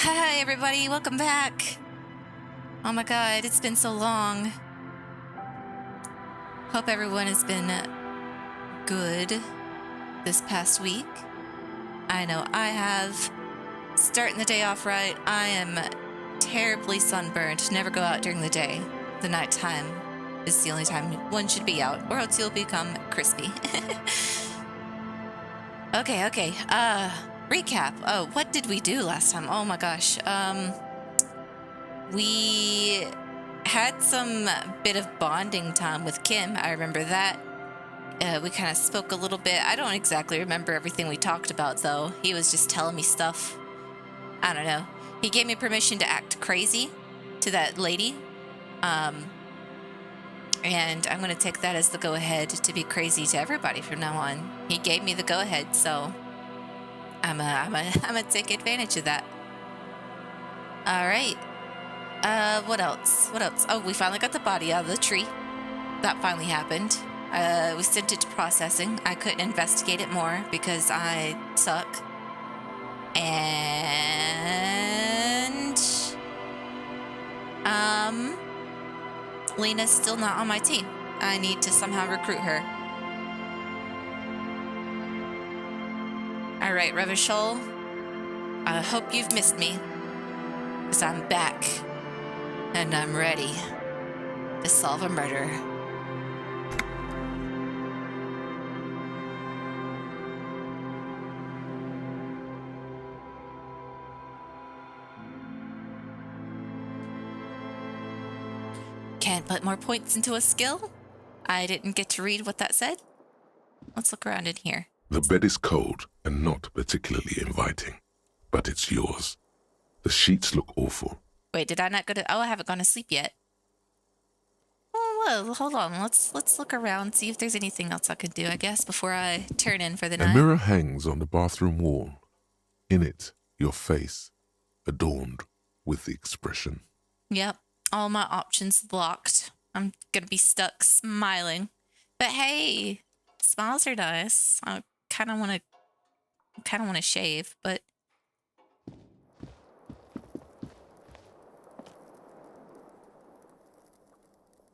Hi everybody, welcome back. Oh my god, it's been so long. Hope everyone has been good this past week. I know I have. Starting the day off right. I am terribly sunburned. Never go out during the day. The nighttime is the only time one should be out, or else you'll become crispy. Okay. Recap. Oh, what did we do last time? Oh my gosh. We had some bit of bonding time with Kim. I remember that. We kind of spoke a little bit. I don't exactly remember everything we talked about, though. He was just telling me stuff. I don't know. He gave me permission to act crazy to that lady. And I'm going to take that as the go-ahead to be crazy to everybody from now on. He gave me the go-ahead, so I'm gonna take advantage of that. All right. What else? Oh, we finally got the body out of the tree. That finally happened. We sent it to processing. I couldn't investigate it more because I suck. And Lena's still not on my team. I need to somehow recruit her. All right, Revachol. I hope you've missed me, because I'm back, and I'm ready to solve a murder. Can't put more points into a skill? I didn't get to read what that said. Let's look around in here. The bed is cold and not particularly inviting, but it's yours. The sheets look awful. Wait, did I not go to... Oh, I haven't gone to sleep yet. Oh, well, hold on. Let's look around, see if there's anything else I could do, I guess, before I turn in for the night. A mirror hangs on the bathroom wall. In it, your face, adorned with the expression. Yep, all my options blocked. I'm gonna be stuck smiling. But hey, smiles are nice. I kind of want to shave, but...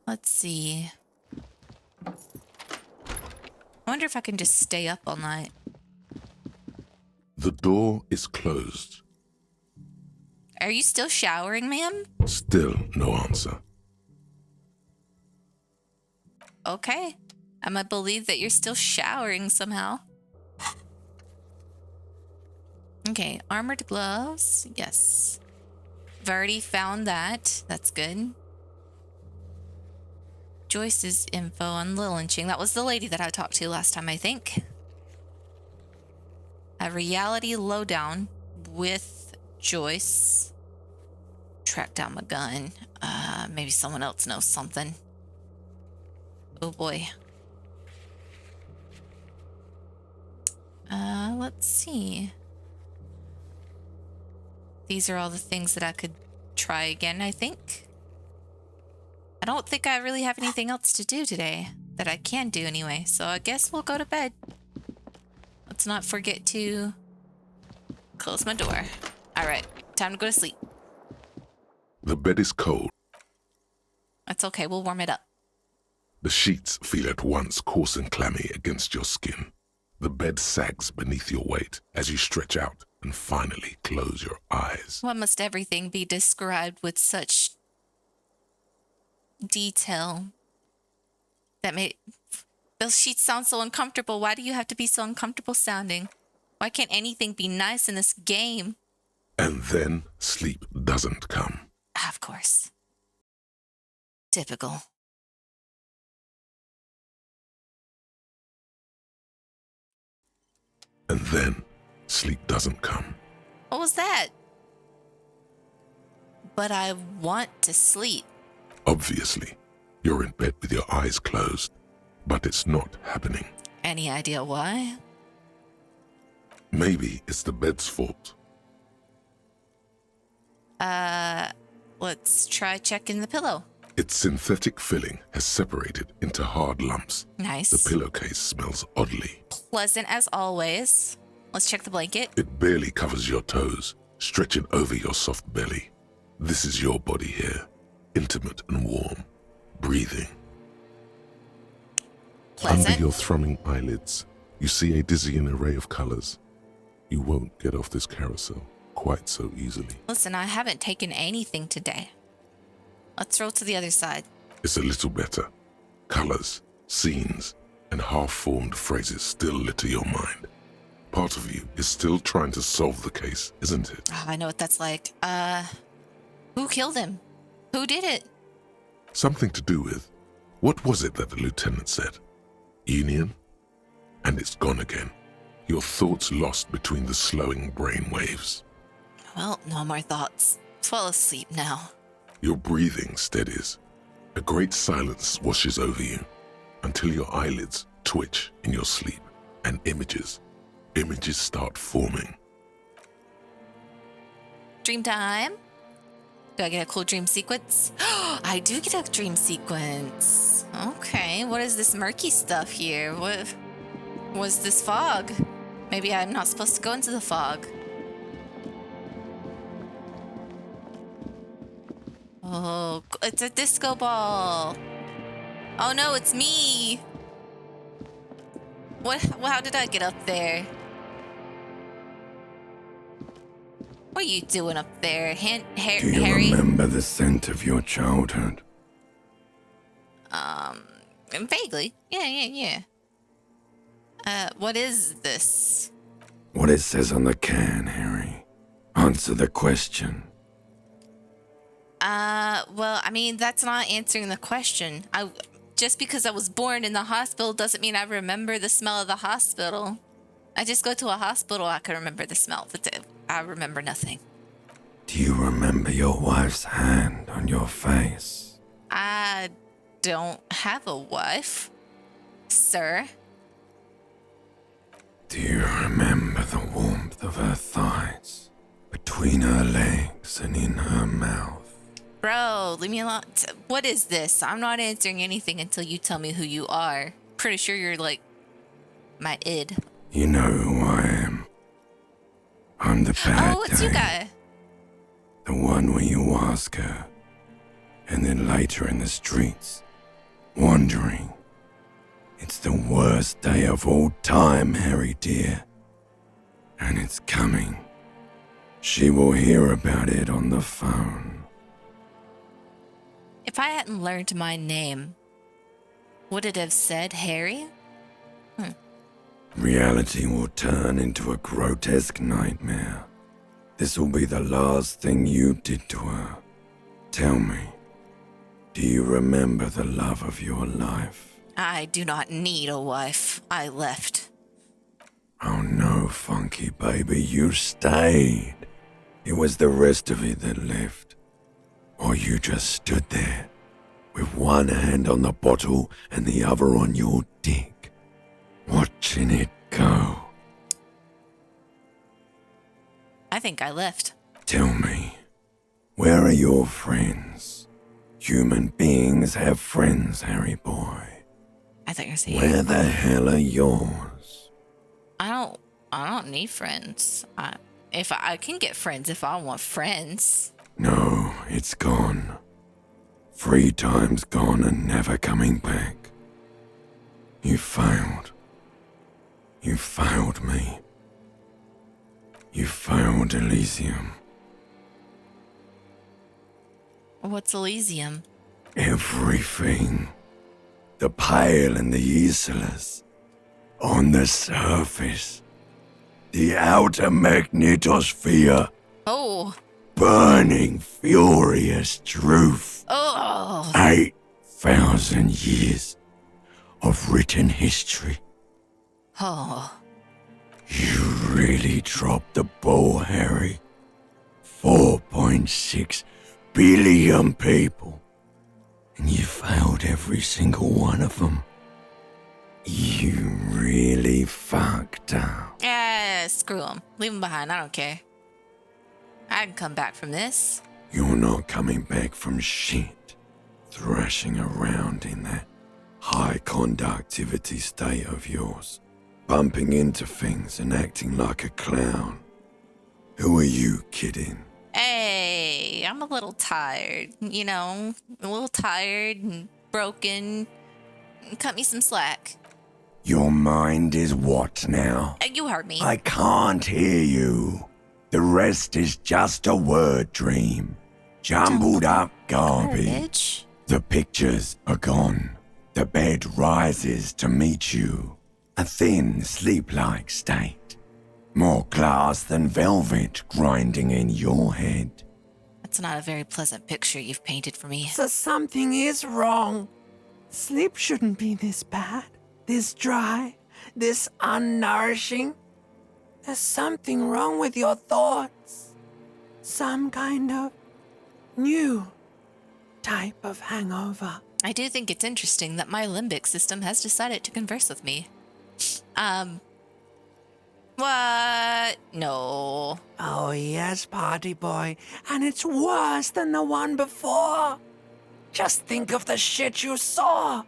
Let's see. I wonder if I can just stay up all night. The door is closed. Are you still showering, ma'am? Still no answer. Okay. I'm gonna believe that you're still showering somehow. Okay, armored gloves. Yes. I've already found that. That's good. Joyce's info on the lynching. That was the lady that I talked to last time, I think. A reality lowdown with Joyce. Track down my gun. Maybe someone else knows something. Oh boy. Let's see. These are all the things that I could try again, I think. I don't think I really have anything else to do today that I can do anyway, so I guess we'll go to bed. Let's not forget to close my door. All right, time to go to sleep. The bed is cold. That's okay, we'll warm it up. The sheets feel at once coarse and clammy against your skin. The bed sags beneath your weight as you stretch out and finally close your eyes. Why must everything be described with such detail? That made those sheets sound so uncomfortable. Why do you have to be so uncomfortable sounding? Why can't anything be nice in this game? And then sleep doesn't come. Of course. Typical. And then sleep doesn't come. What was that? But I want to sleep. Obviously, you're in bed with your eyes closed, but it's not happening. Any idea why? Maybe it's the bed's fault. Let's try checking the pillow. Its synthetic filling has separated into hard lumps. Nice. The pillowcase smells oddly. Pleasant as always. Let's check the blanket. It barely covers your toes, stretching over your soft belly. This is your body here, intimate and warm, breathing. Pleasant. Under your thrumming eyelids, you see a dizzying array of colors. You won't get off this carousel quite so easily. Listen, I haven't taken anything today. Let's roll to the other side. It's a little better. Colors, scenes, and half-formed phrases still litter your mind. Part of you is still trying to solve the case, isn't it? Oh, I know what that's like. Who killed him? Who did it? Something to do with, what was it that the lieutenant said? Union? And it's gone again. Your thoughts lost between the slowing brain waves. Well, no more thoughts. Fall asleep now. Your breathing steadies. A great silence washes over you until your eyelids twitch in your sleep and images start forming. Dream time? Do I get a cool dream sequence? I do get a dream sequence. Okay, what is this murky stuff here? What was this fog? Maybe I'm not supposed to go into the fog. Oh, it's a disco ball. Oh no, it's me. How did I get up there? What are you doing up there, Harry? Do you remember the scent of your childhood? Vaguely. Yeah. What is this? What it says on the can, Harry. Answer the question. Well, I mean, that's not answering the question. Just because I was born in the hospital doesn't mean I remember the smell of the hospital. I just go to a hospital, I can remember the smell. That's it. I remember nothing. Do you remember your wife's hand on your face? I don't have a wife, sir. Do you remember the warmth of her thighs, between her legs and in her mouth? Bro, leave me alone. What is this? I'm not answering anything until you tell me who you are. Pretty sure you're like my id. You know who I am. I'm the bad Oh, it's you guy. The one where you ask her, and then later in the streets, wandering. It's the worst day of all time, Harry dear. And it's coming. She will hear about it on the phone. If I hadn't learned my name, would it have said Harry? Reality will turn into a grotesque nightmare. This will be the last thing you did to her. Tell me, do you remember the love of your life? I do not need a wife. I left. Oh no, funky baby, you stayed. It was the rest of it that left. Or you just stood there, with one hand on the bottle and the other on your dick, watching it go. I think I left. Tell me, where are your friends? Human beings have friends, Harry boy. I thought you were saying Where the hell are yours? I don't need friends. I can get friends if I want friends. No, it's gone. 3 times gone and never coming back. You failed. You failed me. You failed Elysium. What's Elysium? Everything. The Pale and the Islas. On the surface. The outer magnetosphere. Oh. Burning, furious truth. Oh. 8,000 years of written history. Oh. You really dropped the ball, Harry. 4.6 billion people. And you failed every single one of them. You really fucked up. Yeah, screw them. Leave them behind. I don't care. I can come back from this. You're not coming back from shit. Thrashing around in that high conductivity state of yours. Bumping into things and acting like a clown. Who are you kidding? Hey, I'm a little tired. You know, a little tired and broken. Cut me some slack. Your mind is what now? You heard me. I can't hear you. The rest is just a word dream. Jumbled up garbage. The pictures are gone. The bed rises to meet you. A thin, sleep-like state. More glass than velvet grinding in your head. That's not a very pleasant picture you've painted for me. So something is wrong. Sleep shouldn't be this bad, this dry, this unnourishing. There's something wrong with your thoughts. Some kind of new type of hangover. I do think it's interesting that my limbic system has decided to converse with me. What? No. Oh yes, party boy, and it's worse than the one before. Just think of the shit you saw.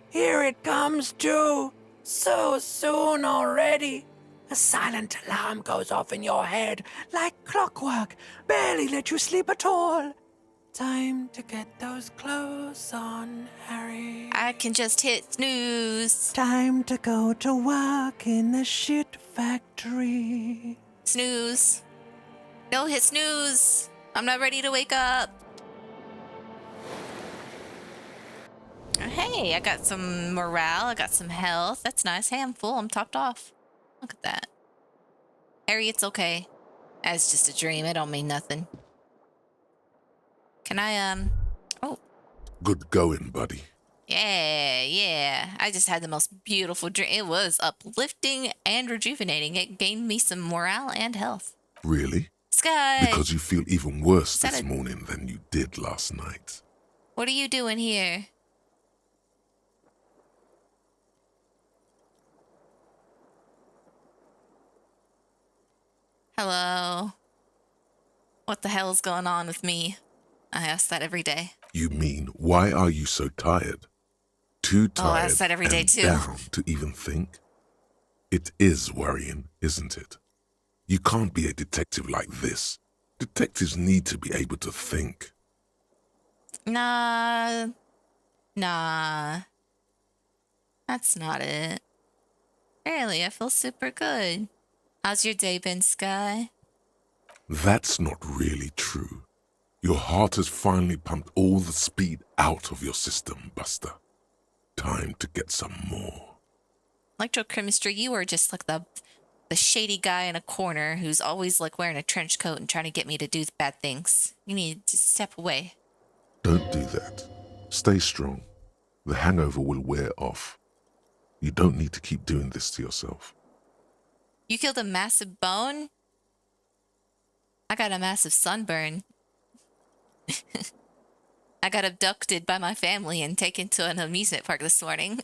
Here it comes too. So soon already. A silent alarm goes off in your head like clockwork. Barely let you sleep at all. Time to get those clothes on, Harry. I can just hit snooze. Time to go to work in the shit factory. Snooze. No, hit snooze. I'm not ready to wake up. Hey, I got some morale. I got some health. That's nice. Hey, I'm full. I'm topped off. Look at that. Harry, it's okay. It's just a dream. It don't mean nothing. Can I, oh. Good going, buddy. Yeah. I just had the most beautiful dream. It was uplifting and rejuvenating. It gained me some morale and health. Really? Sky! Because you feel even worse this morning than you did last night. What are you doing here? Hello? What the hell is going on with me? I ask that every day. You mean, why are you so tired? Too tired I ask that every day and too. down to even think? It is worrying, isn't it? You can't be a detective like this. Detectives need to be able to think. Nah. That's not it. Really, I feel super good. How's your day been, Sky? That's not really true. Your heart has finally pumped all the speed out of your system, Buster. Time to get some more. Electrochemistry, you are just like the shady guy in a corner who's always like wearing a trench coat and trying to get me to do bad things. You need to step away. Don't do that. Stay strong. The hangover will wear off. You don't need to keep doing this to yourself. You killed a massive bone? I got a massive sunburn. I got abducted by my family and taken to an amusement park this morning.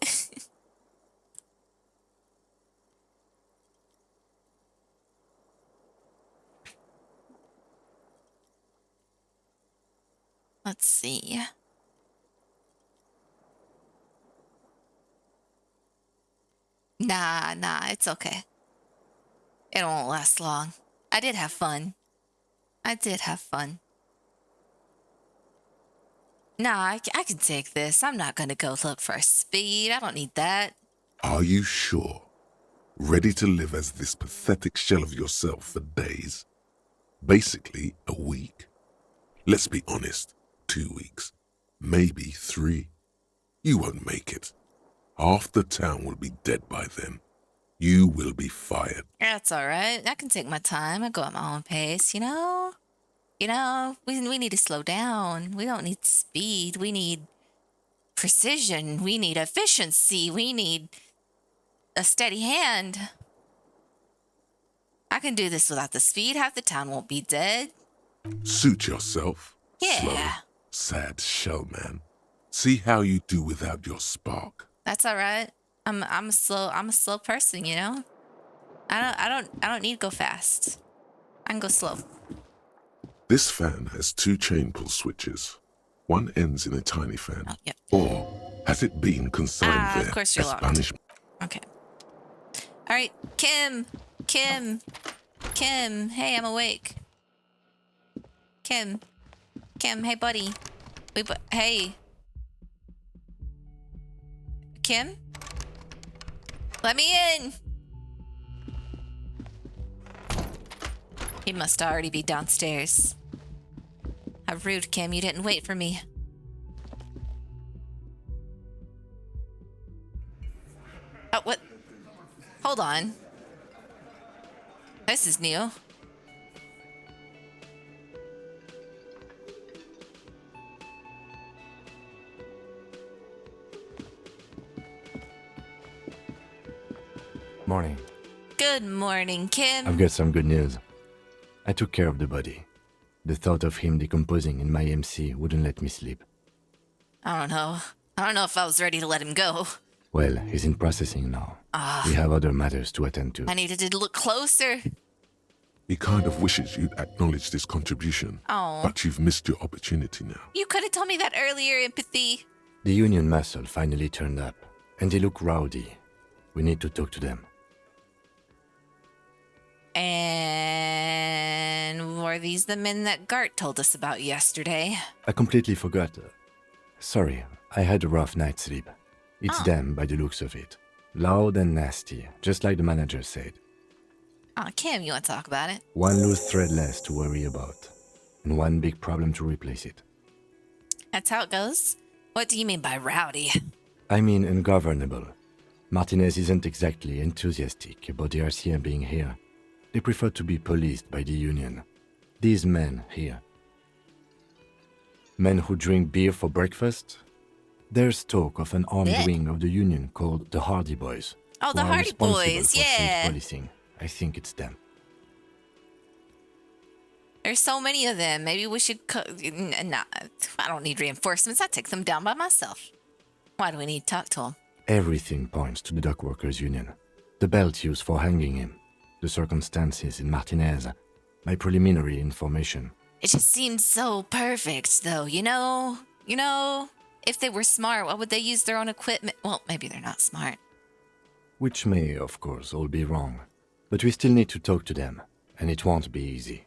Let's see. Nah, it's okay. It won't last long. I did have fun. Nah, I can take this. I'm not gonna go look for speed. I don't need that. Are you sure? Ready to live as this pathetic shell of yourself for days? Basically, a week. Let's be honest, 2 weeks. Maybe 3. You won't make it. Half the town will be dead by then. You will be fired. That's all right. I can take my time. I go at my own pace, you know? We need to slow down. We don't need speed. We need precision. We need efficiency. We need a steady hand. I can do this without the speed. Half the town won't be dead. Suit yourself. Yeah. Slow, sad shell man. See how you do without your spark. That's all right. I'm a slow person, you know? I don't need to go fast. I can go slow. This fan has 2 chain pull switches. One ends in a tiny fan. Oh, yep. Or has it been consigned there of course you're as locked. punishment? Okay. All right, Kim. Kim, hey, I'm awake. Kim, hey, buddy. Hey. Kim? Let me in! He must already be downstairs. How rude, Kim. You didn't wait for me. Oh, what? Hold on. This is new. Morning. Good morning, Kim. I've got some good news. I took care of the body. The thought of him decomposing in my MC wouldn't let me sleep. I don't know. I don't know if I was ready to let him go. Well, he's in processing now. We have other matters to attend to. I needed to look closer. He kind of wishes you'd acknowledged his contribution. Oh. But you've missed your opportunity now. You could have told me that earlier, Empathy. The Union muscle finally turned up, and they look rowdy. We need to talk to them. And were these the men that Gart told us about yesterday? I completely forgot. Sorry, I had a rough night's sleep. It's them by the looks of it. Loud and nasty, just like the manager said. Kim, you want to talk about it? One loose thread less to worry about, and one big problem to replace it. That's how it goes? What do you mean by rowdy? I mean ungovernable. Martinez isn't exactly enthusiastic about the RCM being here. They prefer to be policed by the Union. These men here. Men who drink beer for breakfast? There's talk of an armed wing of the Union called the Hardie Boys. Oh, the who are Hardie responsible Boys, for safe yeah. policing. I think it's them. There's so many of them. Maybe we should... Nah, I don't need reinforcements. I take them down by myself. Why do we need to talk to them? Everything points to the Dock Workers Union. The belt used for hanging him. The circumstances in Martinez. My preliminary information. It just seems so perfect, though, you know? You know? If they were smart, why would they use their own equipment? Well, maybe they're not smart. Which may, of course, all be wrong. But we still need to talk to them, and it won't be easy.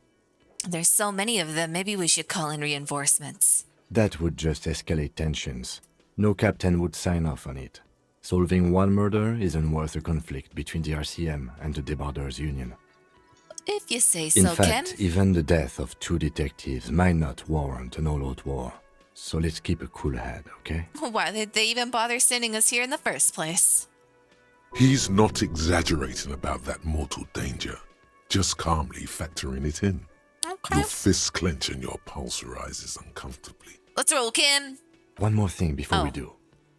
There's so many of them, maybe we should call in reinforcements. That would just escalate tensions. No captain would sign off on it. Solving one murder isn't worth a conflict between the RCM and the Debarders Union. If you say In so, fact, Kim. even the death of 2 detectives might not warrant an all-out war. So let's keep a cool head, okay? Why did they even bother sending us here in the first place? He's not exaggerating about that mortal danger, just calmly factoring it in. Okay. Your fists clench and your pulse rises uncomfortably. Let's roll, Kim. One more thing before we do.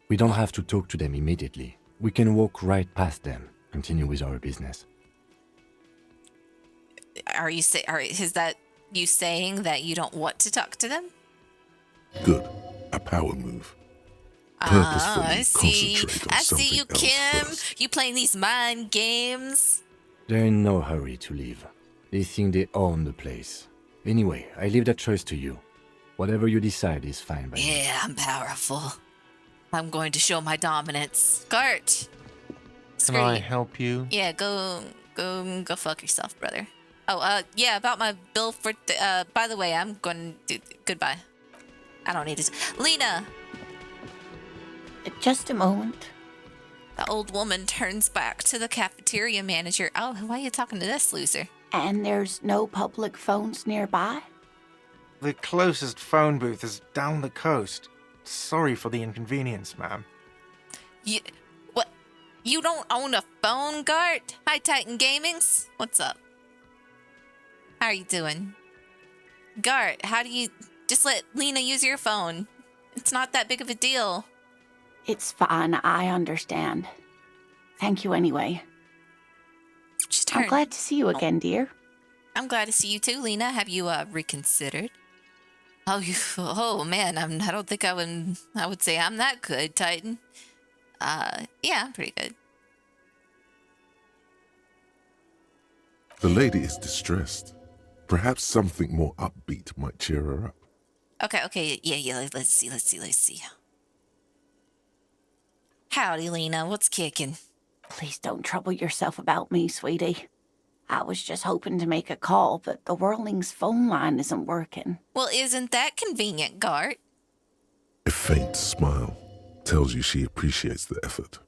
We don't have to talk to them immediately. We can walk right past them, continue with our business. Is that you saying that you don't want to talk to them? Good. A power move. I Purposefully see. concentrate on I see you, something else Kim. first. You playing these mind games. They're in no hurry to leave. They think they own the place. Anyway, I leave that choice to you. Whatever you decide is fine by me. Yeah, I'm powerful. I'm going to show my dominance. Gart. Can I help you? Yeah, go fuck yourself, brother. Oh, yeah, about my bill for, by the way, I'm going to, goodbye. I don't need it. Lena! Just a moment. The old woman turns back to the cafeteria manager. Oh, why are you talking to this loser? And there's no public phones nearby? The closest phone booth is down the coast. Sorry for the inconvenience, ma'am. What? You don't own a phone, Gart? Hi, Titan Gamings. What's up? How are you doing? Gart, how do you... Just let Lena use your phone. It's not that big of a deal. It's fine, I understand. Thank you anyway. Just I'm glad to see you again, dear. I'm glad to see you too, Lena. Have you reconsidered? Oh man, I don't think I would say I'm that good, Titan. Yeah, I'm pretty good. The lady is distressed. Perhaps something more upbeat might cheer her up. Okay, yeah, let's see. Howdy, Lena, what's kicking? Please don't trouble yourself about me, sweetie. I was just hoping to make a call, but the Whirling's phone line isn't working. Well, isn't that convenient, Gart? A faint smile tells you she appreciates the effort,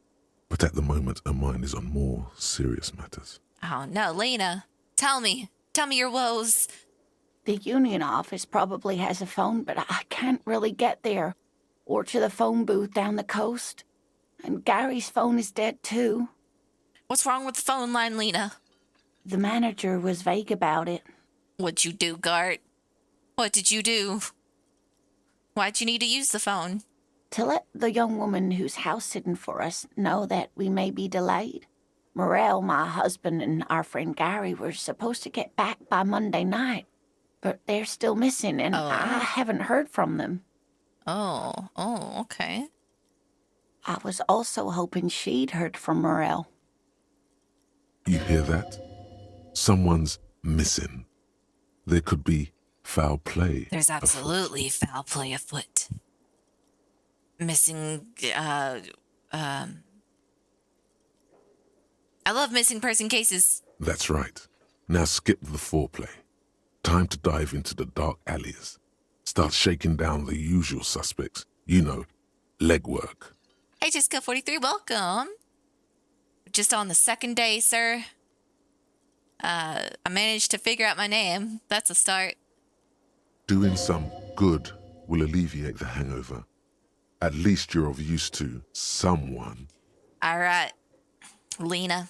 but at the moment her mind is on more serious matters. Oh, no, Lena. Tell me your woes. The union office probably has a phone, but I can't really get there. Or to the phone booth down the coast. And Gary's phone is dead too. What's wrong with the phone line, Lena? The manager was vague about it. What'd you do, Gart? What did you do? Why'd you need to use the phone? To let the young woman who's house-sitting for us know that we may be delayed. Morel, my husband, and our friend Gary were supposed to get back by Monday night. But they're still missing, and I haven't heard from them. Oh, okay. I was also hoping she'd heard from Morel. You hear that? Someone's missing. There could be foul play. There's absolutely foul play afoot. Missing, I love missing person cases. That's right. Now skip the foreplay. Time to dive into the dark alleys. Start shaking down the usual suspects. You know, legwork. Hey, Jessica 43, welcome. Just on the second day, sir. I managed to figure out my name. That's a start. Doing some good will alleviate the hangover. At least you're of use to someone. All right, Lena.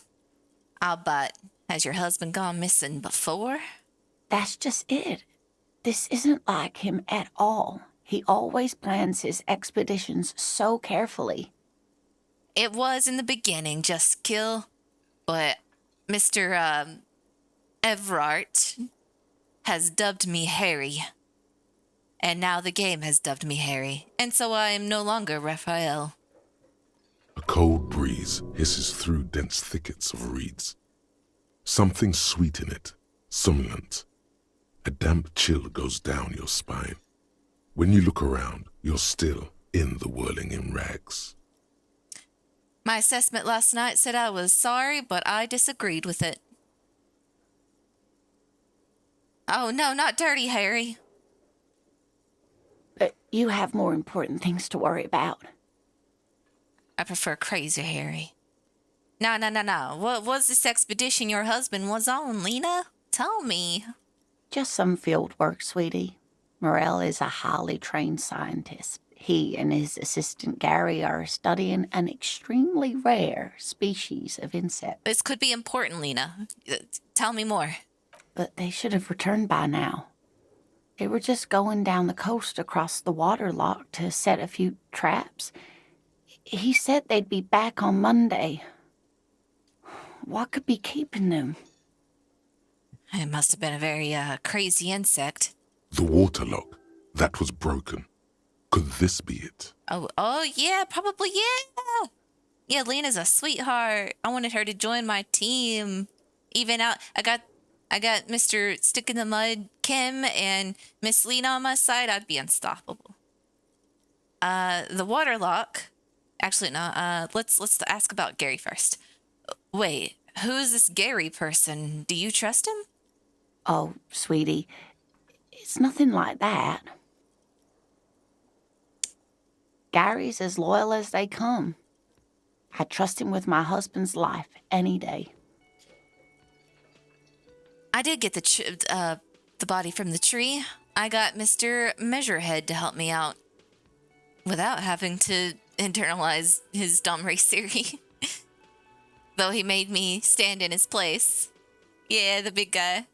I'll bet. Has your husband gone missing before? That's just it. This isn't like him at all. He always plans his expeditions so carefully. It was in the beginning, just kill. But Mr. Everart has dubbed me Harry. And now the game has dubbed me Harry. And so I am no longer Raphael. A cold breeze hisses through dense thickets of reeds. Something sweet in it, somnolent. A damp chill goes down your spine. When you look around, you're still in the whirling in rags. My assessment last night said I was sorry, but I disagreed with it. Oh, no, not dirty, Harry. But you have more important things to worry about. I prefer crazy Harry. No. What was this expedition your husband was on, Lena? Tell me. Just some field work, sweetie. Morel is a highly trained scientist. He and his assistant Gary are studying an extremely rare species of insect. This could be important, Lena. Tell me more. But they should have returned by now. They were just going down the coast across the water lock to set a few traps. He said they'd be back on Monday. What could be keeping them? It must have been a very crazy insect. The waterlock, that was broken. Could this be it? Oh yeah, probably, yeah. Yeah, Lena's a sweetheart. I wanted her to join my team. Even out, I got Mr. Stick in the Mud Kim and Miss Lena on my side. I'd be unstoppable. The waterlock. Actually, no. Let's ask about Gary first. Wait, who's this Gary person? Do you trust him? Oh, sweetie, it's nothing like that. Gary's as loyal as they come. I trust him with my husband's life any day. I did get the body from the tree. I got Mr. Measurehead to help me out without having to internalize his dumb race theory. Though he made me stand in his place. Yeah, the big guy.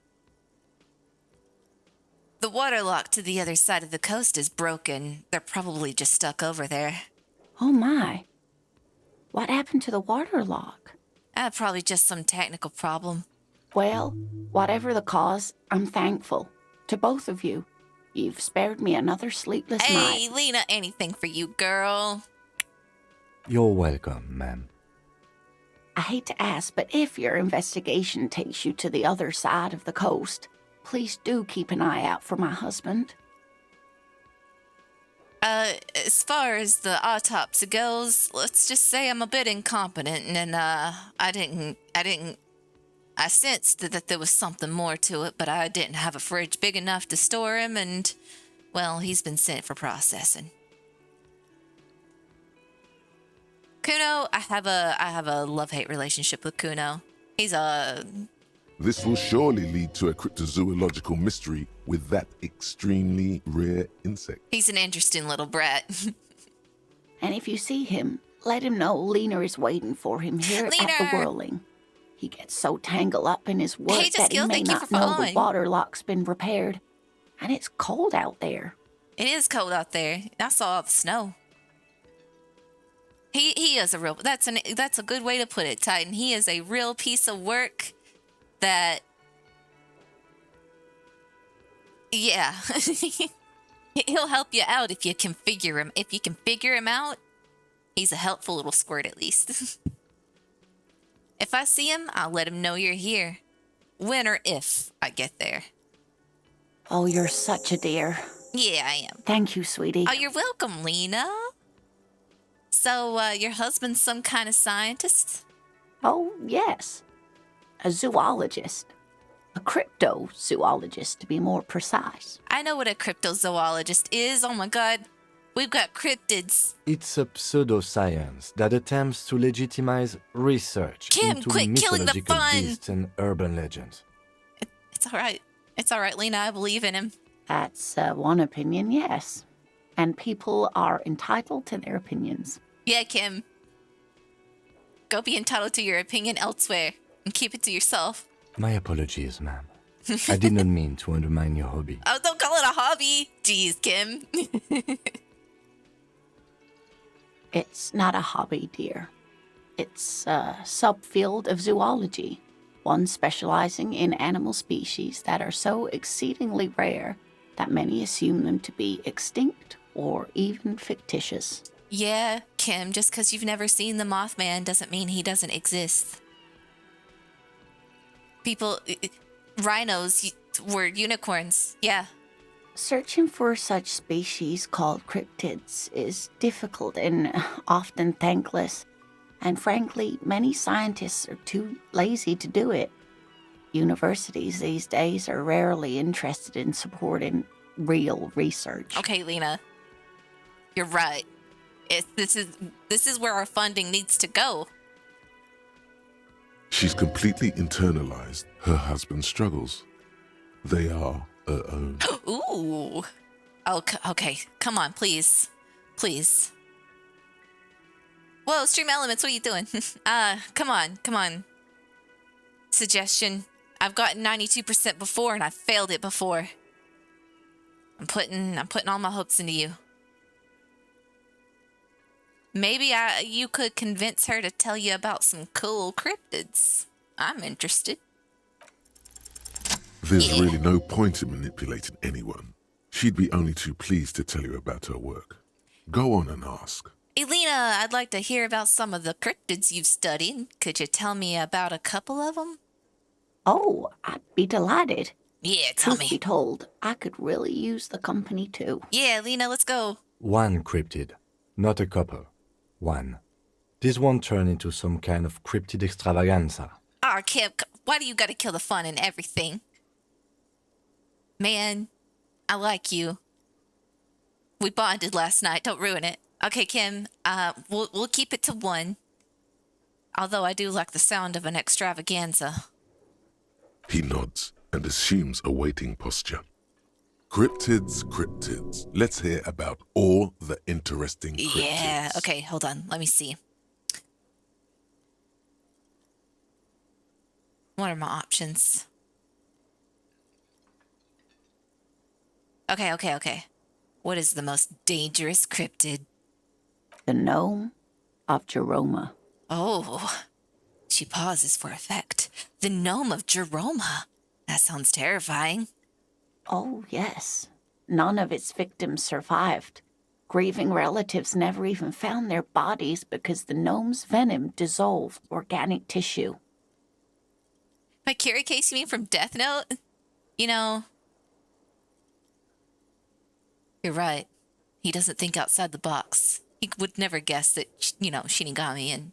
The waterlock to the other side of the coast is broken. They're probably just stuck over there. Oh my. What happened to the waterlock? Probably just some technical problem. Well, whatever the cause, I'm thankful. To both of you. You've spared me another sleepless night. Hey, Lena, anything for you, girl. You're welcome, ma'am. I hate to ask, but if your investigation takes you to the other side of the coast, please do keep an eye out for my husband. As far as the autopsy goes, let's just say I'm a bit incompetent, and I didn't I sensed that there was something more to it, but I didn't have a fridge big enough to store him, and, well, he's been sent for processing. Kuno, I have a love-hate relationship with Kuno. He's a... This will surely lead to a cryptozoological mystery with that extremely rare insect. He's an interesting little brat. And if you see him, let him know Lena is waiting for him here at the Lena! whirling. He gets so tangled up in his work Hey, that he Jaskill, may thank you not for know the following. water lock's been repaired. And it's cold out there. It is cold out there. I saw all the snow. He is a real... That's a good way to put it, Titan. He is a real piece of work that... Yeah. He'll help you out if you can figure him. If you can figure him out, he's a helpful little squirt at least. If I see him, I'll let him know you're here. When or if I get there. Oh, you're such a dear. Yeah, I am. Thank you, sweetie. Oh, you're welcome, Lena. So, your husband's some kind of scientist? Oh, yes. A zoologist. A cryptozoologist, to be more precise. I know what a cryptozoologist is. Oh my god. We've got cryptids. It's a pseudoscience that attempts to legitimize research Kim, into quit killing the mythological fun! beasts and urban legends. It's alright. It's alright, Lena. I believe in him. That's one opinion, yes. And people are entitled to their opinions. Yeah, Kim. Go be entitled to your opinion elsewhere and keep it to yourself. My apologies, ma'am. I did not mean to undermine your hobby. Oh, don't call it a hobby. Jeez, Kim. It's not a hobby, dear. It's a subfield of zoology, one specializing in animal species that are so exceedingly rare that many assume them to be extinct or even fictitious. Yeah, Kim, just because you've never seen the Mothman doesn't mean he doesn't exist. People, rhinos were unicorns, yeah. Searching for such species called cryptids is difficult and often thankless, and frankly, many scientists are too lazy to do it. Universities these days are rarely interested in supporting real research. Okay, Lena, you're right. This is where our funding needs to go. She's completely internalized her husband's struggles. They are her own. Ooh. Okay. Come on, please. Please. Whoa, Stream Elements, what are you doing? Come on. Suggestion. I've gotten 92% before and I failed it before. I'm putting all my hopes into you. Maybe you could convince her to tell you about some cool cryptids. I'm interested. There's really no point in manipulating anyone. She'd be only too pleased to tell you about her work. Go on and ask. Elena, I'd like to hear about some of the cryptids you've studied. Could you tell me about a couple of them? Oh, I'd be delighted. Yeah, tell Truth be me. told, I could really use the company too. Yeah, Lena, let's go. One cryptid, not a couple. One. This won't turn into some kind of cryptid extravaganza. Ah, Kim, why do you gotta kill the fun and everything? Man, I like you. We bonded last night. Don't ruin it. Okay, Kim. We'll keep it to one. Although I do like the sound of an extravaganza. He nods and assumes a waiting posture. Cryptids. Let's hear about all the interesting cryptids. Yeah. Okay, hold on. Let me see. What are my options? Okay. What is the most dangerous cryptid? The gnome of Jeroma. Oh, she pauses for effect. The gnome of Jeroma. That sounds terrifying. Oh, yes. None of its victims survived. Grieving relatives never even found their bodies because the gnome's venom dissolved organic tissue. By Carrie Case, you mean from Death Note? You know, you're right. He doesn't think outside the box. He would never guess that, Shinigami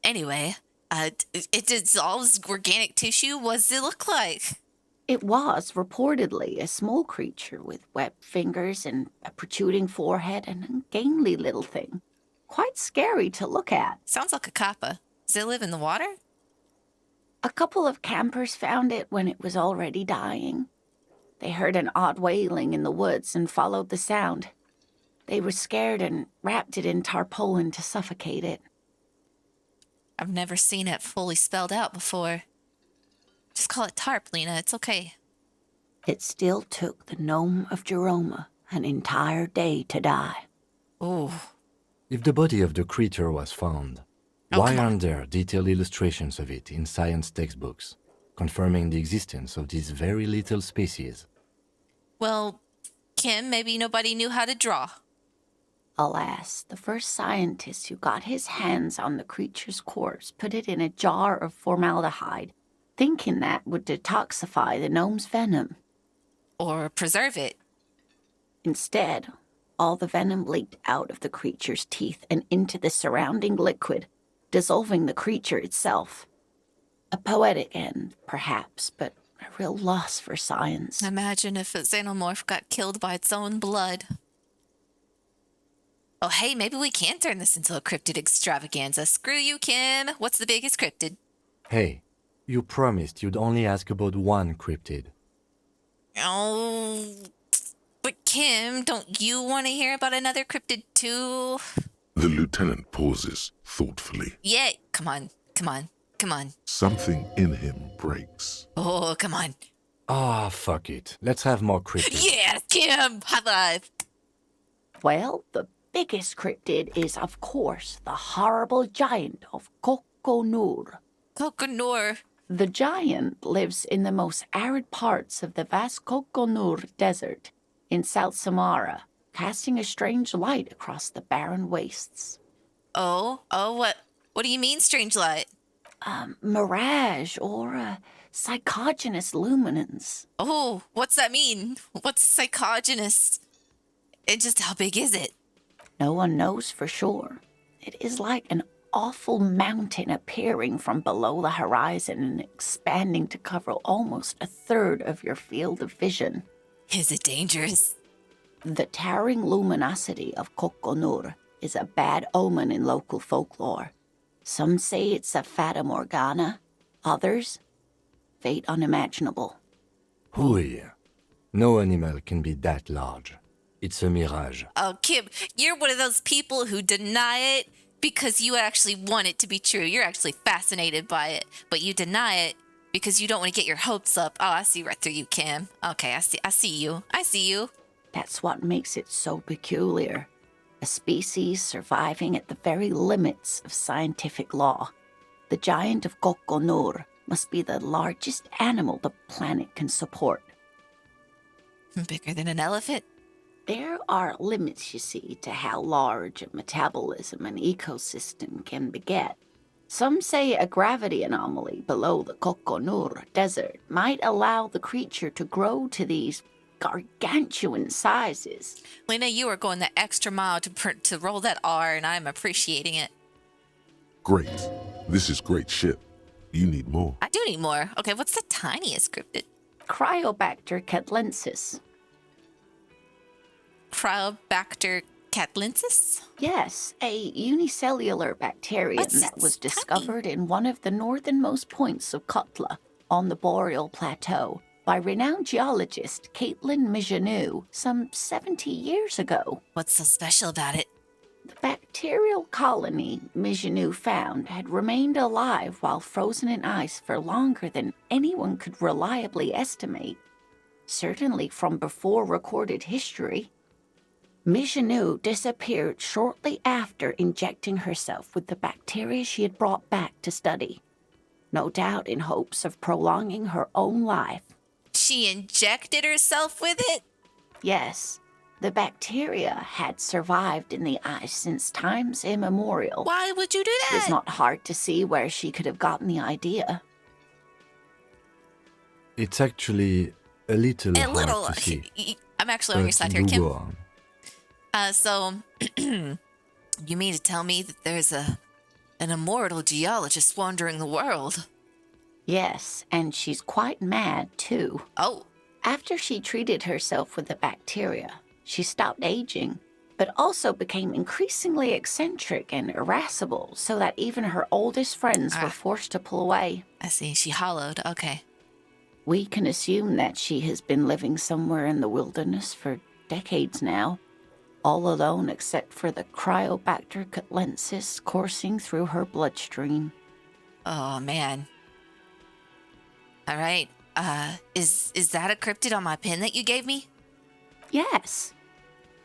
Anyway, it dissolves organic tissue. What does it look like? It was reportedly a small creature with webbed fingers and a protruding forehead and a gangly little thing. Quite scary to look at. Sounds like a kappa. Does it live in the water? A couple of campers found it when it was already dying. They heard an odd wailing in the woods and followed the sound. They were scared and wrapped it in tarpaulin to suffocate it. I've never seen it fully spelled out before. Just call it tarp, Lena. It's okay. It still took the gnome of Jeroma an entire day to die. Oh. If the body of the creature was found, why aren't there detailed illustrations of it in science textbooks, confirming the existence of this very little species? Well, Kim, maybe nobody knew how to draw. Alas, the first scientist who got his hands on the creature's corpse put it in a jar of formaldehyde, thinking that would detoxify the gnome's venom. Or preserve it. Instead, all the venom leaked out of the creature's teeth and into the surrounding liquid, dissolving the creature itself. A poetic end, perhaps, but a real loss for science. Imagine if a xenomorph got killed by its own blood. Oh, hey, maybe we can turn this into a cryptid extravaganza. Screw you, Kim. What's the biggest cryptid? Hey, you promised you'd only ask about one cryptid. Oh, but Kim, don't you want to hear about another cryptid too? The lieutenant pauses thoughtfully. Yeah, come on. Something in him breaks. Oh, come on. Ah, fuck it. Let's have more cryptids. Yes, Kim, high five. Well, the biggest cryptid is, of course, the horrible giant of Kokonur. Kokonur. The giant lives in the most arid parts of the vast Kokonur Desert in South Samara, casting a strange light across the barren wastes. Oh, what do you mean, strange light? Mirage or psychogenous luminance. Oh, what's that mean? What's psychogenous? And just how big is it? No one knows for sure. It is like an awful mountain appearing from below the horizon and expanding to cover almost a third of your field of vision. Is it dangerous? The towering luminosity of Kokonur is a bad omen in local folklore. Some say it's a fata morgana, others, fate unimaginable. Hui. No animal can be that large. It's a mirage. Oh, Kim, you're one of those people who deny it because you actually want it to be true. You're actually fascinated by it, but you deny it because you don't want to get your hopes up. Oh, I see right through you, Kim. Okay, I see you. That's what makes it so peculiar. A species surviving at the very limits of scientific law. The giant of Kokonur must be the largest animal the planet can support. Bigger than an elephant? There are limits, you see, to how large a metabolism an ecosystem can beget. Some say a gravity anomaly below the Kokonur Desert might allow the creature to grow to these gargantuan sizes. Lena, you are going the extra mile to roll that R, and I'm appreciating it. Great. This is great shit. You need more. I do need more. Okay, what's the tiniest cryptid? Cryobacter catlensis. Cryobacter catlensis? Yes, a unicellular bacterium that was discovered in one of the northernmost points of Kotla on the Boreal Plateau by renowned geologist Caitlin Mijanou some 70 years ago. What's so special about it? The bacterial colony Mijanou found had remained alive while frozen in ice for longer than anyone could reliably estimate, certainly from before recorded history. Mijanou disappeared shortly after injecting herself with the bacteria she had brought back to study, no doubt in hopes of prolonging her own life. She injected herself with it? Yes, the bacteria had survived in the ice since times immemorial. Why would you do that? It's not hard to see where she could have gotten the idea. It's actually a little hard to see. I'm actually on your side here, You Kim. go on. So, you mean to tell me that there's a An immortal geologist wandering the world. Yes, and she's quite mad, too. Oh, After she treated herself with the bacteria, she stopped aging, but also became increasingly eccentric and irascible, so that even her oldest friends were forced to pull away. I see. She hollowed. Okay. We can assume that she has been living somewhere in the wilderness for decades now, all alone except for the Cryobacter catlensis coursing through her bloodstream. Oh, man. All right. Is that a cryptid on my pin that you gave me? Yes.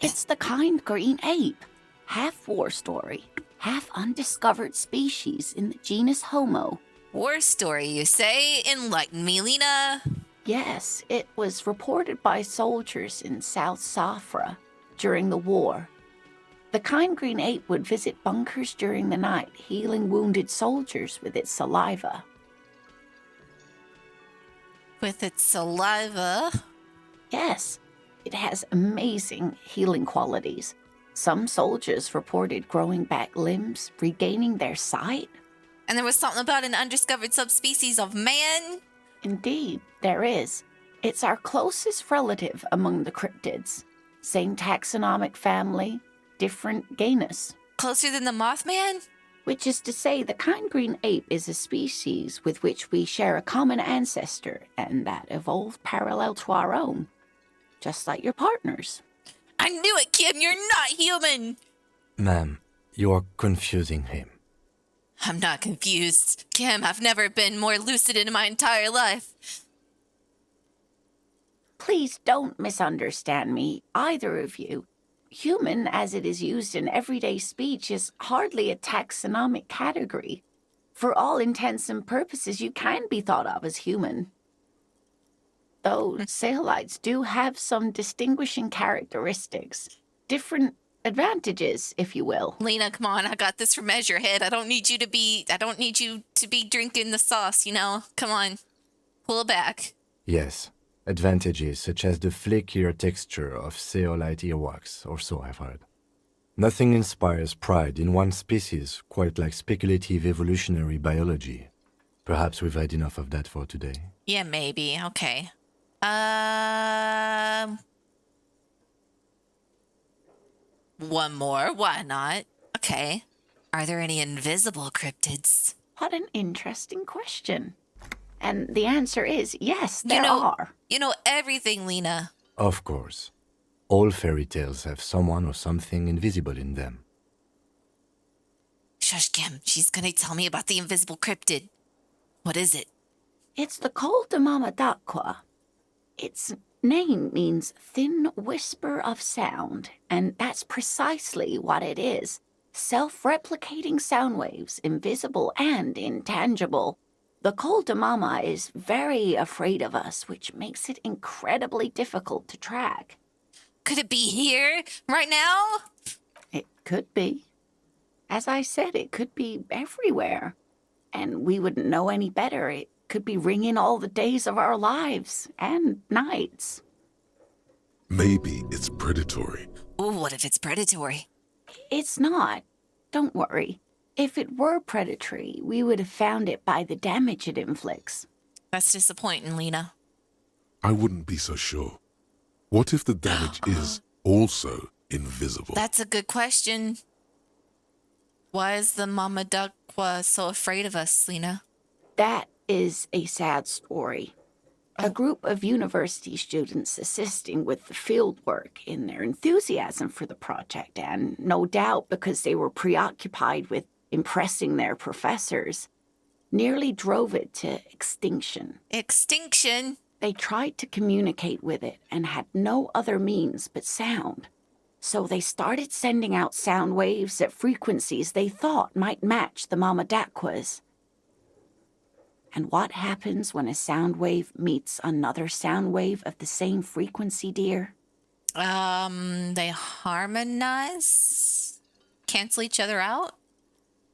It's the kind green ape. Half war story, half undiscovered species in the genus Homo. War story, you say? Enlighten me, Lena. Yes, it was reported by soldiers in South Safra during the war. The kind green ape would visit bunkers during the night, healing wounded soldiers with its saliva. With its saliva? Yes, it has amazing healing qualities. Some soldiers reported growing back limbs, regaining their sight. And there was something about an undiscovered subspecies of man? Indeed, there is. It's our closest relative among the cryptids. Same taxonomic family, different genus. Closer than the Mothman? Which is to say, the kind green ape is a species with which we share a common ancestor, and that evolved parallel to our own. Just like your partners. I knew it, Kim! You're not human! Ma'am, you are confusing him. I'm not confused. Kim, I've never been more lucid in my entire life. Please don't misunderstand me, either of you. Human, as it is used in everyday speech, is hardly a taxonomic category. For all intents and purposes, you can be thought of as human. Though Saolites do have some distinguishing characteristics, different advantages, if you will. Lena, come on, I got this from Measurehead. I don't need you to be drinking the sauce, you know? Come on, pull it back. Yes, advantages such as the flakier texture of zeolite earwax, or so I've heard. Nothing inspires pride in one species quite like speculative evolutionary biology. Perhaps we've had enough of that for today. Yeah, maybe. Okay. One more. Why not? Okay. Are there any invisible cryptids? What an interesting question. And the answer is yes, there are. You know everything, Lena. Of course. All fairy tales have someone or something invisible in them. Shush, Kim. She's gonna tell me about the invisible cryptid. What is it? It's the Col de Mamadaqua. Its name means thin whisper of sound, and that's precisely what it is. Self-replicating sound waves, invisible and intangible. The Col de Mama is very afraid of us, which makes it incredibly difficult to track. Could it be here? Right now? It could be. As I said, it could be everywhere. And we wouldn't know any better. It could be ringing all the days of our lives and nights. Maybe it's predatory. Ooh, what if it's predatory? It's not. Don't worry. If it were predatory, we would have found it by the damage it inflicts. That's disappointing, Lena. I wouldn't be so sure. What if the damage is also invisible? That's a good question. Why is the Mama Duckwa so afraid of us, Lena? That is a sad story. A group of university students assisting with the field work in their enthusiasm for the project, and no doubt because they were preoccupied with impressing their professors, nearly drove it to extinction. Extinction? They tried to communicate with it and had no other means but sound. So they started sending out sound waves at frequencies they thought might match the Mamadaqwas. And what happens when a sound wave meets another sound wave of the same frequency, dear? They harmonize? Cancel each other out?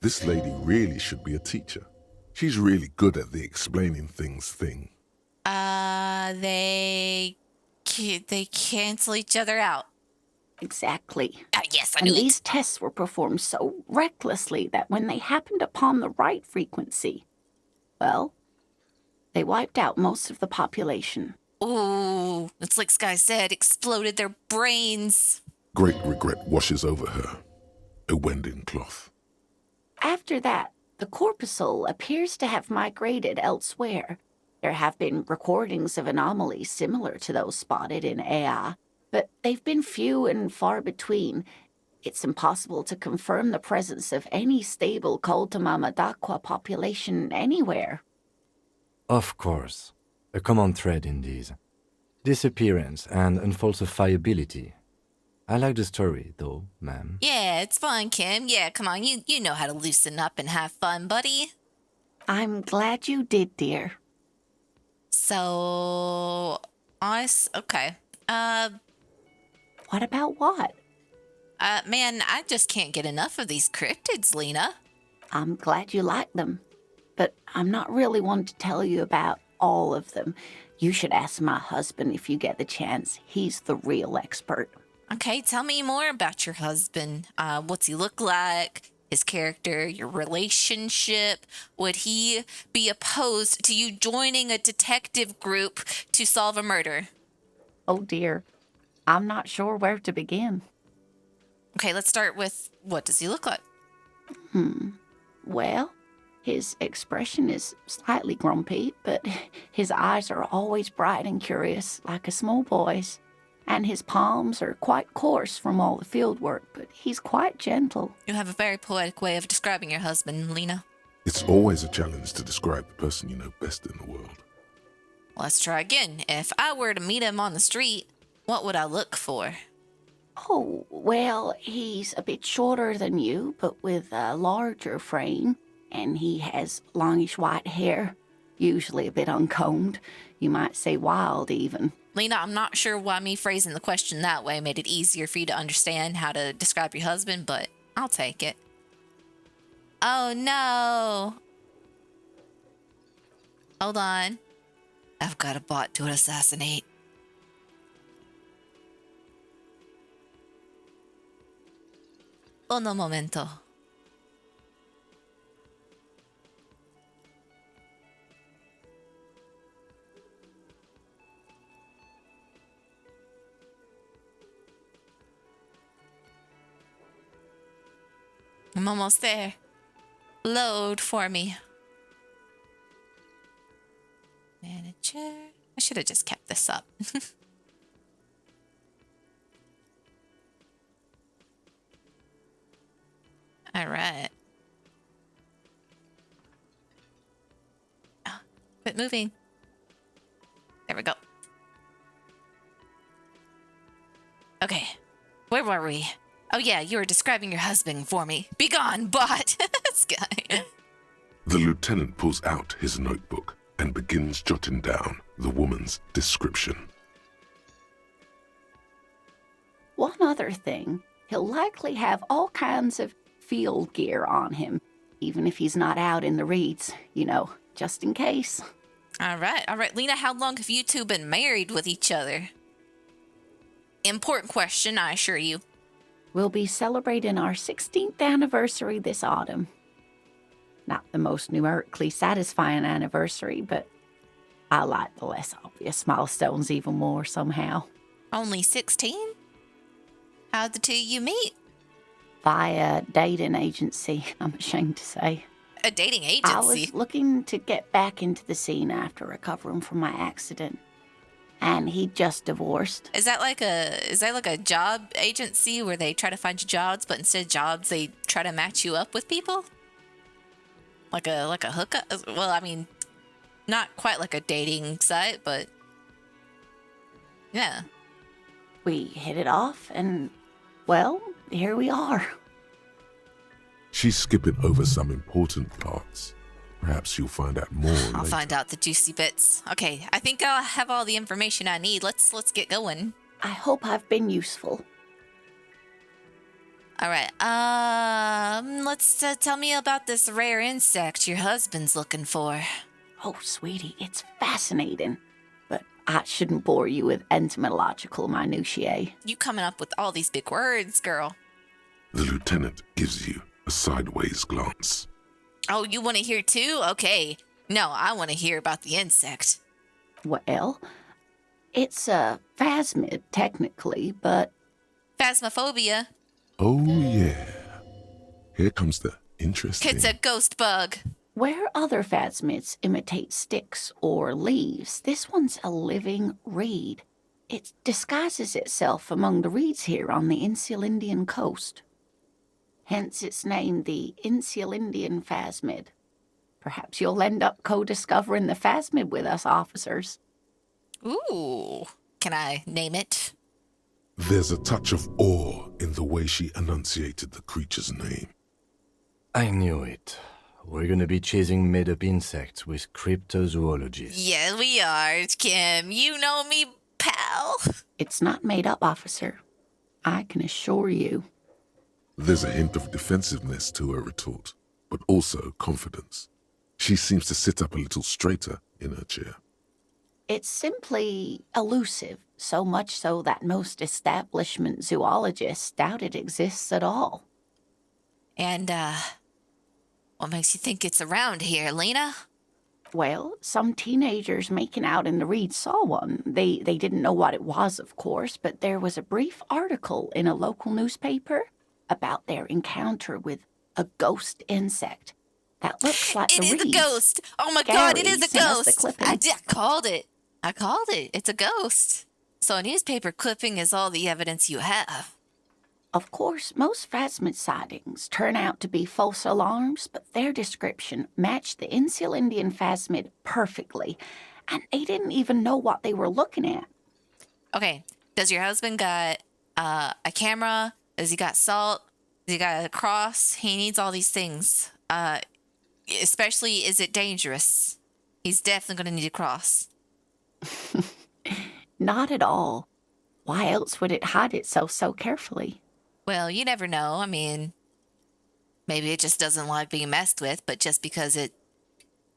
This lady really should be a teacher. She's really good at the explaining things thing. They cancel each other out. Exactly. Yes, I And knew these it. tests were performed so recklessly that when they happened upon the right frequency, well, they wiped out most of the population. Ooh, it's like Sky said, exploded their brains. Great regret washes over her. A wending cloth. After that, the corpuscle appears to have migrated elsewhere. There have been recordings of anomalies similar to those spotted in AI, but they've been few and far between. It's impossible to confirm the presence of any stable Coltamama population anywhere. Of course. A common thread in these. Disappearance and unfalsifiability. I like the story, though, ma'am. Yeah, it's fun, Kim. Yeah, come on, you know how to loosen up and have fun, buddy. I'm glad you did, dear. So, okay. What about what? Man, I just can't get enough of these cryptids, Lena. I'm glad you like them, but I'm not really one to tell you about all of them. You should ask my husband if you get the chance. He's the real expert. Okay, tell me more about your husband. What's he look like? His character, your relationship? Would he be opposed to you joining a detective group to solve a murder? Oh dear, I'm not sure where to begin. Okay, let's start with what does he look like? Well, his expression is slightly grumpy, but his eyes are always bright and curious, like a small boy's. And his palms are quite coarse from all the field work, but he's quite gentle. You have a very poetic way of describing your husband, Lena. It's always a challenge to describe the person you know best in the world. Let's try again. If I were to meet him on the street, what would I look for? Oh, well, he's a bit shorter than you, but with a larger frame, and he has longish white hair, usually a bit uncombed. You might say wild, even. Lena, I'm not sure why me phrasing the question that way made it easier for you to understand how to describe your husband, but I'll take it. Oh no! Hold on. I've got a bot to assassinate. Uno momento. I'm almost there. Load for me. Manager. I should have just kept this up. All right. Oh, quit moving. There we go. Okay. Where were we? Oh yeah, you were describing your husband for me. Be gone, bot! This guy. The lieutenant pulls out his notebook and begins jotting down the woman's description. One other thing, he'll likely have all kinds of field gear on him, even if he's not out in the reeds, just in case. All right. Lena, how long have you two been married with each other? Important question, I assure you. We'll be celebrating our 16th anniversary this autumn. Not the most numerically satisfying anniversary, but I like the less obvious milestones even more somehow. Only 16? How'd the two of you meet? Via dating agency, I'm ashamed to say. A dating agency? I was looking to get back into the scene after recovering from my accident. And he just divorced. Is that like a job agency where they try to find you jobs, but instead of jobs, they try to match you up with people? Like a hookup? Well, I mean, not quite like a dating site, but yeah. We hit it off, and, well, here we are. She's skipping over some important parts. Perhaps you'll find out more I'll later. find out the juicy bits. Okay, I think I'll have all the information I need. Let's get going. I hope I've been useful. All right. Let's tell me about this rare insect your husband's looking for. Oh, sweetie, it's fascinating. But I shouldn't bore you with entomological minutiae. You coming up with all these big words, girl. The lieutenant gives you a sideways glance. Oh, you want to hear too? Okay. No, I want to hear about the insect. Well, it's a phasmid, technically, but Phasmophobia. Oh, yeah. Here comes the interesting... It's a ghost bug. where other phasmids imitate sticks or leaves, this one's a living reed. It disguises itself among the reeds here on the Insulindian coast. Hence its name, the Insulindian phasmid. Perhaps you'll end up co-discovering the phasmid with us, officers. Ooh. Can I name it? There's a touch of awe in the way she enunciated the creature's name. I knew it. We're gonna be chasing made-up insects with cryptozoologists. Yeah, we are, Kim. You know me, pal. It's not made up, officer. I can assure you. There's a hint of defensiveness to her retort, but also confidence. She seems to sit up a little straighter in her chair. It's simply elusive, so much so that most establishment zoologists doubt it exists at all. And, what makes you think it's around here, Lena? Well, some teenagers making out in the reeds saw one. They didn't know what it was, of course, but there was a brief article in a local newspaper about their encounter with a ghost insect that looks like the It is a reeds. ghost. Oh my God, it Gary is a sent us the ghost. clipping. I called it. I called it. It's a ghost. So a newspaper clipping is all the evidence you have. Of course, most phasmid sightings turn out to be false alarms, but their description matched the Insulindian phasmid perfectly, and they didn't even know what they were looking at. Okay, does your husband got a camera? Does he got salt? Does he got a cross? He needs all these things. Especially, is it dangerous? He's definitely going to need a cross. Not at all. Why else would it hide itself so carefully? Well, you never know. I mean, maybe it just doesn't like being messed with, but just because it,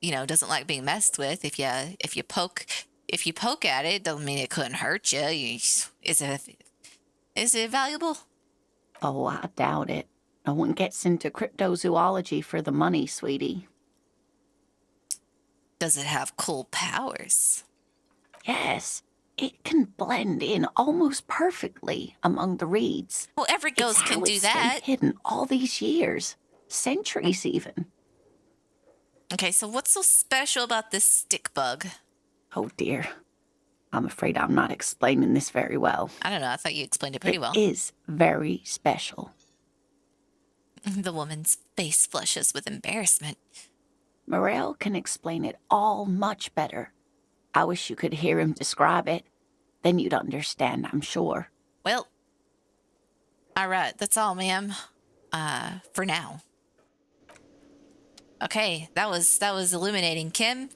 doesn't like being messed with, if you poke at it, doesn't mean it couldn't hurt you. Is it valuable? Oh, I doubt it. No one gets into cryptozoology for the money, sweetie. Does it have cool powers? Yes, it can blend in almost perfectly among the reeds. Well, every ghost It's can how do it's that. stayed hidden all these years, centuries even. Okay, so what's so special about this stick bug? Oh dear, I'm afraid I'm not explaining this very well. I don't know. I thought you explained it pretty well. It is very special. The woman's face flushes with embarrassment. Morel can explain it all much better. I wish you could hear him describe it. Then you'd understand, I'm sure. Well, all right. That's all, ma'am. For now. Okay, that was illuminating, Kim.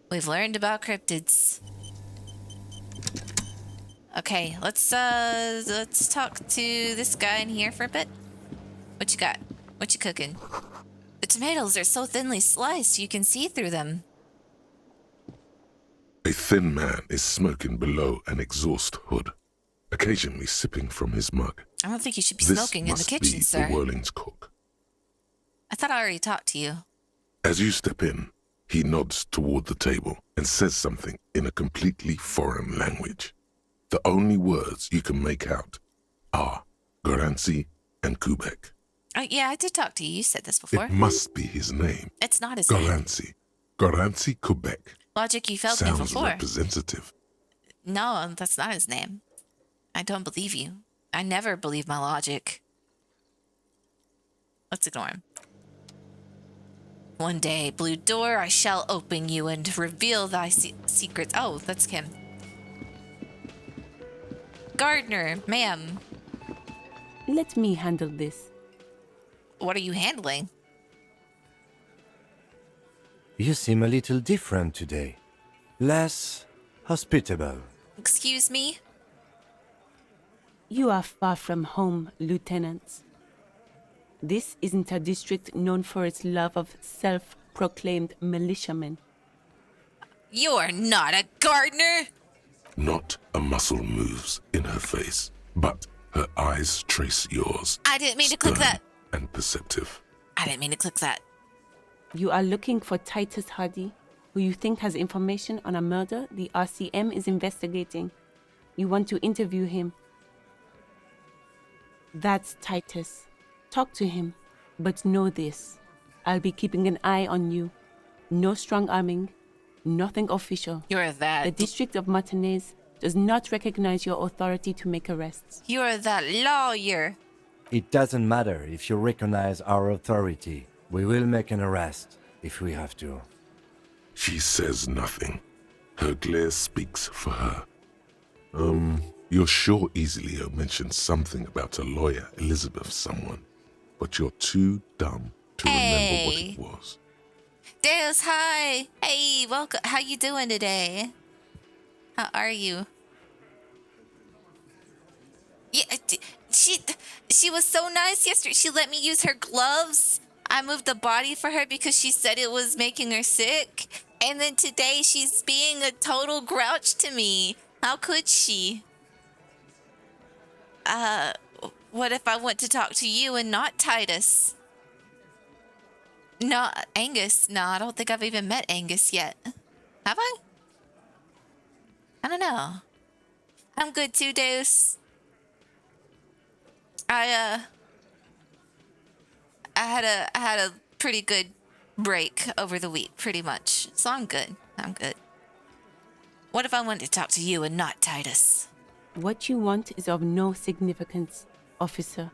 We've learned about cryptids. Okay, let's talk to this guy in here for a bit. What you got? What you cooking? The tomatoes are so thinly sliced you can see through them. A thin man is smoking below an exhaust hood, occasionally sipping from his mug. I don't think you should be This smoking in the must kitchen, be sir. the Whirling's cook. I thought I already talked to you. As you step in, he nods toward the table and says something in a completely foreign language. The only words you can make out are Garancy and Quebec. Oh, yeah, I did talk to you. You said this before. It must be his name. It's not his name. Garancy. Garancy Quebec. Logic, you failed me Sounds before. representative. No, that's not his name. I don't believe you. I never believe my logic. Let's ignore him. One day, Blue Door, I shall open you and reveal thy secrets. Oh, that's Kim. Gardner, ma'am. Let me handle this. What are you handling? You seem a little different today. Less hospitable. Excuse me? You are far from home, Lieutenant. This isn't a district known for its love of self-proclaimed militiamen. You're not a gardener! Not a muscle moves in her face, but her eyes trace yours. I didn't mean to click stern that. And perceptive. I didn't mean to click that. You are looking for Titus Hardie, who you think has information on a murder the RCM is investigating. You want to interview him. That's Titus. Talk to him, but know this. I'll be keeping an eye on you. No strong arming, nothing official. You're that. The District of Martinez does not recognize your authority to make arrests. You're that lawyer. It doesn't matter if you recognize our authority. We will make an arrest if we have to. She says nothing. Her glare speaks for her. You're sure Easilio mentioned something about a lawyer, Elizabeth someone, but you're too dumb to remember what it was. Deus, hi. Hey, welcome. How you doing today? How are you? Yeah, she was so nice yesterday. She let me use her gloves. I moved the body for her because she said it was making her sick. And then today she's being a total grouch to me. How could she? What if I went to talk to you and not Titus? No, Angus. No, I don't think I've even met Angus yet. Have I? I don't know. I'm good too, Deus. I had a pretty good break over the week, pretty much. So I'm good. I'm good. What if I wanted to talk to you and not Titus? What you want is of no significance, officer.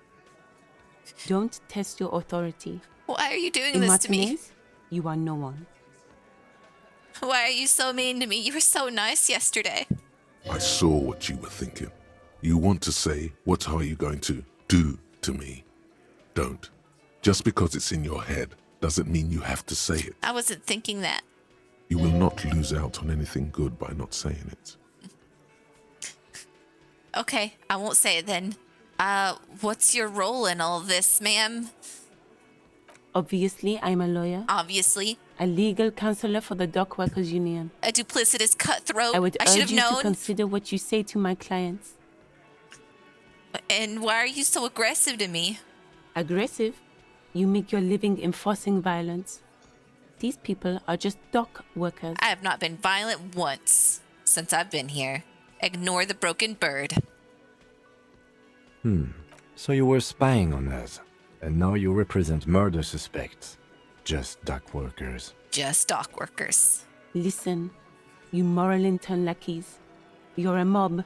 Don't test your authority. Why are you doing In this to me? Martinez, you are no one. Why are you so mean to me? You were so nice yesterday. I saw what you were thinking. You want to say, what are you going to do to me? Don't. Just because it's in your head doesn't mean you have to say it. I wasn't thinking that. You will not lose out on anything good by not saying it. Okay, I won't say it then. What's your role in all this, ma'am? Obviously, I'm a lawyer, Obviously, a legal counselor for the Dock Workers Union. a duplicitous cutthroat. I would should urge have you to known. consider what you say to my clients. And why are you so aggressive to me? Aggressive? You make your living enforcing violence. These people are just dock workers. I have not been violent once since I've been here. Ignore the broken bird. So you were spying on us, and now you represent murder suspects. Just dock workers. Just dock workers. Listen, you moral intern lackeys. You're a mob,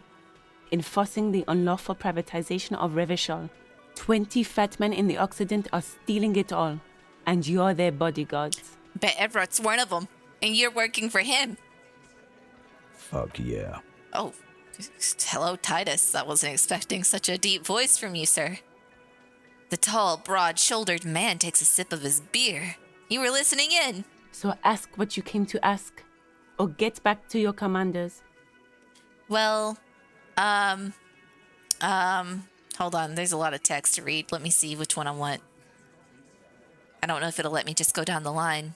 enforcing the unlawful privatization of Revachol. 20 fat men in the Occident are stealing it all, and you're their bodyguards. Bet Everett's one of them, and you're working for him. Fuck yeah. Oh, hello, Titus. I wasn't expecting such a deep voice from you, sir. The tall, broad-shouldered man takes a sip of his beer. You were listening in. So ask what you came to ask, or get back to your commanders. Well, hold on. There's a lot of text to read. Let me see which one I want. I don't know if it'll let me just go down the line.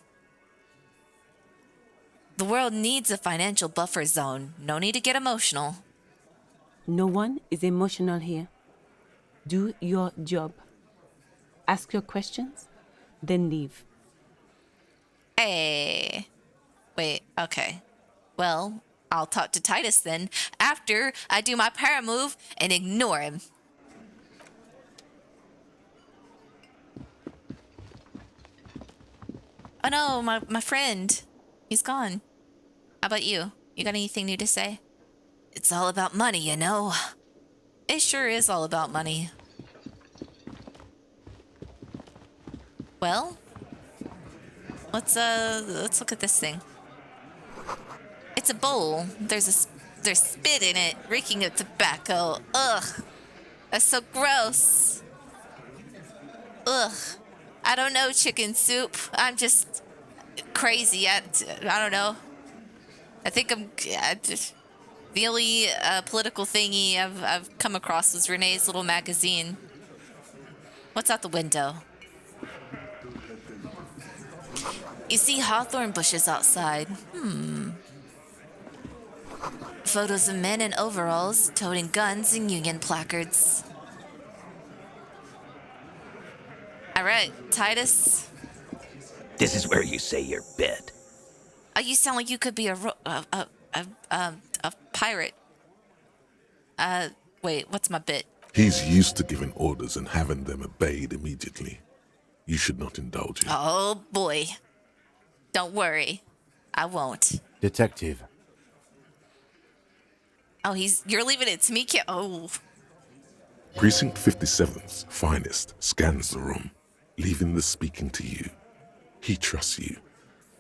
The world needs a financial buffer zone. No need to get emotional. No one is emotional here. Do your job. Ask your questions, then leave. Hey. Wait, okay. Well, I'll talk to Titus then, after I do my para move and ignore him. Oh no, my friend. He's gone. How about you? You got anything new to say? It's all about money, you know. It sure is all about money. Well, let's look at this thing. It's a bowl. There's spit in it, reeking of tobacco. Ugh. That's so gross. Ugh. I don't know, chicken soup. I'm just crazy. I don't know. I think the only political thingy I've come across was Renee's little magazine. What's out the window? You see hawthorn bushes outside. Photos of men in overalls toting guns and Union placards. All right, Titus. This is where you say your bit. You sound like you could be a pirate. Wait, what's my bit? He's used to giving orders and having them obeyed immediately. You should not indulge him. Oh boy. Don't worry. I won't. Detective. Oh, you're leaving it to me, kid. Oh. Precinct 57's finest scans the room, leaving the speaking to you. He trusts you,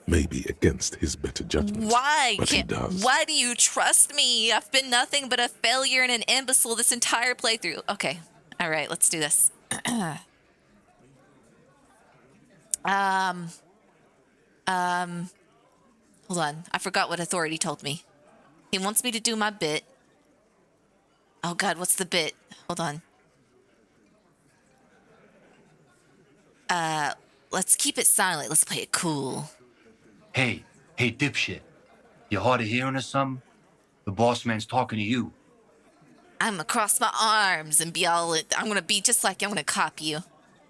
maybe against his better judgment. Why? But he does. Why do you trust me? I've been nothing but a failure and an imbecile this entire playthrough. Okay. All right, let's do this. Hold on. I forgot what authority told me. He wants me to do my bit. Oh God, what's the bit? Hold on. Let's keep it silent. Let's play it cool. Hey, dipshit. You hard of hearing or something? The boss man's talking to you. I'm gonna cross my arms and be all. I'm gonna be just like you. I'm gonna copy you.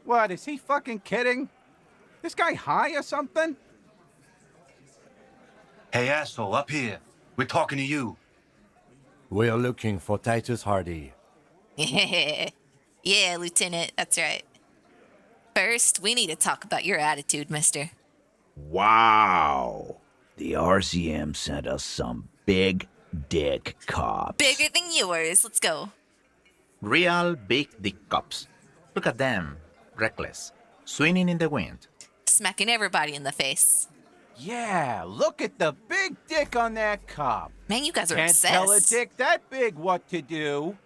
What, is he fucking kidding? This guy high or something? Hey, asshole, up here. We're talking to you. We're looking for Titus Hardie. Yeah, Lieutenant. That's right. First, we need to talk about your attitude, mister. Wow. The RCM sent us some big dick cops. Bigger than yours. Let's go. Real big dick cops. Look at them. Reckless. Swinging in the wind. Smacking everybody in the face. Yeah, look at the big dick on that cop. Man, you guys are Can't obsessed. tell a dick that big what to do.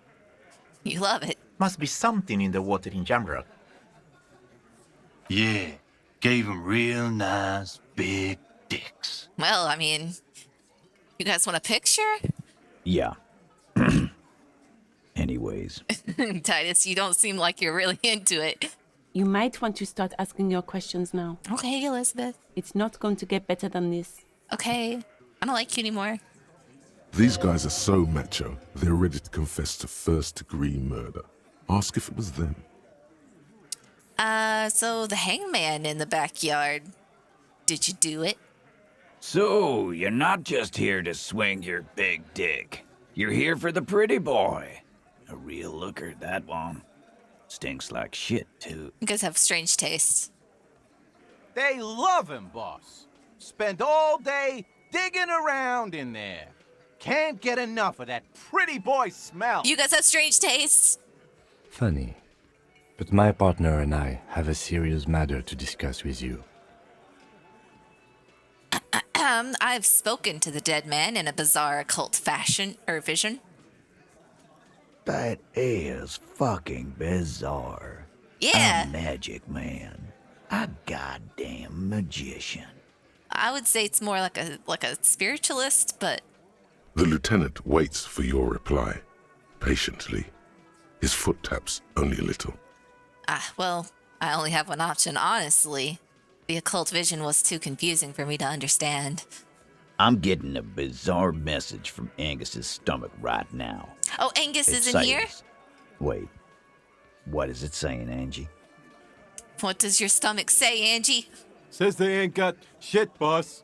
You love it. Must be something in the water in Jamrock. Yeah, gave him real nice big dicks. Well, I mean, you guys want a picture? Yeah. Anyways. Titus, you don't seem like you're really into it. You might want to start asking your questions now. Okay, Elizabeth. It's not going to get better than this. Okay. I don't like you anymore. These guys are so macho, they're ready to confess to first-degree murder. Ask if it was them. So the hangman in the backyard. Did you do it? So, you're not just here to swing your big dick. You're here for the pretty boy. A real looker, that one. Stinks like shit, too. You guys have strange tastes. They love him, boss. Spend all day digging around in there. Can't get enough of that pretty boy smell. You guys have strange tastes. Funny. But my partner and I have a serious matter to discuss with you. I've spoken to the dead man in a bizarre occult fashion or vision. That is fucking bizarre. Yeah. A magic man. A goddamn magician. I would say it's more like a spiritualist, but The lieutenant waits for your reply, patiently. His foot taps only a little. well, I only have one option, honestly. The occult vision was too confusing for me to understand. I'm getting a bizarre message from Angus's stomach right now. Oh, Angus It is in here? says- Wait. What is it saying, Angie? What does your stomach say, Angie? Says they ain't got shit, boss.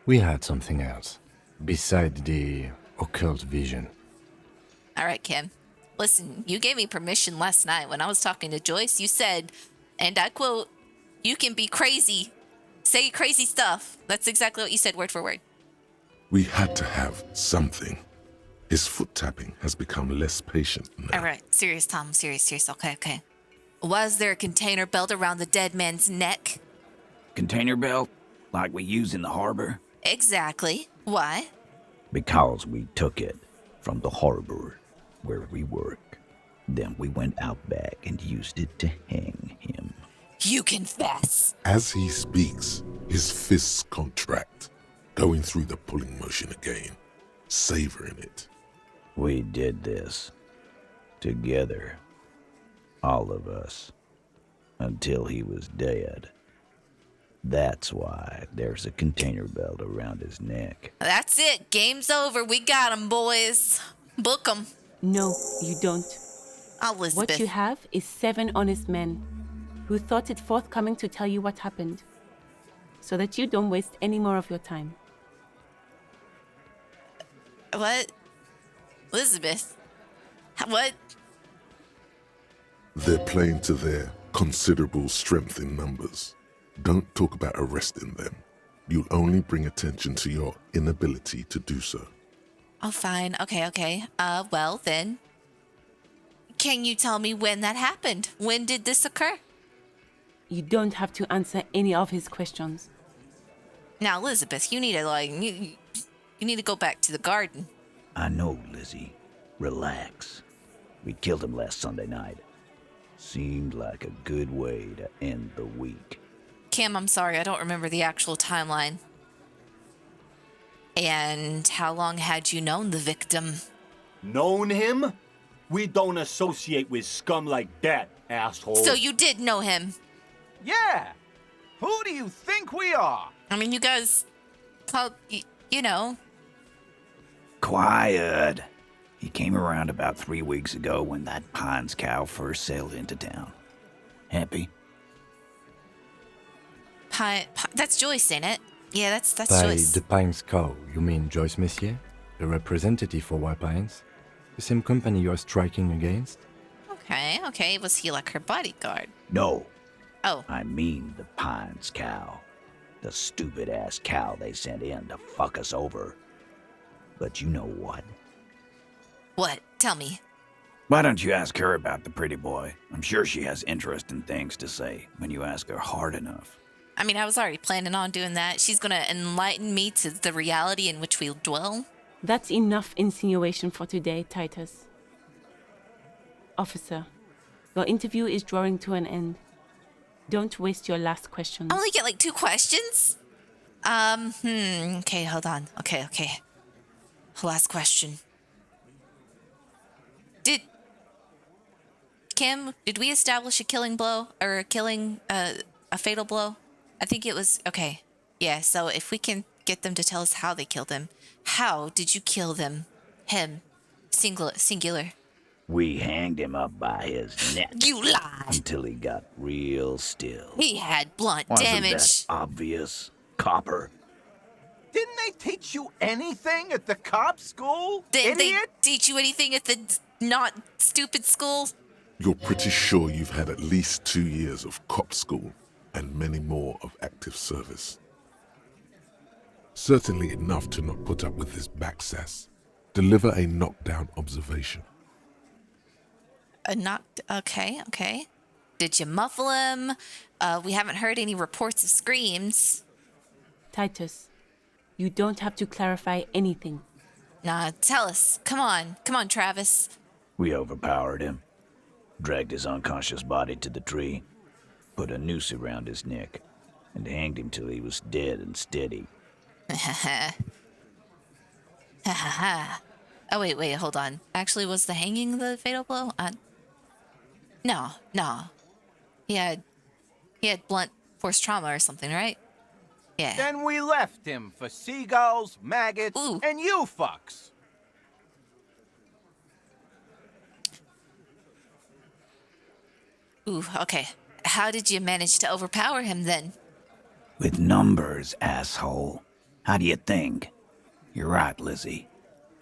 We had something else, beside the occult vision. All right, Kim. Listen, you gave me permission last night when I was talking to Joyce. You said, and I quote, "You can be crazy. Say crazy stuff." That's exactly what you said, word for word. We had to have something. His foot tapping has become less patient now. All right, serious, Tom. Serious. Okay. Was there a container belt around the dead man's neck? Container belt? Like we use in the harbor? Exactly. Why? Because we took it from the harbor where we work. Then we went out back and used it to hang him. You confess. As he speaks, his fists contract, going through the pulling motion again, savoring it. We did this. Together. All of us. Until he was dead. That's why there's a container belt around his neck. That's it. Game's over. We got 'em, boys. Book 'em. No, you don't. Elizabeth. What you have is 7 honest men who thought it forthcoming to tell you what happened, so that you don't waste any more of your time. What? Elizabeth? What? They're playing to their considerable strength in numbers. Don't talk about arresting them. You'll only bring attention to your inability to do so. Oh, fine. Okay. Well then, can you tell me when that happened? When did this occur? You don't have to answer any of his questions. Now, Elizabeth, you need to you need to go back to the garden. I know, Lizzie. Relax. We killed him last Sunday night. Seemed like a good way to end the week. Kim, I'm sorry, I don't remember the actual timeline. And how long had you known the victim? Known him? We don't associate with scum like that, asshole. So you did know him? Yeah! Who do you think we are? I mean, you guys called, you know. Quiet. He came around about 3 weeks ago when that Pines cow first sailed into town. Happy? That's Joyce, ain't it? Yeah, that's By Joyce. the Pines cow, you mean Joyce Messier, the representative for White Pines? The same company you're striking against? Okay. Was he like her bodyguard? No. Oh. I mean the Pines cow. The stupid-ass cow they sent in to fuck us over. But you know what? What? Tell me. Why don't you ask her about the pretty boy? I'm sure she has interesting things to say when you ask her hard enough. I mean, I was already planning on doing that. She's gonna enlighten me to the reality in which we dwell. That's enough insinuation for today, Titus. Officer, your interview is drawing to an end. Don't waste your last questions. I only get like 2 questions? Okay, hold on. Okay. Last question. Did we establish a killing blow? Or a fatal blow? I think it was, okay. Yeah, so if we can get them to tell us how they killed him. How did you kill them? Him. Singular. We hanged him up by his neck. You lied! Until he got real still. He had blunt Wasn't damage. that obvious, Copper? Didn't they teach you anything at the cop school? Did they idiot? teach you anything at the not stupid school? You're pretty sure you've had at least 2 years of cop school and many more of active service. Certainly enough to not put up with this backsass. Deliver a knockdown observation. Okay. Did you muffle him? We haven't heard any reports of screams. Titus, you don't have to clarify anything. Nah, tell us. Come on, Travis. We overpowered him, dragged his unconscious body to the tree, put a noose around his neck, and hanged him till he was dead and steady. Oh, wait, hold on. Actually, was the hanging the fatal blow? No. He had blunt force trauma or something, right? Yeah. Then we left him for seagulls, maggots, and you fucks. Ooh, okay. How did you manage to overpower him then? With numbers, asshole. How do you think? You're right, Lizzie.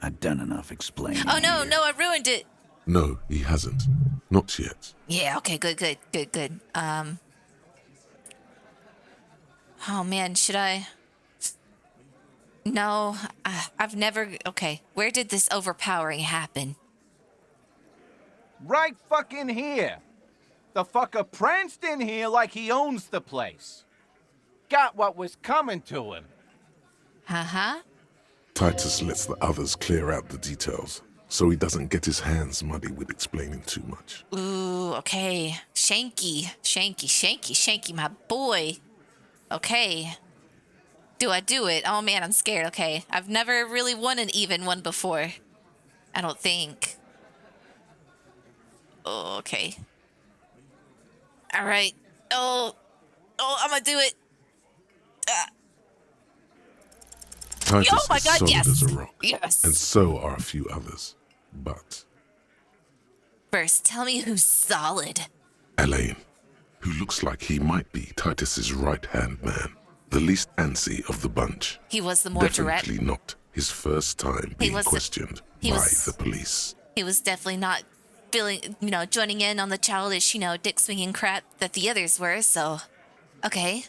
I've done enough explaining. Oh, no, I ruined it. No, he hasn't. Not yet. Yeah, okay, good. Oh man, should I? No, I've never, okay. Where did this overpowering happen? Right fucking here. The fucker pranced in here like he owns the place. Got what was coming to him. Uh-huh. Titus lets the others clear out the details, so he doesn't get his hands muddy with explaining too much. Ooh, okay. Shanky, my boy. Okay. Do I do it? Oh man, I'm scared. Okay. I've never really won an even one before. I don't think. Oh, okay. All right. Oh, I'm gonna do it. Titus Oh my is God, solid yes. as a rock. Yes. And so are a few others. But First, tell me who's solid. Elaine, who looks like he might be Titus's right-hand man, the least antsy of the bunch. He was the more direct. Definitely not his first time being questioned by the police. He was definitely not feeling, joining in on the childish, dick swinging crap that the others were, so. Okay.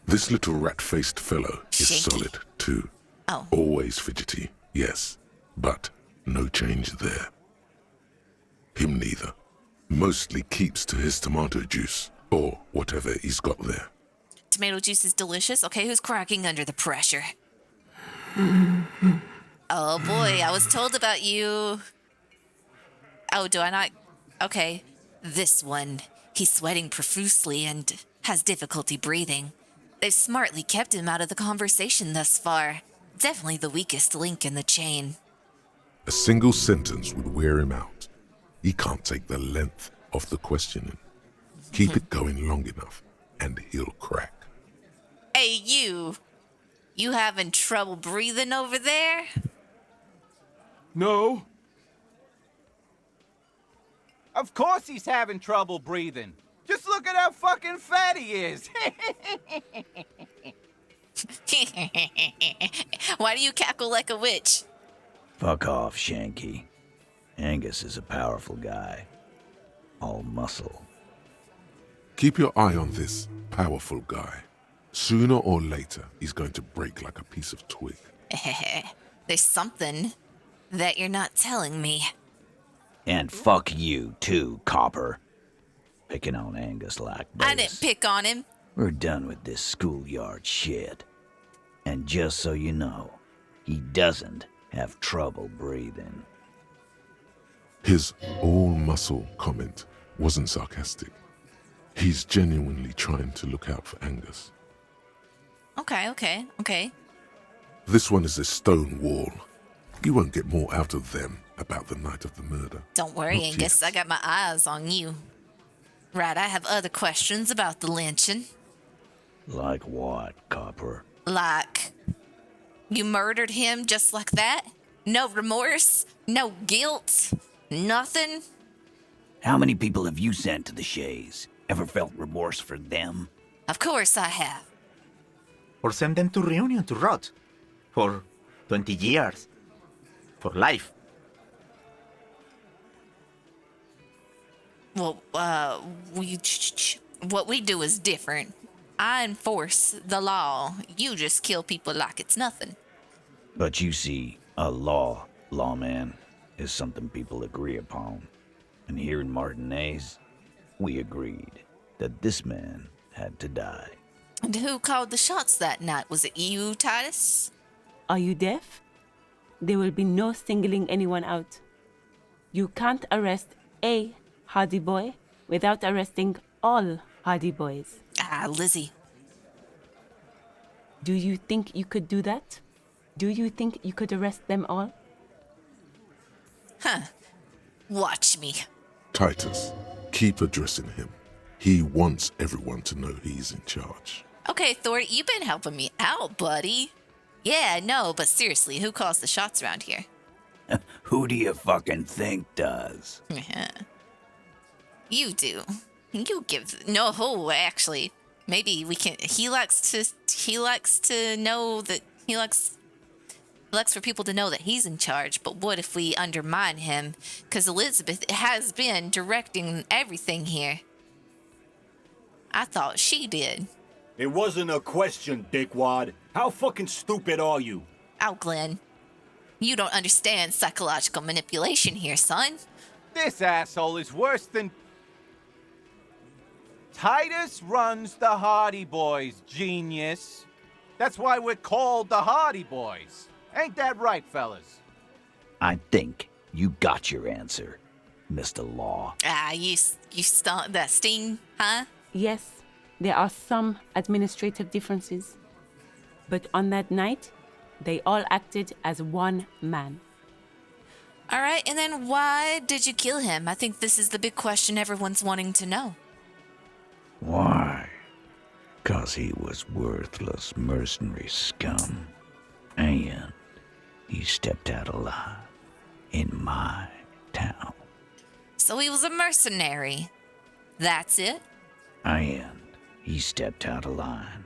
This little rat-faced fellow is Shaky. solid, too. Oh. Always fidgety, yes, but no change there. Him neither. Mostly keeps to his tomato juice, or whatever he's got there. Tomato juice is delicious. Okay, who's cracking under the pressure? Oh boy, I was told about you. Oh, do I not? Okay, this one. He's sweating profusely and has difficulty breathing. They've smartly kept him out of the conversation thus far. Definitely the weakest link in the chain. A single sentence would wear him out. He can't take the length of the questioning. Keep it going long enough, and he'll crack. Hey, you. You having trouble breathing over there? No. Of course he's having trouble breathing. Just look at how fucking fat he is. Why do you cackle like a witch? Fuck off, Shanky. Angus is a powerful guy. All muscle. Keep your eye on this powerful guy. Sooner or later, he's going to break like a piece of twig. There's something that you're not telling me. And fuck you, too, copper. Picking on Angus like this. I didn't pick on him. We're done with this schoolyard shit. And just so you know, he doesn't have trouble breathing. His all-muscle comment wasn't sarcastic. He's genuinely trying to look out for Angus. Okay. This one is a stone wall. You won't get more out of them about the night of the murder. Don't worry, Not Angus. yet. I got my eyes on you. Right, I have other questions about the lynching. Like what, copper? Like, you murdered him just like that? No remorse? No guilt? Nothing? How many people have you sent to the Shays? Ever felt remorse for them? Of course I have. Or send them to Reunion to rot. For 20 years. For life. Well, what we do is different. I enforce the law. You just kill people like it's nothing. But you see, a lawman, is something people agree upon. And here in Martinez, we agreed that this man had to die. And who called the shots that night? Was it you, Titus? Are you deaf? There will be no singling anyone out. You can't arrest a Hardie boy without arresting all Hardie boys. Ah, Lizzie. Do you think you could do that? Do you think you could arrest them all? Huh. Watch me. Titus, keep addressing him. He wants everyone to know he's in charge. Okay, Thor, you've been helping me out, buddy. Yeah, no, but seriously, who calls the shots around here? Who do you fucking think does? You do. You give no. Actually, maybe we can. He likes to know that he likes for people to know that he's in charge. But what if we undermine him? Because Elizabeth has been directing everything here. I thought she did. It wasn't a question, dickwad. How fucking stupid are you? Oh, Glenn, you don't understand psychological manipulation here, son. This asshole is worse than... Titus runs the Hardie Boys, genius. That's why we're called the Hardie Boys. Ain't that right, fellas? I think you got your answer, Mr. Law. Ah, you start that sting, huh? Yes, there are some administrative differences. But on that night, they all acted as one man. All right, and then why did you kill him? I think this is the big question everyone's wanting to know. Why? 'Cause he was worthless mercenary scum. And he stepped out alive in my town. So he was a mercenary. That's it? And he stepped out of line.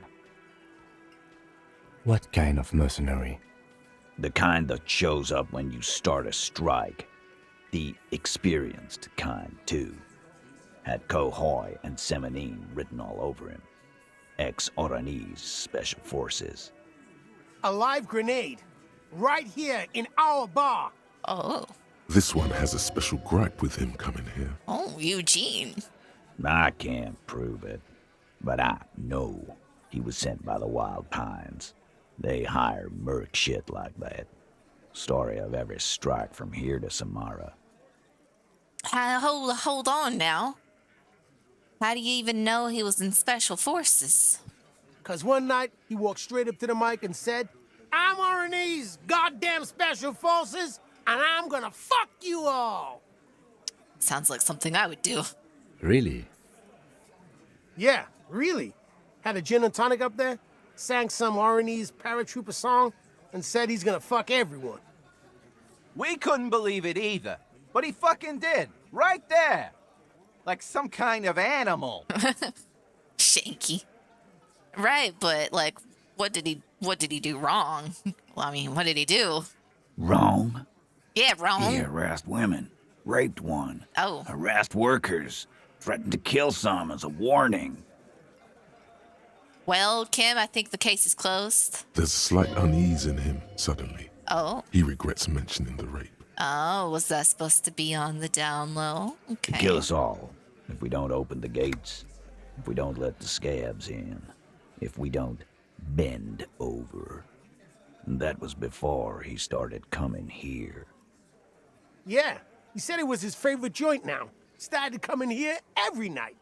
What kind of mercenary? The kind that shows up when you start a strike. The experienced kind, too. Had Kohoi and Semenine written all over him. Ex-Oranese Special Forces. A live grenade. Right here in our bar. Oh. This one has a special gripe with him coming here. Oh, Eugene. I can't prove it, but I know he was sent by the Wild Pines. They hire merc shit like that. Story of every strike from here to Samara. Hold on now. How do you even know he was in Special Forces? 'Cause one night, he walked straight up to the mic and said, I'm RNA's goddamn Special Forces, and I'm gonna fuck you all. Sounds like something I would do. Really? Yeah, really. Had a gin and tonic up there, sang some RNA's paratrooper song, and said he's gonna fuck everyone. We couldn't believe it either, but he fucking did. Right there. Like some kind of animal. Shanky. Right, but like, what did he do wrong? Well, I mean, what did he do? Wrong? Yeah, wrong. He harassed women, raped one, Oh. harassed workers, threatened to kill some as a warning. Well, Kim, I think the case is closed. There's slight unease in him suddenly. Oh. He regrets mentioning the rape. Oh, was that supposed to be on the down low? Okay. To kill us all if we don't open the gates, if we don't let the scabs in, if we don't bend over. And that was before he started coming here. Yeah, he said it was his favorite joint now. Started coming here every night.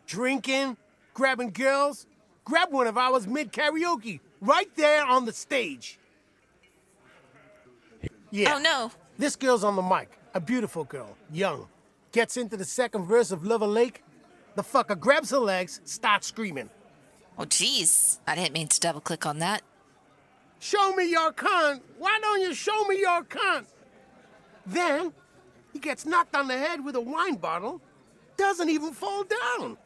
Drinking, grabbing girls. Grabbed one of ours mid-karaoke, right there on the stage. Yeah. Oh, no. This girl's on the mic, a beautiful girl, young. Gets into the second verse of Lover Lake. The fucker grabs her legs, starts screaming. Oh, jeez. I didn't mean to double click on that. Show me your cunt. Why don't you show me your cunt? Then, he gets knocked on the head with a wine bottle. Doesn't even fall down.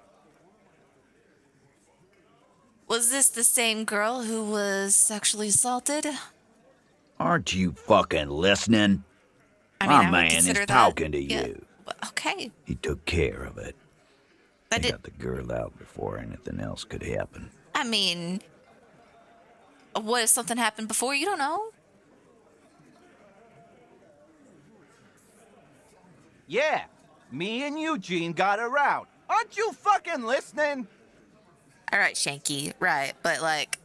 Was this the same girl who was sexually assaulted? Aren't you fucking listening? I mean, My I would man consider is that- talking to yeah, you. Okay. He took care of it. But He got the girl out before anything else could happen. I mean, what if something happened before? You don't know. Yeah, me and Eugene got her out. Aren't you fucking listening? All right, Shanky, right. But, like,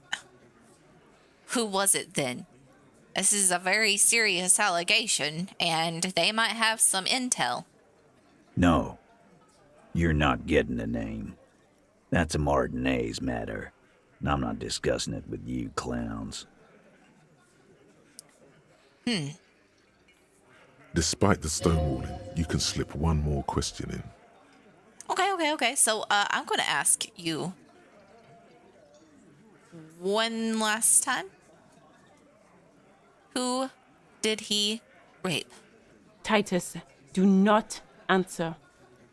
who was it then? This is a very serious allegation, and they might have some intel. No, you're not getting a name. That's a Martinez matter, and I'm not discussing it with you clowns. Despite the stonewalling, you can slip one more question in. Okay. So, I'm going to ask you one last time. Who did he rape? Titus, do not answer.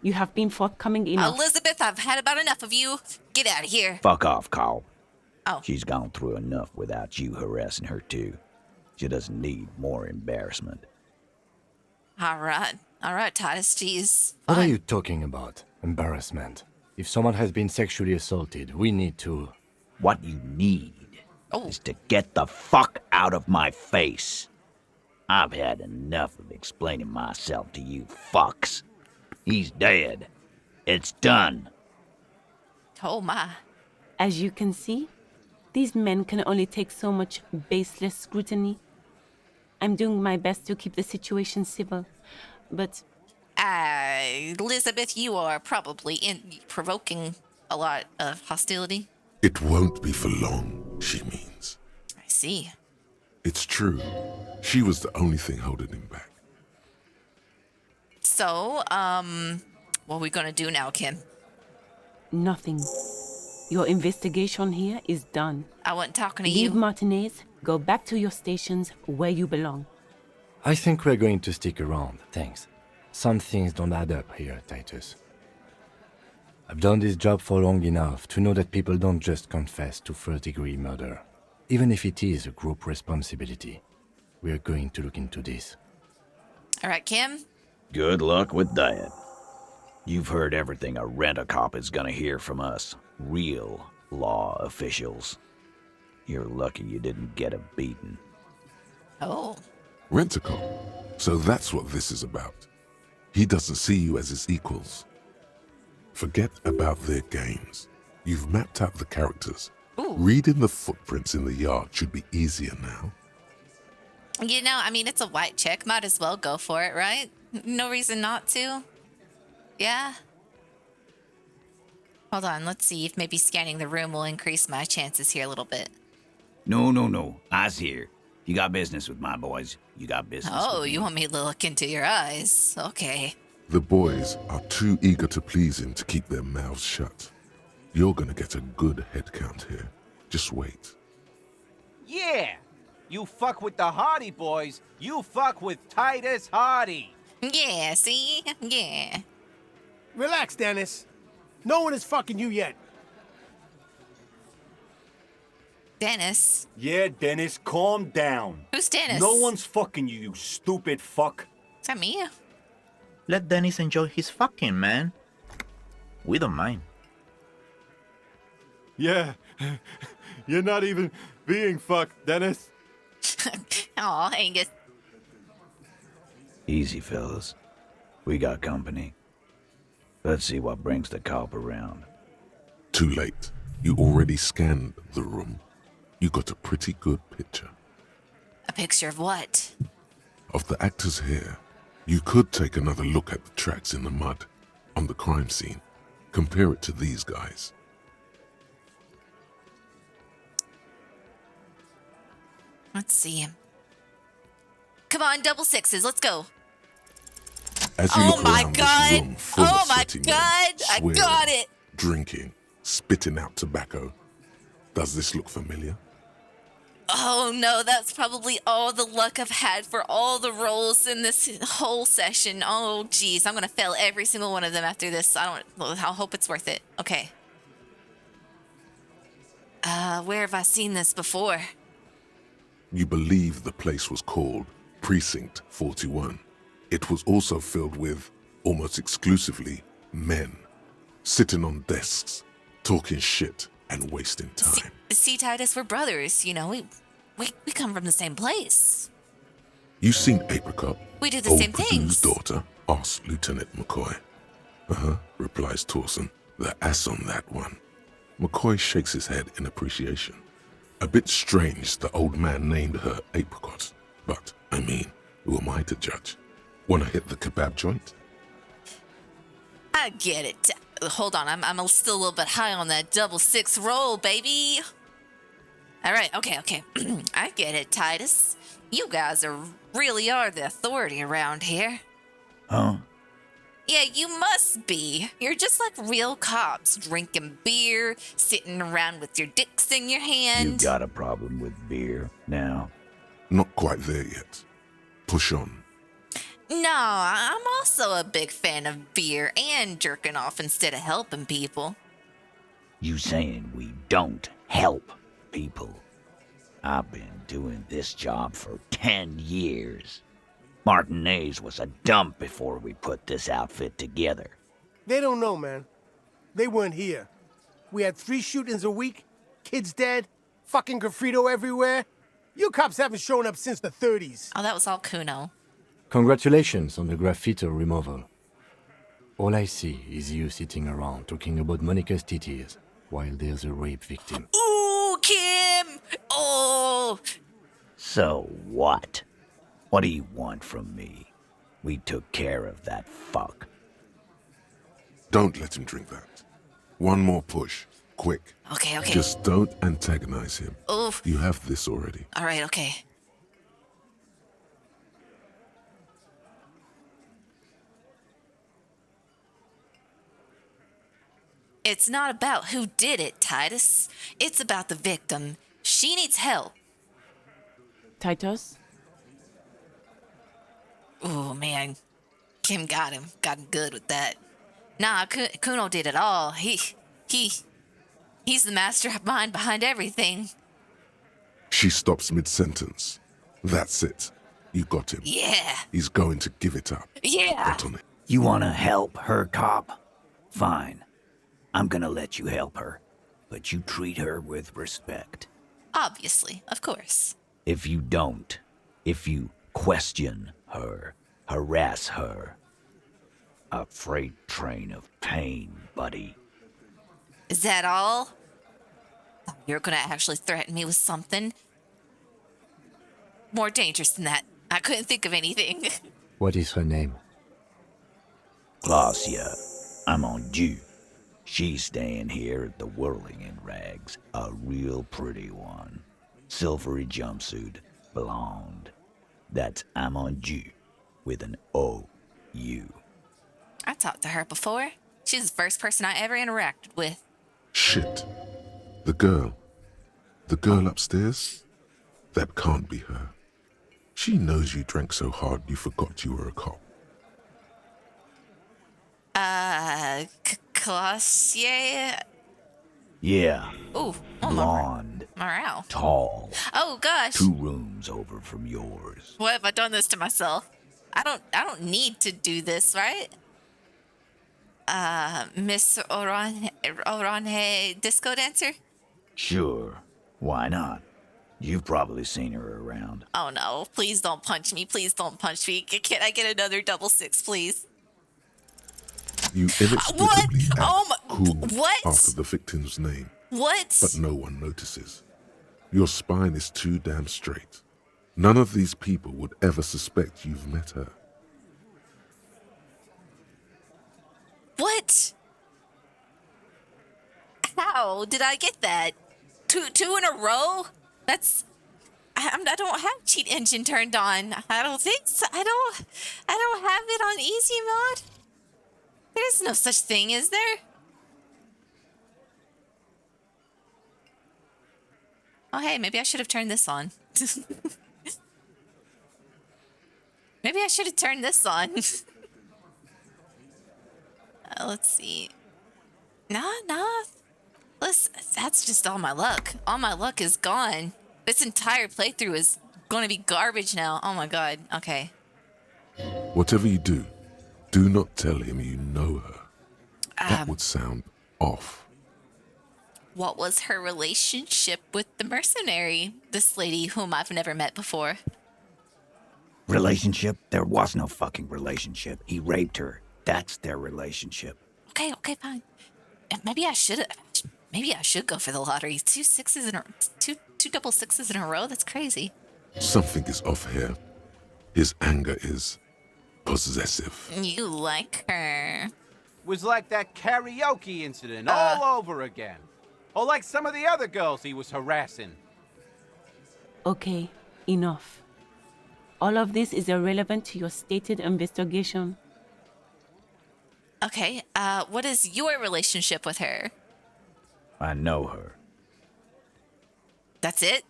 You have been forthcoming enough. Elizabeth, I've had about enough of you. Get out of here. Fuck off, Carl. Oh. She's gone through enough without you harassing her, too. She doesn't need more embarrassment. All right, Titus, jeez. What are you talking about? Embarrassment. If someone has been sexually assaulted, we need to... What you need is to get the fuck out of my face. I've had enough of explaining myself to you fucks. He's dead. It's done. Oh, my. As you can see, these men can only take so much baseless scrutiny. I'm doing my best to keep the situation civil, but... Elizabeth, you are probably provoking a lot of hostility. It won't be for long, she means. I see. It's true. She was the only thing holding him back. So, what are we gonna do now, Kim? Nothing. Your investigation here is done. I wasn't talking to Leave you. Martinez, go back to your stations where you belong. I think we're going to stick around, thanks. Some things don't add up here, Titus. I've done this job for long enough to know that people don't just confess to first-degree murder. Even if it is a group responsibility, we're going to look into this. All right, Kim? Good luck with that. You've heard everything a rent-a-cop is gonna hear from us, real law officials. You're lucky you didn't get a beating. Oh. Rent-a-cop. So that's what this is about. He doesn't see you as his equals. Forget about their games. You've mapped out the characters. Ooh. Reading the footprints in the yard should be easier now. You know, I mean, it's a white chick. Might as well go for it, right? No reason not to. Yeah? Hold on, let's see if maybe scanning the room will increase my chances here a little bit. No. I's here. You got business with my boys. You got business Oh, with me. you want me to look into your eyes? Okay. The boys are too eager to please him to keep their mouths shut. You're gonna get a good head count here. Just wait. Yeah! You fuck with the Hardie boys, you fuck with Titus Hardie. Yeah, see? Yeah. Relax, Dennis. No one is fucking you yet. Dennis? Yeah, Dennis, calm down. Who's Dennis? No one's fucking you, you stupid fuck. Is that me? Let Dennis enjoy his fucking, man. We don't mind. Yeah, you're not even being fucked, Dennis. Aw, Angus. Easy, fellas. We got company. Let's see what brings the cop around. Too late. You already scanned the room. You got a pretty good picture. A picture of what? Of the actors here. You could take another look at the tracks in the mud on the crime scene. Compare it to these guys. Let's see. Come on, double sixes. Let's go. As you Oh look my around God. this room full Oh of my sweaty men, God. I swearing, got it. drinking, spitting out tobacco. Does this look familiar? Oh no, that's probably all the luck I've had for all the roles in this whole session. Oh geez, I'm gonna fail every single one of them after this. I'll hope it's worth it. Okay. Where have I seen this before? You believe the place was called Precinct 41. It was also filled with, almost exclusively, men. Sitting on desks, talking shit and wasting time. See, Titus, we're brothers. You know, we come from the same place. You seen Apricot? We do the old same Purdue's things. daughter, asked Lieutenant McCoy. Uh-huh, replies Torson. The ass on that one. McCoy shakes his head in appreciation. A bit strange the old man named her Apricot. But, I mean, who am I to judge? Wanna hit the kebab joint? I get it. Hold on, I'm still a little bit high on that double six roll, baby. All right, okay. I get it, Titus. You guys really are the authority around here. Huh? Yeah, you must be. You're just like real cops, drinking beer, sitting around with your dicks in your You hand. got a problem with beer now? Not quite there yet. Push on. No, I'm also a big fan of beer and jerking off instead of helping people. You saying we don't help people? I've been doing this job for 10 years. Martinez was a dump before we put this outfit together. They don't know, man. They weren't here. We had 3 shootings a week, kids dead, fucking graffito everywhere. You cops haven't shown up since the 30s. Oh, that was all Kuno. Congratulations on the graffito removal. All I see is you sitting around talking about Monica's titties while there's a rape victim. Ooh, Kim! Oh! So what? What do you want from me? We took care of that fuck. Don't let him drink that. One more push. Quick. Okay. Just don't antagonize him. Oof. You have this already. All right, okay. It's not about who did it, Titus. It's about the victim. She needs help. Titus? Oh, man. Kim got him. Got him good with that. Nah, Kuno did it all. He's the mastermind behind everything. She stops mid-sentence. That's it. You got him. Yeah. He's going to give it up. Yeah. Bet on it. You want to help her, cop? Fine. I'm gonna let you help her, but you treat her with respect. Obviously, of course. If you don't, if you question her, harass her, a freight train of pain, buddy. Is that all? You're gonna actually threaten me with something more dangerous than that. I couldn't think of anything. What is her name? Glacia, I'm on due. She's staying here at the Whirling in Rags, a real pretty one. Silvery jumpsuit, blonde. That's Amonju with an O-U. I talked to her before. She's the first person I ever interacted with. Shit. The girl. The girl upstairs? That can't be her. She knows you drank so hard you forgot you were a cop. Classier? Yeah. Ooh, blonde. Morale. Tall. Oh gosh. 2 rooms over from yours. What have I done this to myself? I don't need to do this, right? Miss Orange disco dancer? Sure. Why not? You've probably seen her around. Oh no, please don't punch me. Please don't punch me. Can I get another double six, please? You inexplicably act cool what? after the victim's name. What? But no one notices. Your spine is too damn straight. None of these people would ever suspect you've met her. What? How did I get that? Two in a row? That's... I don't have cheat engine turned on. I don't think so. I don't have it on easy mode. There's no such thing, is there? Oh, hey, maybe I should have turned this on. Maybe I should have turned this on. Let's see. Nah. Listen, that's just all my luck. All my luck is gone. This entire playthrough is going to be garbage now. Oh my god. Okay. Whatever you do, do not tell him you know her. That would sound off. What was her relationship with the mercenary? This lady whom I've never met before. Relationship? There was no fucking relationship. He raped her. That's their relationship. Okay, fine. Maybe I should go for the lottery. Two double sixes in a row? That's crazy. Something is off here. His anger is possessive. You like her. Was like that karaoke incident all over again. Or like some of the other girls he was harassing. Okay, enough. All of this is irrelevant to your stated investigation. Okay, what is your relationship with her? I know her. That's it?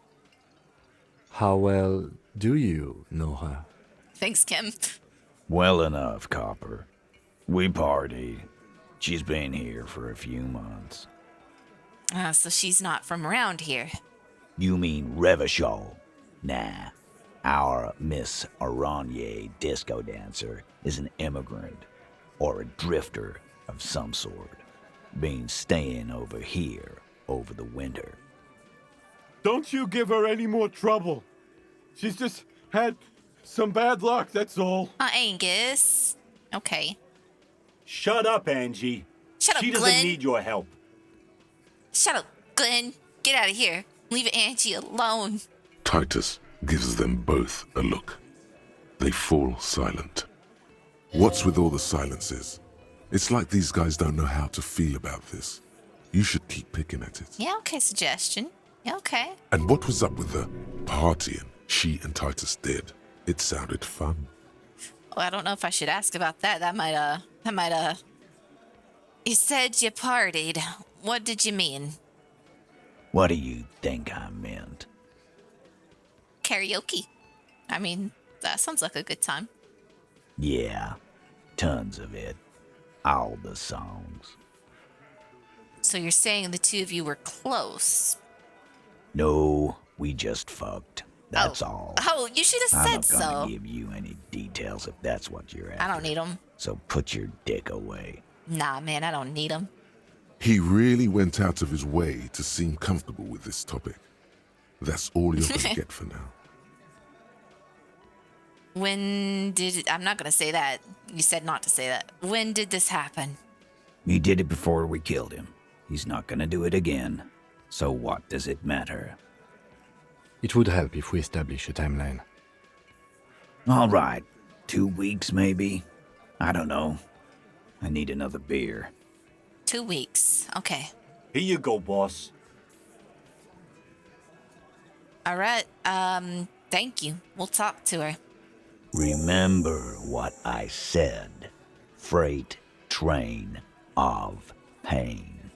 How well do you know her? Thanks, Kim. Well enough, Copper. We partied. She's been here for a few months. So she's not from around here. You mean Revachol? Nah. Our Miss Aranye disco dancer is an immigrant or a drifter of some sort. Been staying over here over the winter. Don't you give her any more trouble. She's just had some bad luck, that's all. Angus. Okay. Shut up, Angie. Shut up, She doesn't Glenn. need your help. Shut up, Glenn. Get out of here. Leave Angie alone. Titus gives them both a look. They fall silent. What's with all the silences? It's like these guys don't know how to feel about this. You should keep picking at it. Yeah, okay, suggestion. Yeah, okay. And what was up with the partying she and Titus did? It sounded fun. Well, I don't know if I should ask about that. That might You said you partied. What did you mean? What do you think I meant? Karaoke. I mean, that sounds like a good time. Yeah, tons of it. All the songs. So you're saying the two of you were close? No, we just fucked. That's all. Oh, you should have I'm said not gonna so. give you any details if that's what you're after. I don't need them. So put your dick away. Nah, man, I don't need them. He really went out of his way to seem comfortable with this topic. That's all you're gonna get for now. When did it, I'm not gonna say that. You said not to say that. When did this happen? He did it before we killed him. He's not gonna do it again. So what does it matter? It would help if we establish a timeline. All right. 2 weeks, maybe? I don't know. I need another beer. 2 weeks. Okay. Here you go, boss. All right. Thank you. We'll talk to her. Remember what I said. Freight train of pain.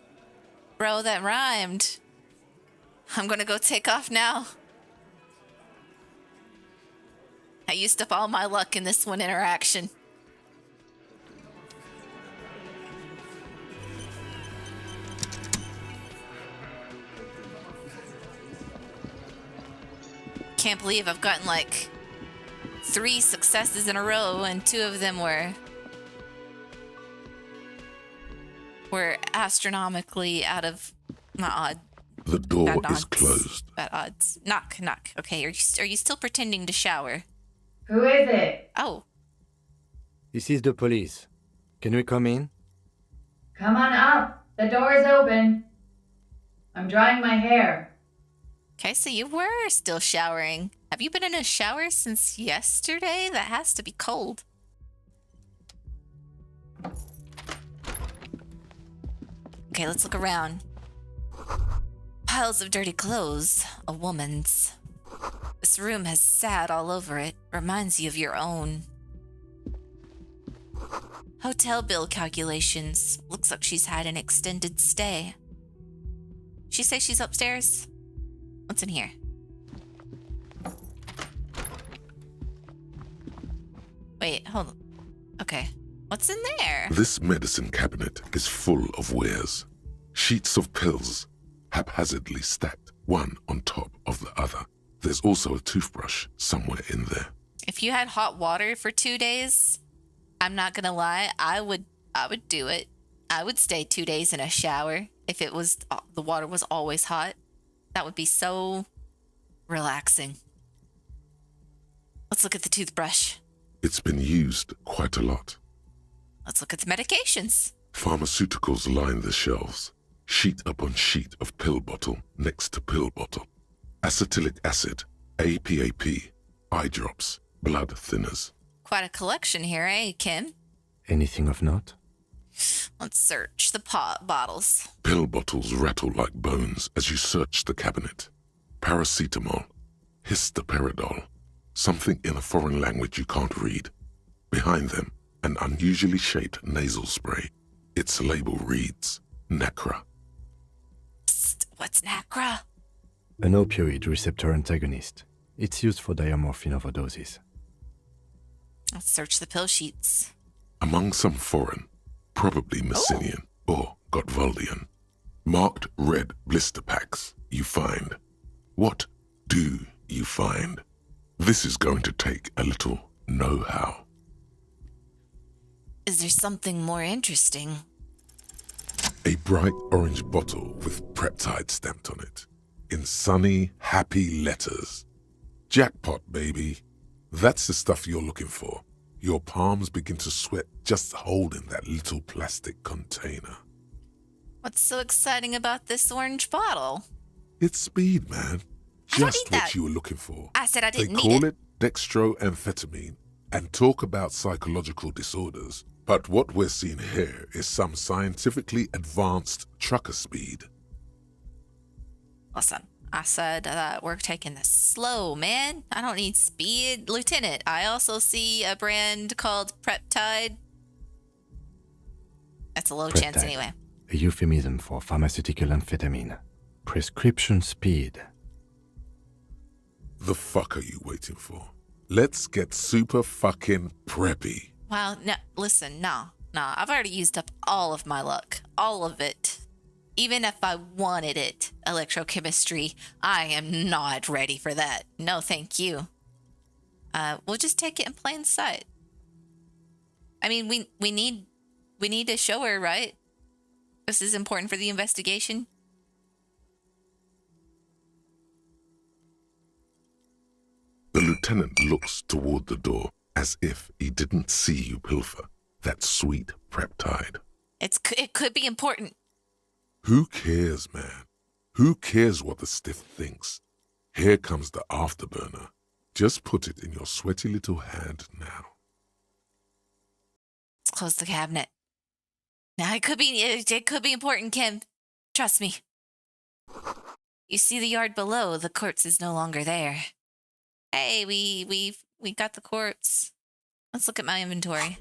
Bro, that rhymed. I'm gonna go take off now. I used up all my luck in this one interaction. Can't believe I've gotten like 3 successes in a row, and 2 of them were astronomically out of not odd. The door Bad is odds. closed. Bad odds. Knock, knock. Okay, are you still pretending to shower? Who is it? Oh, This is the police. Can we come in? Come on up. The door is open. I'm drying my hair. okay. So you were still showering. Have you been in a shower since yesterday? That has to be cold. Okay, let's look around. Piles of dirty clothes. A woman's. This room has sad all over it. Reminds you of your own. Hotel bill calculations. Looks like she's had an extended stay. She say she's upstairs? What's in here? Wait, hold on. Okay. What's in there? This medicine cabinet is full of wares. Sheets of pills, haphazardly stacked, one on top of the other. There's also a toothbrush somewhere in there. If you had hot water for 2 days, I'm not gonna lie, I would do it. I would stay 2 days in a shower if it was the water was always hot. That would be so relaxing. Let's look at the toothbrush. It's been used quite a lot. Let's look at the medications. Pharmaceuticals line the shelves, sheet upon sheet of pill bottle next to pill bottle. Acetylic acid, APAP, eye drops, blood thinners. Quite a collection here, eh, Kim? Anything of note? Let's search the bottles. Pill bottles rattle like bones as you search the cabinet. Paracetamol, histoperidol, something in a foreign language you can't read. Behind them, an unusually shaped nasal spray. Its label reads, Nacra. Psst, what's Nacra? An opioid receptor antagonist. It's used for diamorphine overdoses. Let's search the pill sheets. Among some foreign, probably Messinian or Gottwaldian, marked red blister packs you find. What do you find? This is going to take a little know-how. Is there something more interesting? A bright orange bottle with Preptide stamped on it, in sunny, happy letters. Jackpot, baby. That's the stuff you're looking for. Your palms begin to sweat just holding that little plastic container. What's so exciting about this orange bottle? It's speed, man. I don't Just need what that. you were looking for. I said I They didn't need call it. it dextroamphetamine and talk about psychological disorders. But what we're seeing here is some scientifically advanced trucker speed. Listen, I said that we're taking this slow, man. I don't need speed. Lieutenant, I also see a brand called Preptide. That's a low chance Peptide, anyway. a euphemism for pharmaceutical amphetamine. Prescription speed. The fuck are you waiting for? Let's get super fucking preppy. Wow, no, listen, no. I've already used up all of my luck. All of it. Even if I wanted it, electrochemistry, I am not ready for that. No, thank you. We'll just take it in plain sight. I mean, we need to show her, right? This is important for the investigation. The lieutenant looks toward the door as if he didn't see you pilfer that sweet peptide. It could be important. Who cares, man? Who cares what the stiff thinks? Here comes the afterburner. Just put it in your sweaty little hand now. Let's close the cabinet. Now it could be important, Kim. Trust me. You see the yard below. The corpse is no longer there. Hey, we got the corpse. Let's look at my inventory.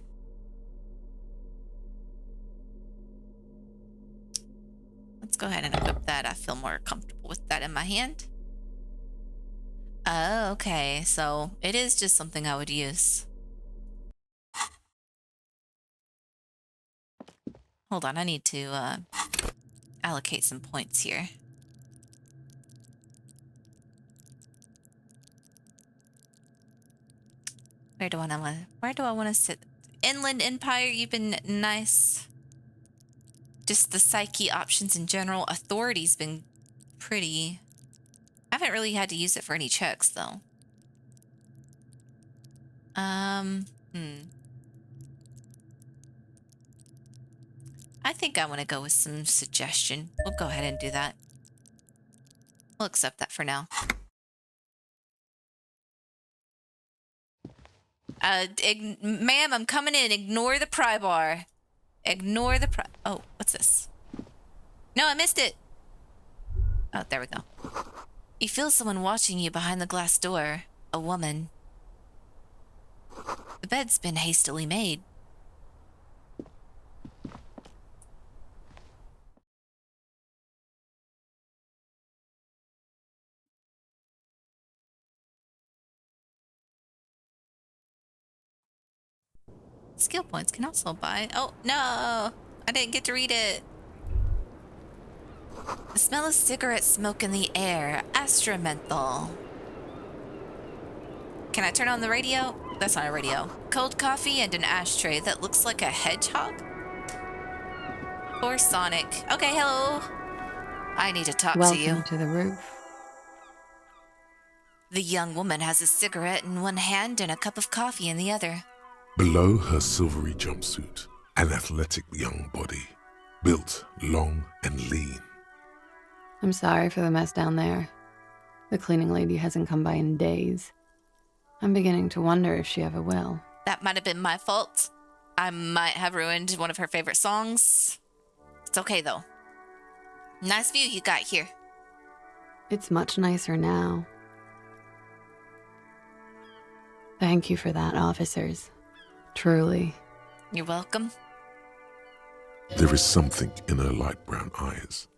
Let's go ahead and equip that. I feel more comfortable with that in my hand. Oh, okay. So it is just something I would use. Hold on, I need to allocate some points here. Where do I want to sit? Inland Empire, you've been nice. Just the psyche options in general. Authority's been pretty. I haven't really had to use it for any checks though. I think I want to go with some suggestion. We'll go ahead and do that. We'll accept that for now. Ma'am, I'm coming in. Ignore the pry bar. Ignore the pry... Oh, what's this? No, I missed it. Oh, there we go. You feel someone watching you behind the glass door. A woman. The bed's been hastily made. Skill points can also buy... Oh, no! I didn't get to read it. The smell of cigarette smoke in the air. Astra menthol. Can I turn on the radio? That's not a radio. Cold coffee and an ashtray that looks like a hedgehog? Or Sonic. Okay, hello. I need to talk to you. Welcome to the roof. The young woman has a cigarette in one hand and a cup of coffee in the other. Below her silvery jumpsuit, an athletic young body, built long and lean. I'm sorry for the mess down there. The cleaning lady hasn't come by in days. I'm beginning to wonder if she ever will. That might have been my fault. I might have ruined one of her favorite songs. It's okay, though. Nice view you got here. It's much nicer now. Thank you for that, officers. Truly. You're welcome. There is something in her light brown eyes,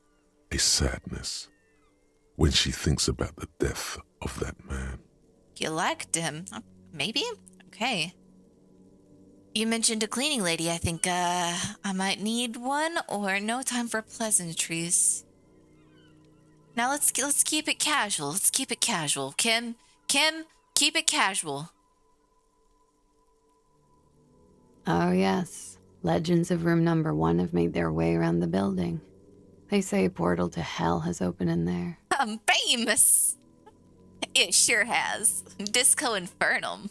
a sadness, when she thinks about the death of that man. You liked him? Maybe? Okay. You mentioned a cleaning lady. I think, I might need one, or no time for pleasantries. Now let's keep it casual. Let's keep it casual. Kim, keep it casual. Oh, yes. Legends of room number 1 have made their way around the building. They say a portal to hell has opened in there. I'm famous. It sure has. Disco Infernum.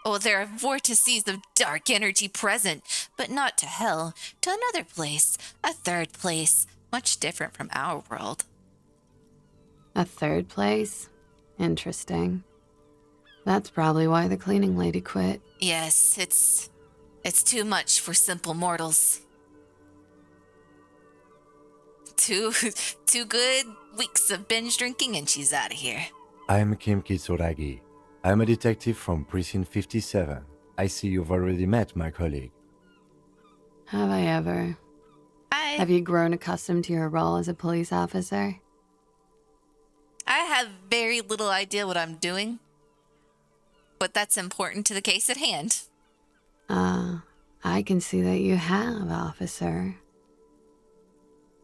Oh, there are vortices of dark energy present, but not to hell, to another place, a third place, much different from our world. A third place? Interesting. That's probably why the cleaning lady quit. Yes, it's too much for simple mortals. Two good weeks of binge drinking and she's out of here. I'm Kim Kitsuragi. I'm a detective from Precinct 57. I see you've already met my colleague. Have I ever? Have you grown accustomed to your role as a police officer? I have very little idea what I'm doing, but that's important to the case at hand. I can see that you have, officer.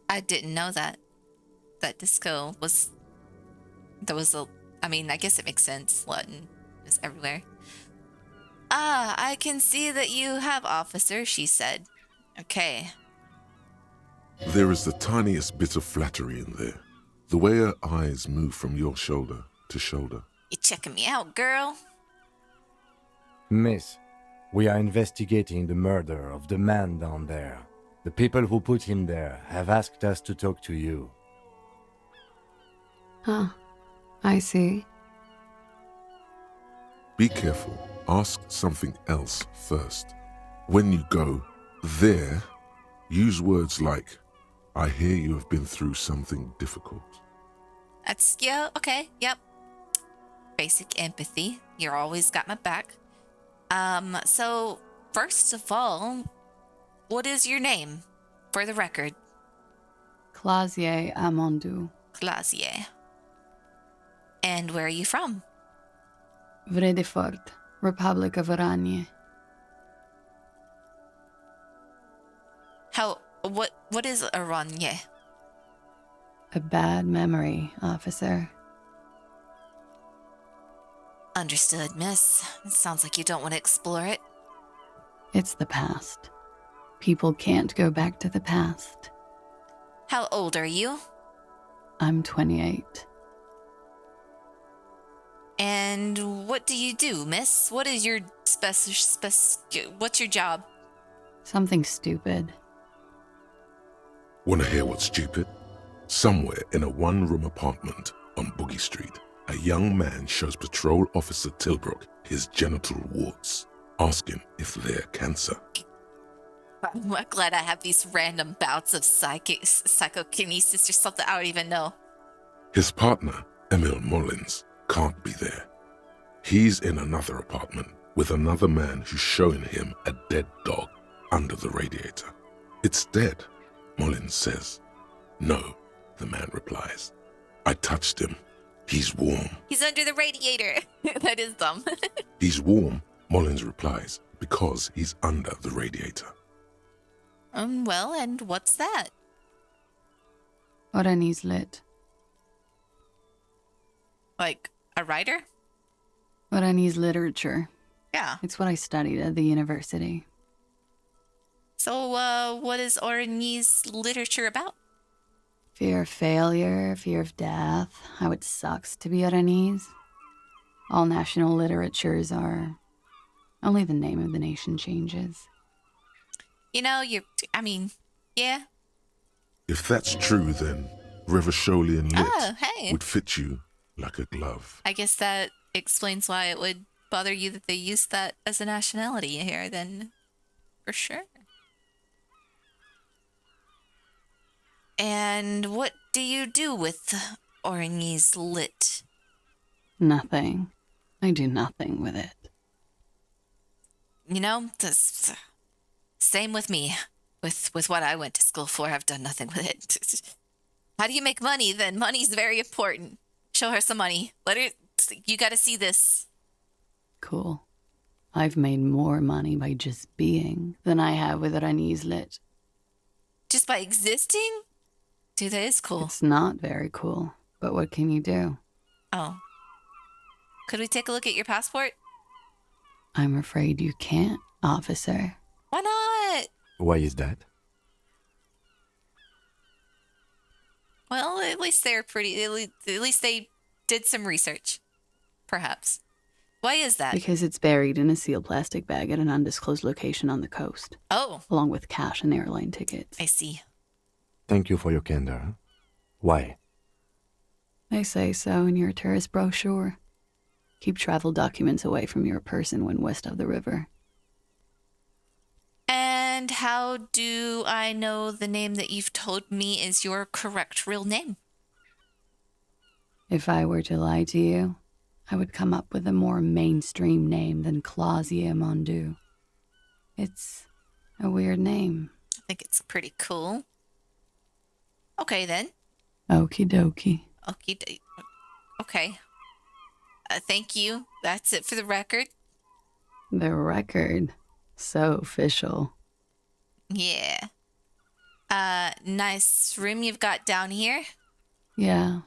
I didn't know that disco was... There was a... I mean, I guess it makes sense. Latin is everywhere. I can see that you have, officer, she said. Okay. There is the tiniest bit of flattery in there. The way her eyes move from your shoulder to shoulder. You checking me out, girl? Miss, we are investigating the murder of the man down there. The people who put him there have asked us to talk to you. Huh. I see. Be careful. Ask something else first. When you go there, use words like, I hear you have been through something difficult. That's... Yeah, okay, yep. Basic empathy. You're always got my back. So, first of all, what is your name, for the record? Clausier Amondou. Clausier. And where are you from? Vredefort, Republic of Oranje. What is Oranje? A bad memory, officer. Understood, miss. It sounds like you don't want to explore it. It's the past. People can't go back to the past. How old are you? I'm 28. And what do you do, miss? What is your what's your job? Something stupid. Want to hear what's stupid? Somewhere in a one-room apartment on Boogie Street, a young man shows Patrol Officer Tilbrook his genital warts. Ask him if they're cancer. I'm glad I have these random bouts of psychokinesis or something I don't even know. His partner, Emil Mullins, can't be there. He's in another apartment with another man who's showing him a dead dog under the radiator. It's dead, Mullins says. No, the man replies. I touched him. He's warm. He's under the radiator. That is dumb. He's warm, Mullins replies, because he's under the radiator. Well, and what's that? Oranese lit. Like a writer? Oranese literature. Yeah. It's what I studied at the university. So, what is Oranese literature about? Fear of failure, fear of death, how it sucks to be Oranese. All national literatures are... Only the name of the nation changes. You know, yeah. If that's true, then Revacholian lit hey. would fit you like a glove. I guess that explains why it would bother you that they used that as a nationality here, then, for sure. And what do you do with Oranese lit? Nothing. I do nothing with it. You know, same with me. With what I went to school for, I've done nothing with it. How do you make money then? Money's very important. Show her some money. Let her... You gotta see this. Cool. I've made more money by just being than I have with Oranese lit. Just by existing? Dude, that is cool. It's not very cool, but what can you do? Oh. Could we take a look at your passport? I'm afraid you can't, officer. Why not? Why is that? Well, at least they're pretty... At least they did some research. Perhaps. Why is that? Because it's buried in a sealed plastic bag at an undisclosed location on the coast. Oh. Along with cash and airline tickets. I see. Thank you for your candor. Why? They say so in your tourist brochure. Keep travel documents away from your person when west of the river. And how do I know the name that you've told me is your correct real name? If I were to lie to you, I would come up with a more mainstream name than Clausier Mondou. It's A weird name. I think it's pretty cool. Okay, then. Okie dokie. Okay. Thank you. That's it for the record. The record. So official. Yeah. Nice room you've got down here. Yeah.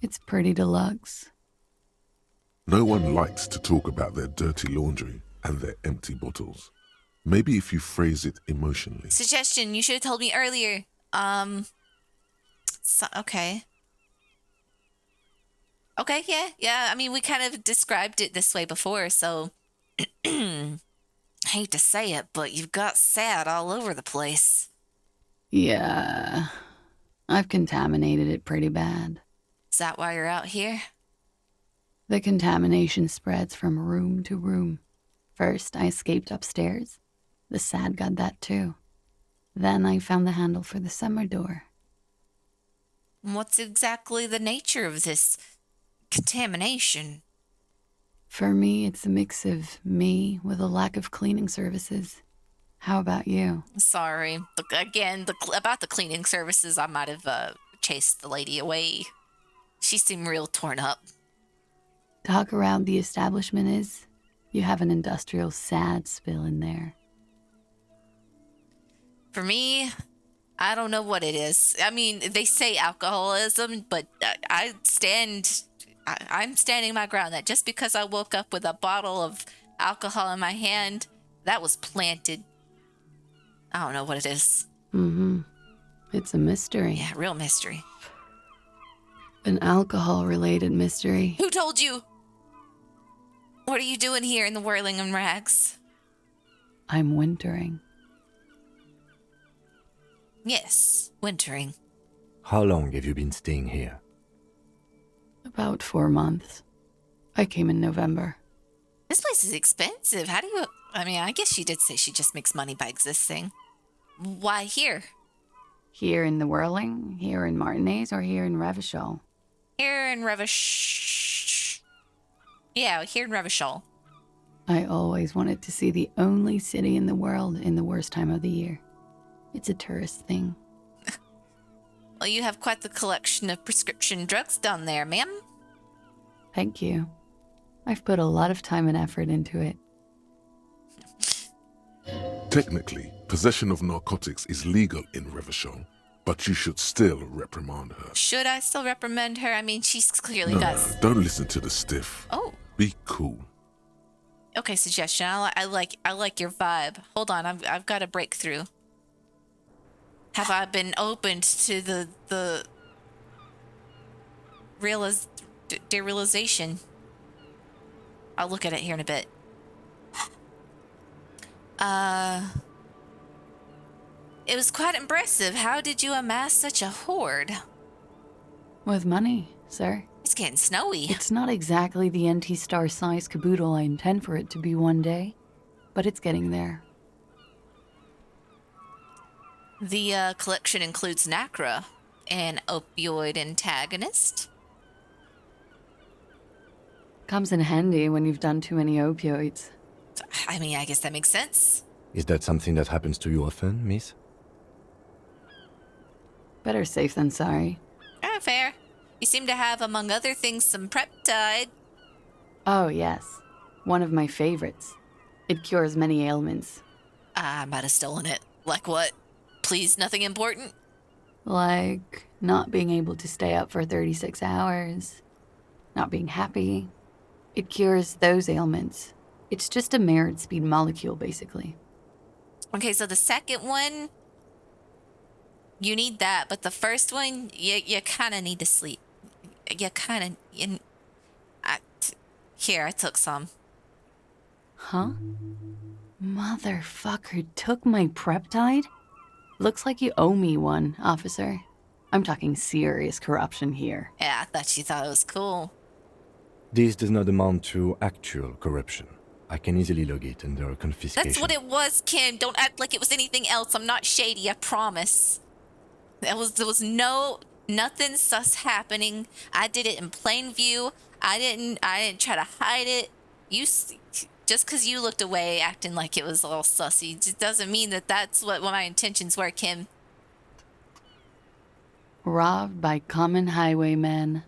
It's pretty deluxe. No one likes to talk about their dirty laundry and their empty bottles. Maybe if you phrase it emotionally. Suggestion, you should have told me earlier. Okay. Okay, yeah. I mean, we kind of described it this way before, so... hate to say it, but you've got sad all over the place. Yeah. I've contaminated it pretty bad. Is that why you're out here? The contamination spreads from room to room. First, I escaped upstairs. The sad got that too. Then I found the handle for the summer door. What's exactly the nature of this contamination? For me, it's a mix of me with a lack of cleaning services. How about you? Sorry. Again, about the cleaning services, I might have chased the lady away. She seemed real torn up. Talk around the establishment is, you have an industrial sad spill in there. For me, I don't know what it is. I mean, they say alcoholism, but I'm standing my ground that just because I woke up with a bottle of alcohol in my hand, that was planted. I don't know what it is. Mm-hmm. It's a mystery. Yeah, real mystery. An alcohol-related mystery. Who told you? What are you doing here in the Whirling Rags? I'm wintering. Yes, wintering. How long have you been staying here? About 4 months. I came in November. This place is expensive. How do you... I mean, I guess she did say she just makes money by existing. Why here? Here in the Whirling, here in Martinez, or here in Revachol? Here in Revachol. Yeah, here in Revachol. I always wanted to see the only city in the world in the worst time of the year. It's a tourist thing. Well, you have quite the collection of prescription drugs down there, ma'am. Thank you. I've put a lot of time and effort into it. Technically, possession of narcotics is legal in Revachol, but you should still reprimand her. Should I still reprimand her? I mean, she's clearly No, got... don't listen to the stiff. Oh. Be cool. Okay, suggestion. I like your vibe. Hold on, I've got a breakthrough. Have I been opened to the derealization? I'll look at it here in a bit. It was quite impressive. How did you amass such a hoard? With money, sir. It's getting snowy. It's not exactly the NT-star size caboodle I intend for it to be one day, but it's getting there. The collection includes Nacra, an opioid antagonist. Comes in handy when you've done too many opioids. I mean, I guess that makes sense. Is that something that happens to you often, miss? Better safe than sorry. Fair. You seem to have, among other things, some Preptide. Oh, yes. One of my favorites. It cures many ailments. I might have stolen it. Like what? Please, nothing important? Like not being able to stay up for 36 hours. Not being happy. It cures those ailments. It's just a merit speed molecule, basically. Okay, so the second one, you need that, but the first one, you kind of need to sleep. You kind of... Here, I took some. Huh? Motherfucker took my Preptide? Looks like you owe me one, officer. I'm talking serious corruption here. Yeah, I thought you thought it was cool. This does not amount to actual corruption. I can easily log it under confiscation. That's what it was, Kim. Don't act like it was anything else. I'm not shady, I promise. There was nothing sus happening. I did it in plain view. I didn't try to hide it. just because you looked away acting like it was all sussy, just doesn't mean that that's what my intentions were, Kim. Robbed by common highwaymen.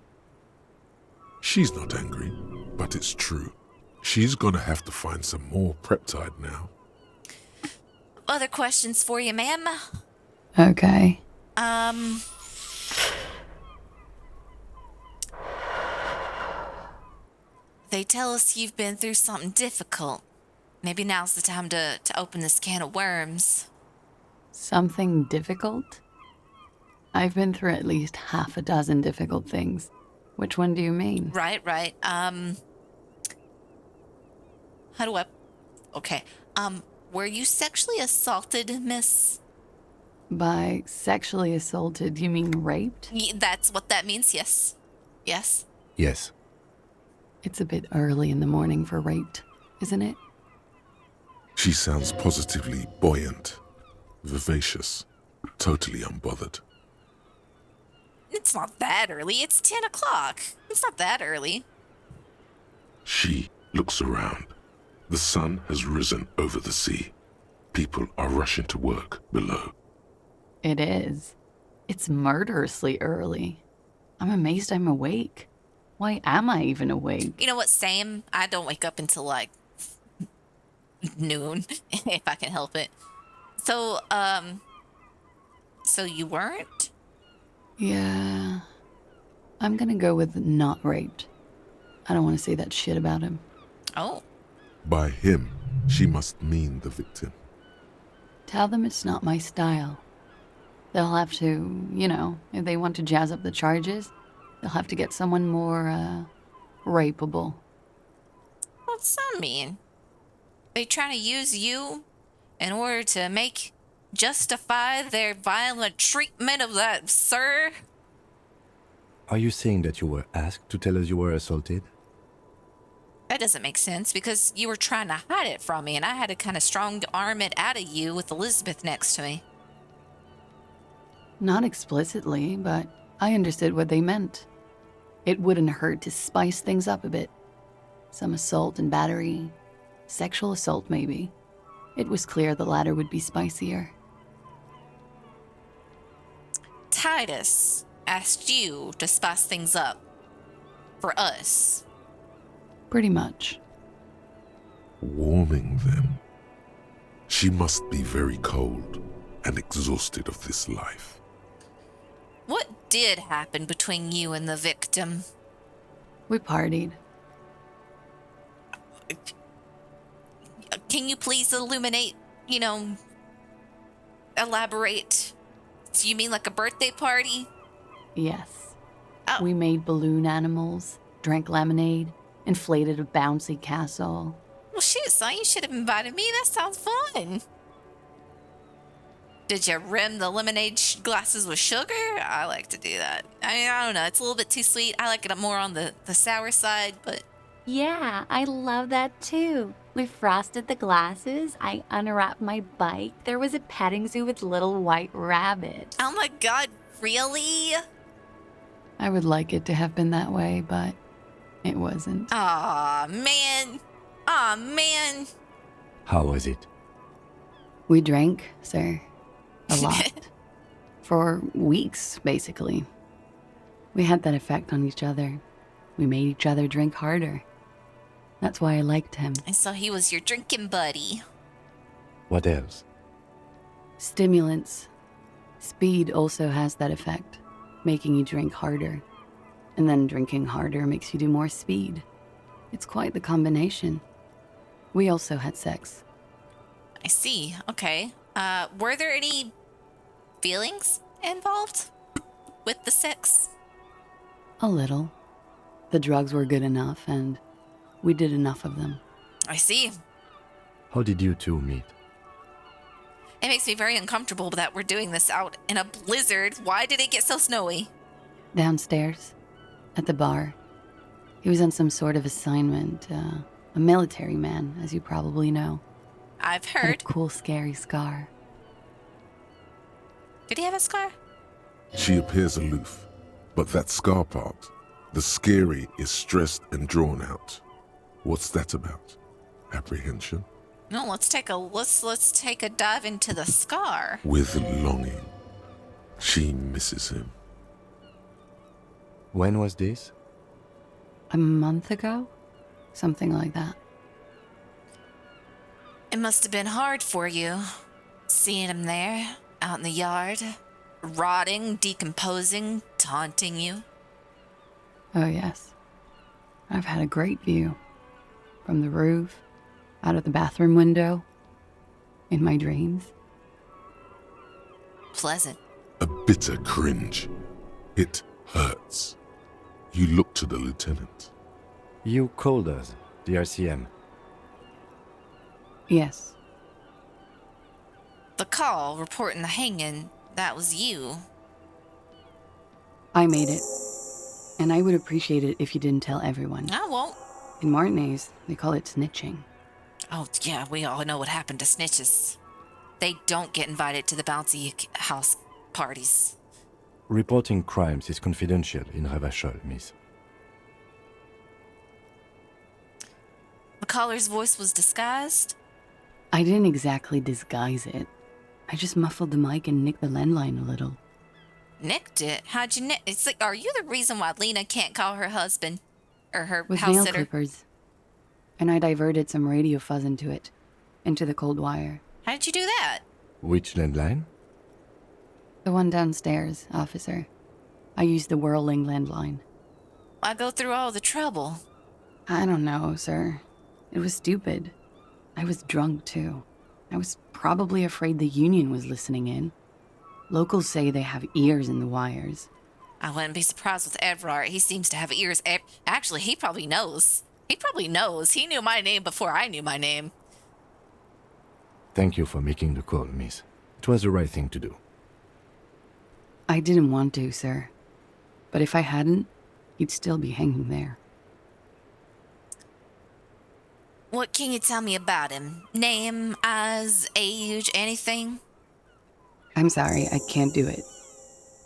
She's not angry, but it's true. She's gonna have to find some more Preptide now. Other questions for you, ma'am? Okay. They tell us you've been through something difficult. Maybe now's the time to open this can of worms. Something difficult? I've been through at least half a dozen difficult things. Which one do you mean? Right. How do I... Okay. Were you sexually assaulted, miss? By sexually assaulted, you mean raped? That's what that means, yes. Yes? Yes. It's a bit early in the morning for raped, isn't it? She sounds positively buoyant, vivacious, totally unbothered. It's not that early. It's 10 o'clock. It's not that early. She looks around. The sun has risen over the sea. People are rushing to work below. It is. It's murderously early. I'm amazed I'm awake. Why am I even awake? You know what, Sam? I don't wake up until like noon, if I can help it. So you weren't? Yeah. I'm gonna go with not raped. I don't want to say that shit about him. Oh. By him, she must mean the victim. Tell them it's not my style. They'll have to, if they want to jazz up the charges, they'll have to get someone more, rapeable. What's that mean? They trying to use you in order to justify their violent treatment of that sir? Are you saying that you were asked to tell us you were assaulted? That doesn't make sense because you were trying to hide it from me and I had to kind of strong arm it out of you with Elizabeth next to me. Not explicitly, but I understood what they meant. It wouldn't hurt to spice things up a bit. Some assault and battery. Sexual assault, maybe. It was clear the latter would be spicier. Titus asked you to spice things up. For us. Pretty much. Warming them. She must be very cold and exhausted of this life. What did happen between you and the victim? We partied. Can you please illuminate, elaborate? Do you mean like a birthday party? Yes. Oh. We made balloon animals, drank lemonade, inflated a bouncy castle. Well, shit, son, you should have invited me. That sounds fun. Did you rim the lemonade glasses with sugar? I like to do that. I mean, I don't know. It's a little bit too sweet. I like it more on the sour side, but... Yeah, I love that too. We frosted the glasses. I unwrapped my bike. There was a petting zoo with little white rabbits. Oh my god, really? I would like it to have been that way, but it wasn't. Aw, man. Aw, man. How was it? We drank, sir. A lot. For weeks, basically. We had that effect on each other. We made each other drink harder. That's why I liked him. And so he was your drinking buddy. What else? Stimulants. Speed also has that effect, making you drink harder. And then drinking harder makes you do more speed. It's quite the combination. We also had sex. I see. Okay. Were there any feelings involved with the sex? A little. The drugs were good enough, and we did enough of them. I see. How did you two meet? It makes me very uncomfortable that we're doing this out in a blizzard. Why did it get so snowy? Downstairs, at the bar. He was on some sort of assignment. A military man, as you probably know. I've Had heard. a cool, scary scar. Did he have a scar? She appears aloof, but that scar part, the scary, is stressed and drawn out. What's that about? apprehension, No, let's take a dive into the scar. with longing. She misses him. When was this? A month ago? Something like that. It must have been hard for you, seeing him there, out in the yard, rotting, decomposing, taunting you. Oh, yes. I've had a great view. From the roof, out of the bathroom window, in my dreams. Pleasant. A bitter cringe. It hurts. You look to the lieutenant. You called us, the RCM. Yes. The call reporting the hanging, that was you. I made it. And I would appreciate it if you didn't tell everyone. I won't. In Martinez, they call it snitching. Oh, yeah, we all know what happened to snitches. They don't get invited to the bouncy house parties. Reporting crimes is confidential in Revachol, miss. The caller's voice was disguised? I didn't exactly disguise it. I just muffled the mic and nicked the landline a little. Nicked it? How'd you nick? It's like, are you the reason why Lena can't call her husband? Or her With house nail sitter? clippers. And I diverted some radio fuzz into it. Into the cold wire. How did you do that? Which landline? The one downstairs, officer. I used the whirling landline. Why go through all the trouble? I don't know, sir. It was stupid. I was drunk, too. I was probably afraid the union was listening in. Locals say they have ears in the wires. I wouldn't be surprised with Everard. He seems to have ears. Actually, he probably knows. He probably knows. He knew my name before I knew my name. Thank you for making the call, miss. It was the right thing to do. I didn't want to, sir. But if I hadn't, he'd still be hanging there. What can you tell me about him? Name, eyes, age, anything? I'm sorry, I can't do it.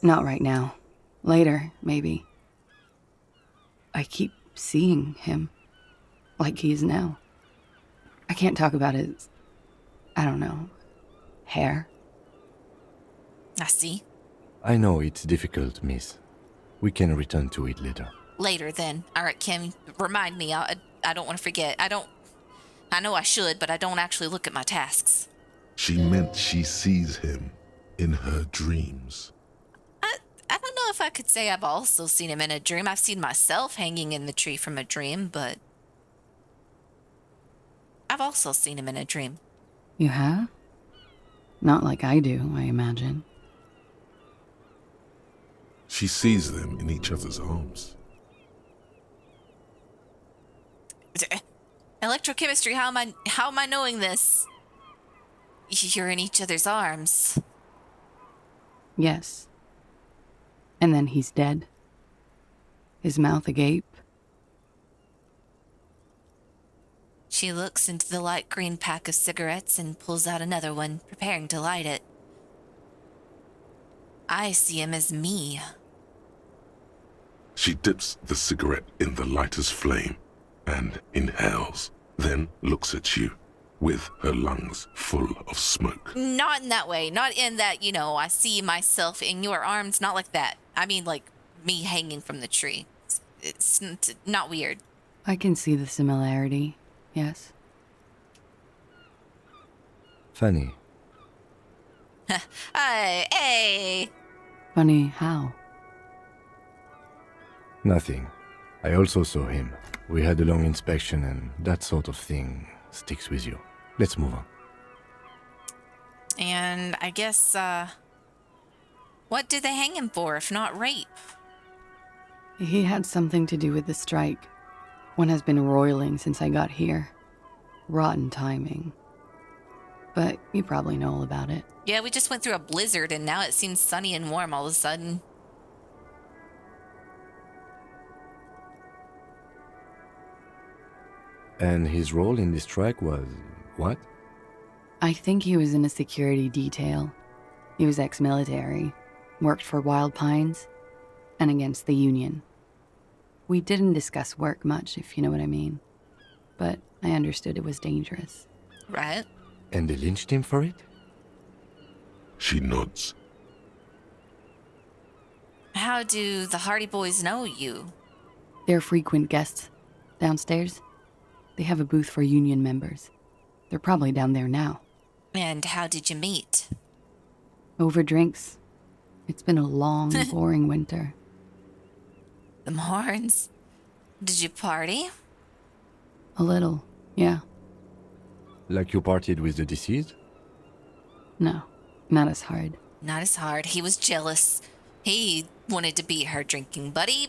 Not right now. Later, maybe. I keep seeing him. Like he is now. I can't talk about his... I don't know. Hair. I see. I know it's difficult, miss. We can return to it later. Later, then. All right, Kim, remind me. I don't want to forget. I know I should, but I don't actually look at my tasks. She meant she sees him in her dreams. I don't know if I could say I've also seen him in a dream. I've seen myself hanging in the tree from a dream, but I've also seen him in a dream. You have? Not like I do, I imagine. She sees them in each other's arms. Electrochemistry, how am I knowing this? You're in each other's arms. Yes. And then he's dead. His mouth agape. She looks into the light green pack of cigarettes and pulls out another one, preparing to light it. I see him as me. She dips the cigarette in the lighter's flame and inhales, then looks at you with her lungs full of smoke. Not in that way. Not in that, I see myself in your arms. Not like that. I mean, like me hanging from the tree. It's not weird. I can see the similarity, yes. Funny. Hey! Funny how? Nothing. I also saw him. We had a long inspection and that sort of thing sticks with you. Let's move on. And I guess, what did they hang him for, if not rape? He had something to do with the strike. One has been roiling since I got here. Rotten timing. But you probably know all about it. Yeah, we just went through a blizzard and now it seems sunny and warm all of a sudden. And his role in this strike was what? I think he was in a security detail. He was ex-military, worked for Wild Pines, and against the Union. We didn't discuss work much, if you know what I mean. but I understood it was dangerous. Right? And they lynched him for it? She nods. How do the Hardie boys know you? They're frequent guests downstairs. They have a booth for union members. They're probably down there now. And how did you meet? Over drinks. It's been a long, boring winter. The Horns. Did you party? A little, yeah. Like you partied with the deceased? No, not as hard. Not as hard. He was jealous. He wanted to be her drinking buddy.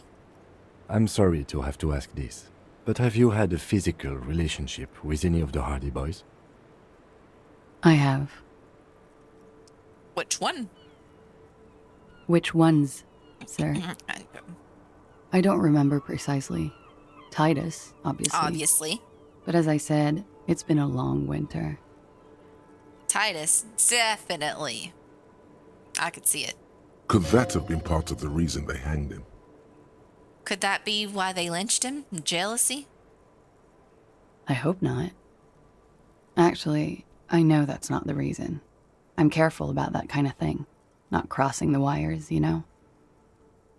I'm sorry to have to ask this, but have you had a physical relationship with any of the Hardie boys? I have. Which one? Which ones, sir? I don't remember precisely. Titus, obviously. Obviously. But as I said, it's been a long winter. Titus, definitely. I could see it. Could that have been part of the reason they hanged him? Could that be why they lynched him? Jealousy? I hope not. Actually, I know that's not the reason. I'm careful about that kind of thing. Not crossing the wires, you know?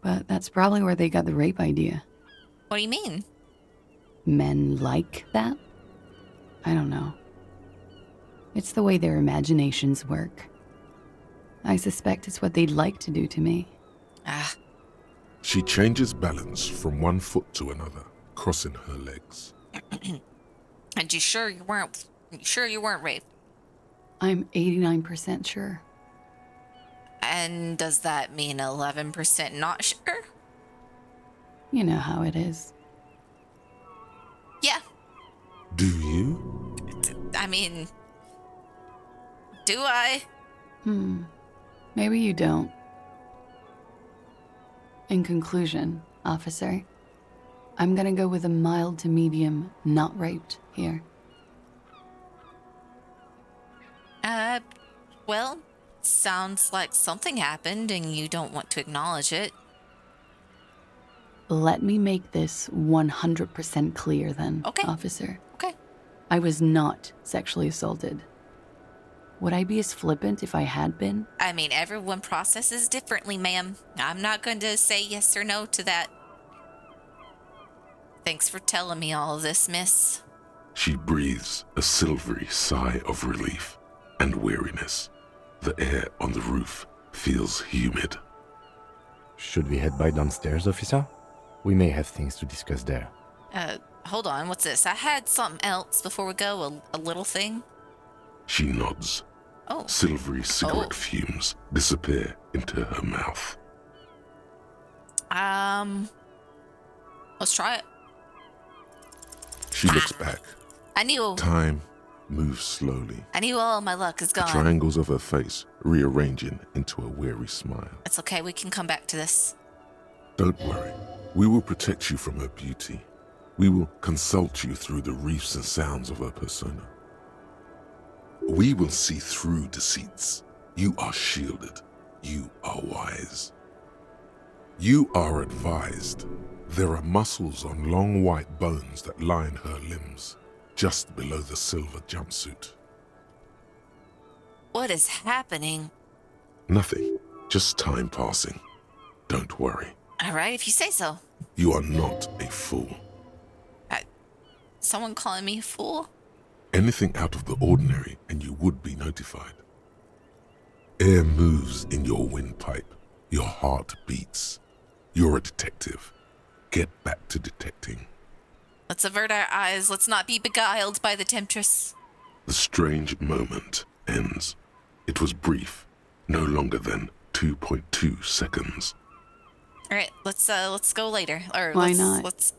But that's probably where they got the rape idea. What do you mean? Men like that? I don't know. It's the way their imaginations work. I suspect it's what they'd like to do to me. Ah. She changes balance from one foot to another, crossing her legs. And you sure you weren't raped? I'm 89% sure. And does that mean 11% not sure? You know how it is. Yeah. Do you? I mean, do I? Maybe you don't. In conclusion, officer, I'm gonna go with a mild to medium not raped here. Well, sounds like something happened and you don't want to acknowledge it. Let me make this 100% clear then, officer. Okay. I was not sexually assaulted. Would I be as flippant if I had been? I mean, everyone processes differently, ma'am. I'm not going to say yes or no to that. Thanks for telling me all of this, miss. She breathes a silvery sigh of relief and weariness. The air on the roof feels humid. Should we head by downstairs, officer? We may have things to discuss there. Hold on, what's this? I had something else before we go, a little thing. She nods. Oh. Silvery cigarette fumes disappear into her mouth. Let's try it. She looks back. I knew Time moves slowly. all my luck is The gone. triangles of her face rearranging into a weary smile. It's okay, we can come back to this. Don't worry. We will protect you from her beauty. We will consult you through the reefs and sounds of her persona. We will see through deceits. You are shielded. You are wise. You are advised. There are muscles on long white bones that line her limbs, just below the silver jumpsuit. What is happening? Nothing. Just time passing. Don't worry. All right, if you say so. You are not a fool. Someone calling me a fool? Anything out of the ordinary and you would be notified. Air moves in your windpipe. Your heart beats. You're a detective. Get back to detecting. Let's avert our eyes. Let's not be beguiled by the temptress. The strange moment ends. It was brief, no longer than 2.2 seconds. All right, let's go later. Or Why not? Let's.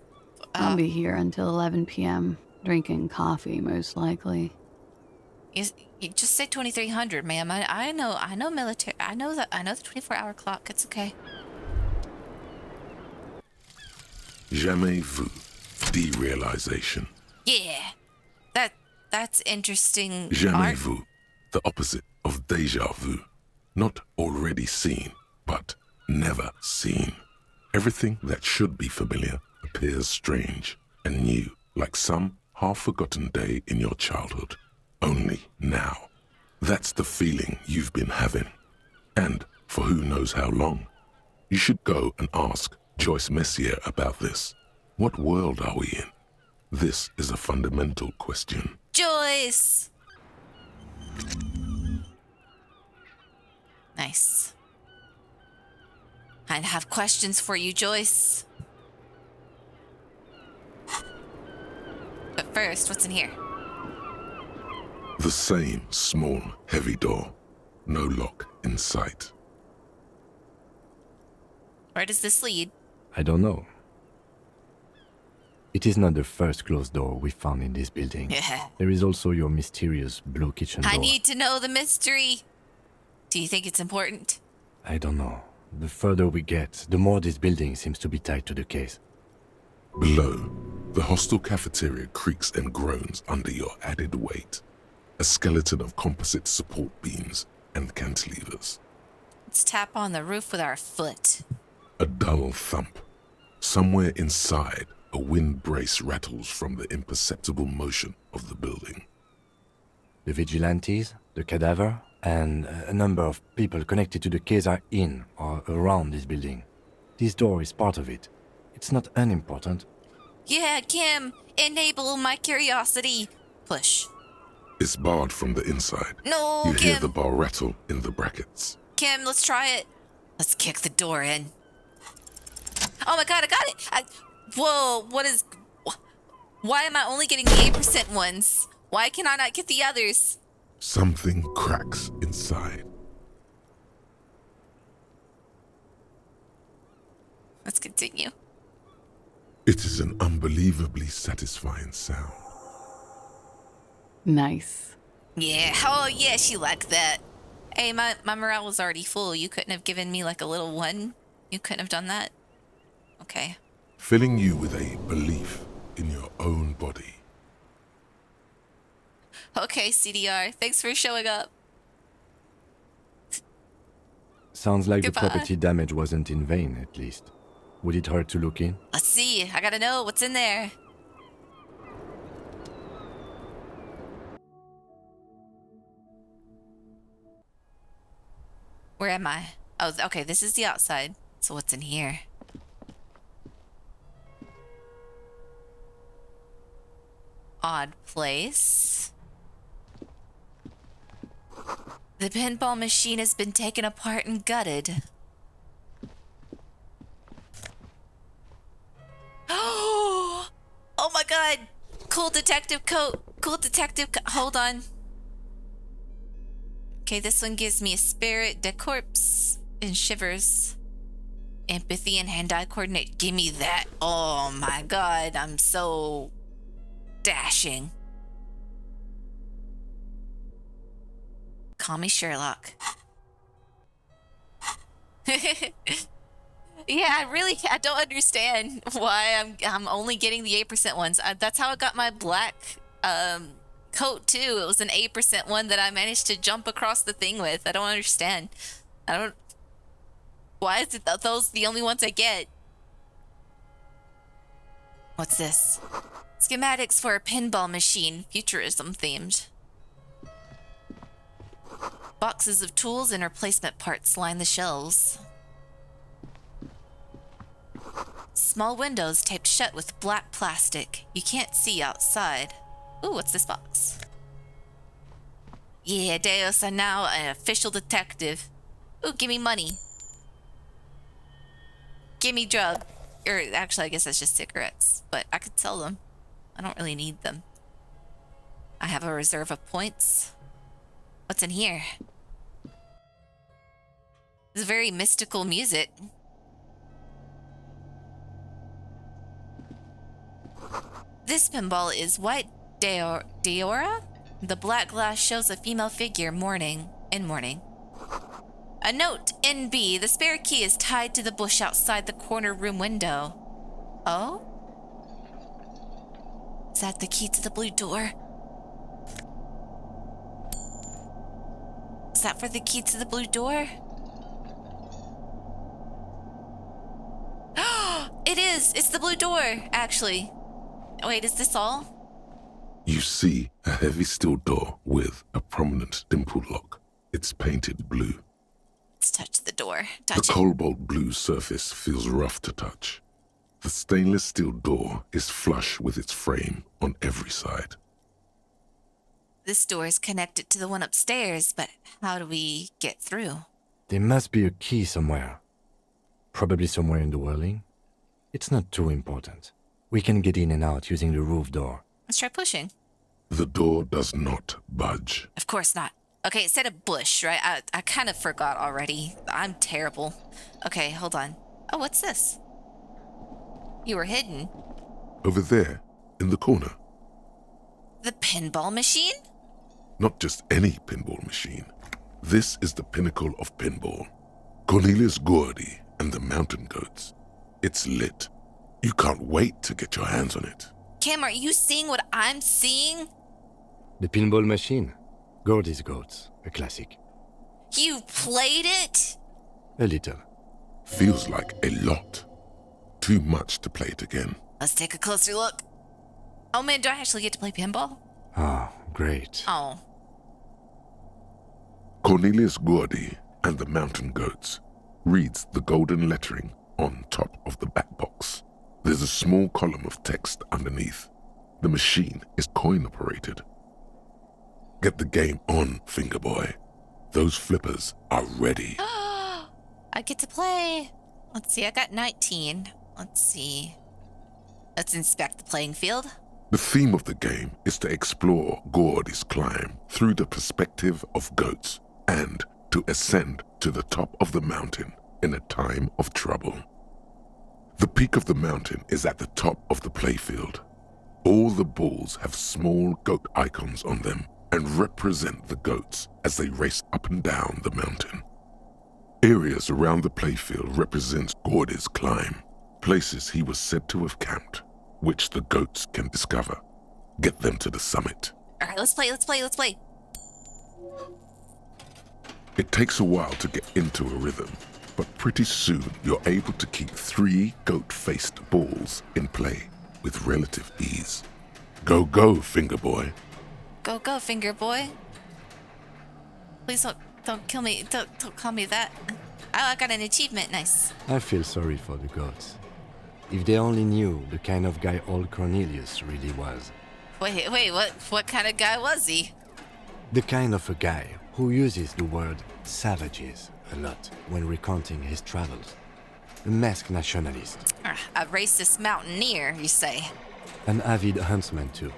I'll be here until 11 p.m. drinking coffee, most likely. You just say 2300, ma'am. I know military. I know the 24-hour clock. It's okay. Jamais vu. Derealization. Yeah, that's interesting. Jamais vu. The opposite of déjà vu. Not already seen, but never seen. Everything that should be familiar appears strange and new, like some half-forgotten day in your childhood, only now. That's the feeling you've been having. And for who knows how long. You should go and ask Joyce Messier about this. What world are we in? This is a fundamental question. Joyce! Nice. I have questions for you, Joyce. But first, what's in here? The same small, heavy door. No lock in sight. Where does this lead? I don't know. It is not the first closed door we found in this building. Yeah. There is also your mysterious blue kitchen door. I need to know the mystery. Do you think it's important? I don't know. The further we get, the more this building seems to be tied to the case. Below, the hostel cafeteria creaks and groans under your added weight. A skeleton of composite support beams and cantilevers. Let's tap on the roof with our foot. A dull thump. Somewhere inside, a wind brace rattles from the imperceptible motion of the building. The vigilantes, the cadaver, and a number of people connected to the case are in or around this building. This door is part of it. It's not unimportant. Yeah, Kim, enable my curiosity. Push. It's barred from the inside. No, You hear Kim. the bar rattle in the brackets. Kim, let's try it. Let's kick the door in. Oh my god, I got it! Whoa, what is... Why am I only getting the 8% ones? Why can I not get the others? Something cracks inside. Let's continue. It is an unbelievably satisfying sound. Nice. Yeah, oh yeah, she liked that. Hey, my morale was already full. You couldn't have given me like a little one? You couldn't have done that? Okay. Filling you with a belief in your own body. Okay, CDR, thanks for showing up. Sounds like Goodbye. the property damage wasn't in vain, at least. Would it hurt to look in? Let's see, I gotta know what's in there. Where am I? Oh, okay, this is the outside. So what's in here? Odd place. The pinball machine has been taken apart and gutted. Oh my god! Cool detective coat! Cool detective coat! Hold on. Okay, this one gives me a spirit, de corpse, and shivers. Empathy and hand-eye coordinate. Give me that. Oh my god, I'm so dashing. Call me Sherlock. Yeah, I don't understand why I'm only getting the 8% ones. That's how I got my black coat too. It was an 8% one that I managed to jump across the thing with. I don't understand. Why is it those the only ones I get? What's this? Schematics for a pinball machine, futurism themed. Boxes of tools and replacement parts line the shelves. Small windows taped shut with black plastic. You can't see outside. Ooh, what's this box? Yeah, Deus, I'm now an official detective. Ooh, give me money. Give me drug. Or actually, I guess that's just cigarettes. But I could sell them. I don't really need them. I have a reserve of points. What's in here? This is very mystical music. This pinball is White Diora? The black glass shows a female figure mourning. A note, NB, the spare key is tied to the bush outside the corner room window. Oh? Is that the key to the blue door? Is that for the key to the blue door? It is! It's the blue door, actually. Wait, is this all? You see a heavy steel door with a prominent dimple lock. It's painted blue. Let's touch the door. The Touch it. cobalt blue surface feels rough to touch. The stainless steel door is flush with its frame on every side. This door is connected to the one upstairs, but how do we get through? There must be a key somewhere. Probably somewhere in the whirling. It's not too important. We can get in and out using the roof door. Let's try pushing. The door does not budge. Of course not. Okay, it said a bush, right? I kind of forgot already. I'm terrible. Okay, hold on. Oh, what's this? You were hidden. Over there, in the corner. The pinball machine? Not just any pinball machine. This is the pinnacle of pinball. Cornelius Gordy and the Mountain Goats. It's lit. You can't wait to get your hands on it. Kim, are you seeing what I'm seeing? The pinball machine. Gordy's Goats, a classic. You played it? A little. Feels like a lot. Too much to play it again. Let's take a closer look. Oh man, do I actually get to play pinball? Oh, great. Oh. Cornelius Gordy and the Mountain Goats reads the golden lettering on top of the back box. There's a small column of text underneath. The machine is coin-operated. Get the game on, finger boy. Those flippers are ready. I get to play. Let's see, I got 19. Let's see. Let's inspect the playing field. The theme of the game is to explore Gordy's climb through the perspective of goats and to ascend to the top of the mountain in a time of trouble. The peak of the mountain is at the top of the playfield. All the balls have small goat icons on them and represent the goats as they race up and down the mountain. Areas around the playfield represent Gordy's climb, places he was said to have camped, which the goats can discover. Get them to the summit. All right, let's play. It takes a while to get into a rhythm, but pretty soon you're able to keep 3 goat-faced balls in play with relative ease. Go, go, finger boy. Go, go, finger boy. Please don't kill me. Don't call me that. Oh, I got an achievement. Nice. I feel sorry for the goats. If they only knew the kind of guy old Cornelius really was. Wait, what kind of guy was he? The kind of a guy who uses the word savages a lot when recounting his travels. A masked nationalist. A racist mountaineer, you say? An avid huntsman, too.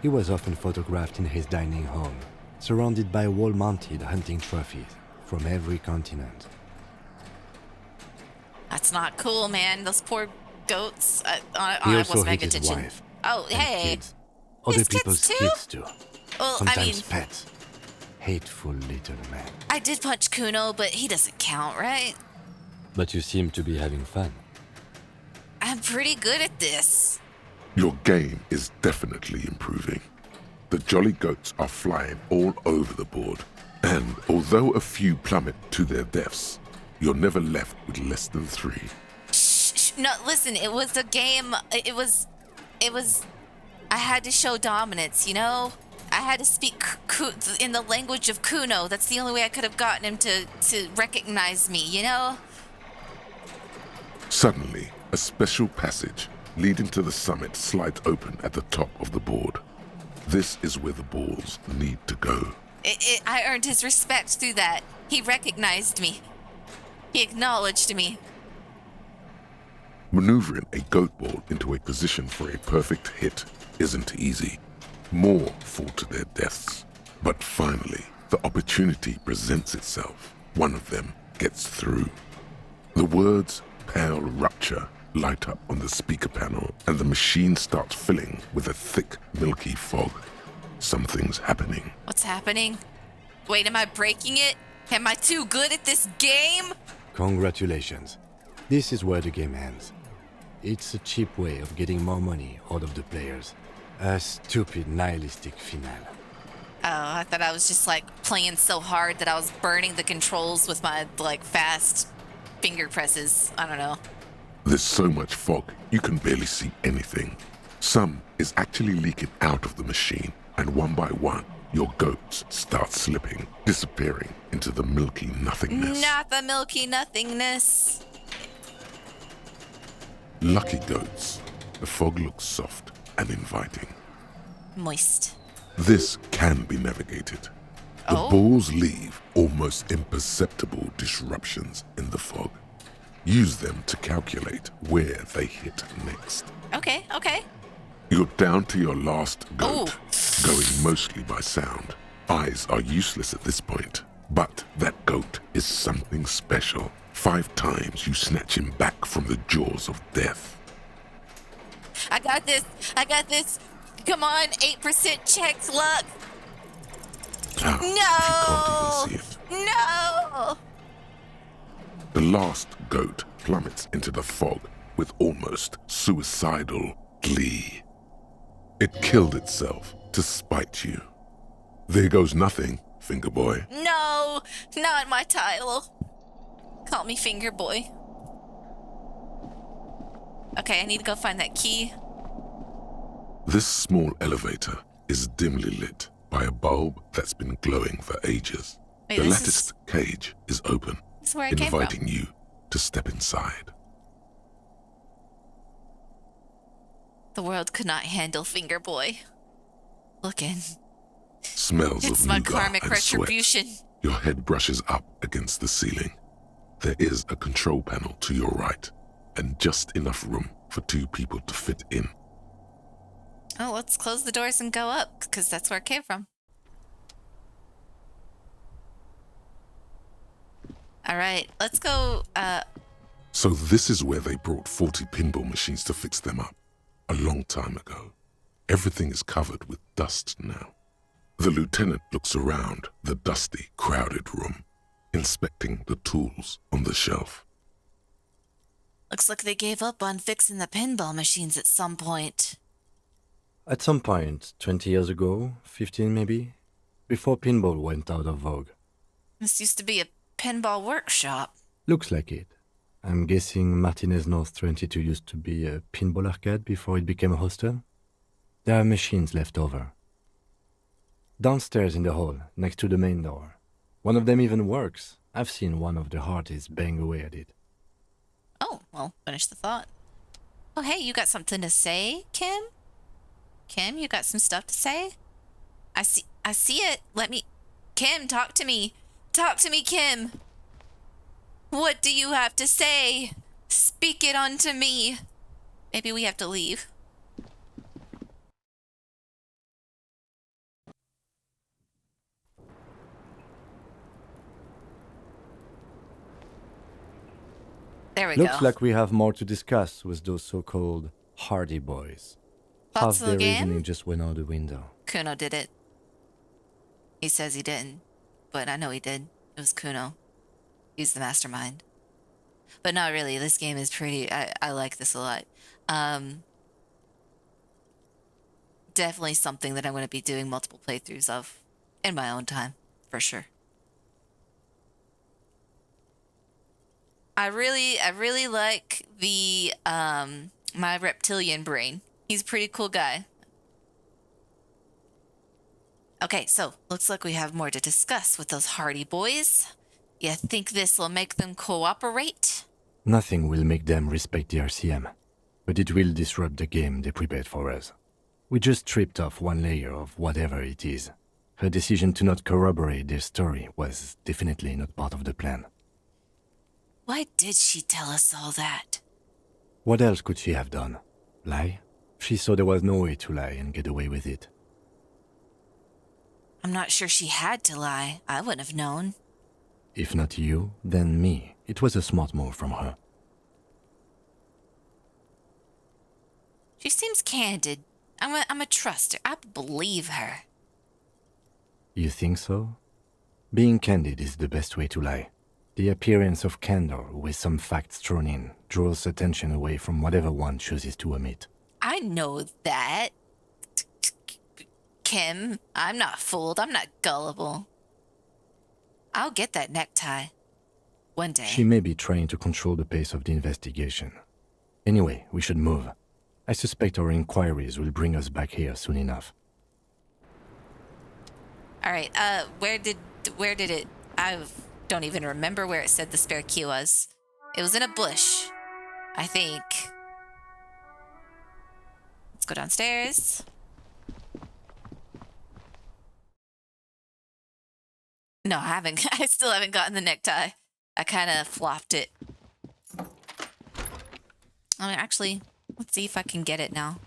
He was often photographed in his dining hall, surrounded by wall-mounted hunting trophies from every continent. That's not cool, man. Those poor goats. I He also wasn't paying hated his attention. wife. Oh, and hey. kids. Other His people's kids too? kids, too. Well, Sometimes I mean, pets. Hateful little man. I did punch Kuno, but he doesn't count, right? But you seem to be having fun. I'm pretty good at this. Your game is definitely improving. The jolly goats are flying all over the board, and although a few plummet to their deaths, you're never left with less than 3. Shh. No, listen, it was a game. It was. I had to show dominance, you know? I had to speak in the language of Kuno. That's the only way I could have gotten him to recognize me, you know? Suddenly, a special passage leading to the summit slides open at the top of the board. This is where the balls need to go. I earned his respect through that. He recognized me. He acknowledged me. Maneuvering a goat ball into a position for a perfect hit isn't easy. More fall to their deaths. But finally, the opportunity presents itself. One of them gets through. The words "Pale Rupture" light up on the speaker panel, and the machine starts filling with a thick, milky fog. Something's happening. What's happening? Wait, am I breaking it? Am I too good at this game? Congratulations. This is where the game ends. It's a cheap way of getting more money out of the players. A stupid, nihilistic finale. Oh, I thought I was just playing so hard that I was burning the controls with my fast finger presses. I don't know. There's so much fog, you can barely see anything. Some is actually leaking out of the machine, and one by one, your goats start slipping, disappearing into the milky nothingness. Not the milky nothingness. Lucky goats. The fog looks soft and inviting. Moist. This can be navigated. The balls leave almost imperceptible disruptions in the fog. Use them to calculate where they hit next. Okay. You're down to your last goat, going mostly by sound. Eyes are useless at this point, but that goat is something special. 5 times you snatch him back from the jaws of death. I got this. Come on, 8% checks luck. Now, if you can't even see it. No! The last goat plummets into the fog with almost suicidal glee. It killed itself to spite you. There goes nothing, Finger Boy. No, not my title. Call me Finger Boy. Okay, I need to go find that key. This small elevator is dimly lit by a bulb that's been glowing for ages. Wait, the this latticed cage is open, This is where I came from. inviting you to step inside. The world could not handle Finger Boy. Looking. Smells It's of my nougat karmic and sweat. retribution. Your head brushes up against the ceiling. There is a control panel to your right, and just enough room for 2 people to fit in. Oh, let's close the doors and go up, because that's where it came from. All right, let's go. So this is where they brought 40 pinball machines to fix them up, a long time ago. Everything is covered with dust now. The lieutenant looks around the dusty, crowded room, inspecting the tools on the shelf. Looks like they gave up on fixing the pinball machines at some point. At some point, 20 years ago, 15 maybe, before pinball went out of vogue. This used to be a pinball workshop. Looks like it. I'm guessing Martinez North 22 used to be a pinball arcade before it became a hostel. There are machines left over. Downstairs in the hall, next to the main door. One of them even works. I've seen one of the Hardies bang away at it. Oh, well, finish the thought. Oh, hey, you got something to say, Kim? Kim, you got some stuff to say? I see it. Kim, talk to me. Talk to me, Kim. What do you have to say? Speak it unto me. Maybe we have to leave. There we go. Looks like we have more to discuss with those so-called Hardie boys. Thoughts Half of their the game? reasoning just went out the window. Kuno did it. He says he didn't, but I know he did. It was Kuno. He's the mastermind. But not really. This game is pretty... I like this a lot. Definitely something that I'm going to be doing multiple playthroughs of in my own time, for sure. I really like the my reptilian brain. He's a pretty cool guy. Okay, so looks like we have more to discuss with those Hardie boys. You think this will make them cooperate? Nothing will make them respect the RCM, but it will disrupt the game they prepared for us. We just stripped off one layer of whatever it is. Her decision to not corroborate their story was definitely not part of the plan. Why did she tell us all that? What else could she have done? Lie? She saw there was no way to lie and get away with it. I'm not sure she had to lie. I wouldn't have known. If not you, then me. It was a smart move from her. She seems candid. I'm a truster. I believe her. You think so? Being candid is the best way to lie. The appearance of candor with some facts thrown in draws attention away from whatever one chooses to omit. I know that. Kim, I'm not fooled. I'm not gullible. I'll get that necktie. One day. She may be trying to control the pace of the investigation. Anyway, we should move. I suspect our inquiries will bring us back here soon enough. All right. Where did it? I don't even remember where it said the spare key was. It was in a bush, I think. Let's go downstairs. No, I haven't. I still haven't gotten the necktie. I kind of flopped it. I mean, actually, let's see if I can get it now.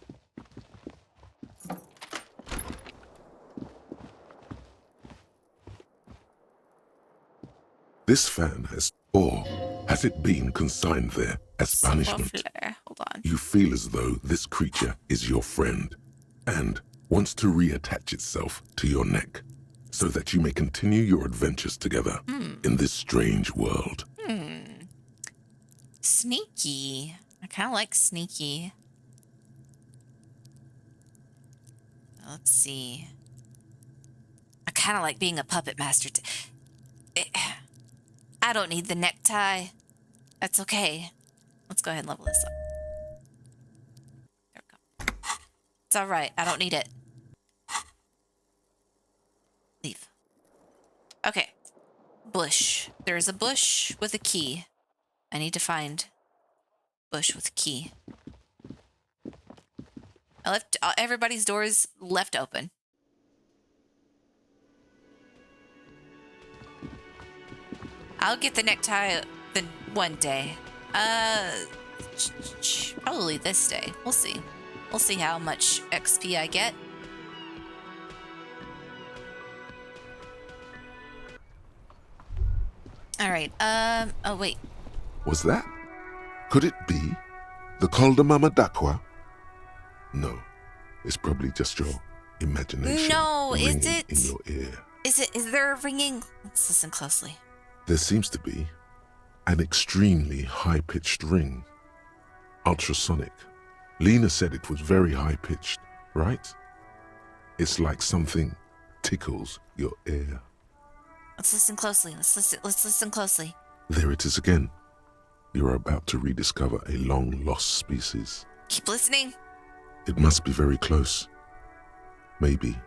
This fan has it been consigned there as punishment? Hold on. You feel as though this creature is your friend and wants to reattach itself to your neck so that you may continue your adventures together in this strange world. Sneaky. I kind of like sneaky. Let's see. I kind of like being a puppet master. I don't need the necktie. That's okay. Let's go ahead and level this up. There we go. It's all right. I don't need it. Leave. Okay. Bush. There is a bush with a key. I need to find bush with key. I left everybody's doors left open. I'll get the necktie the one day. Probably this day. We'll see. We'll see how much XP I get. All right. Oh wait. Was that? Could it be the Coldamama Dakwa? No, it's probably just your imagination. No, is it? In your ear. Is there a ringing? Let's listen closely. There seems to be an extremely high-pitched ring. Ultrasonic. Lena said it was very high-pitched, right? It's like something tickles your ear. Let's listen closely. Let's listen closely. There it is again. You're about to rediscover a long-lost species. Keep listening. It must be very close. Maybe,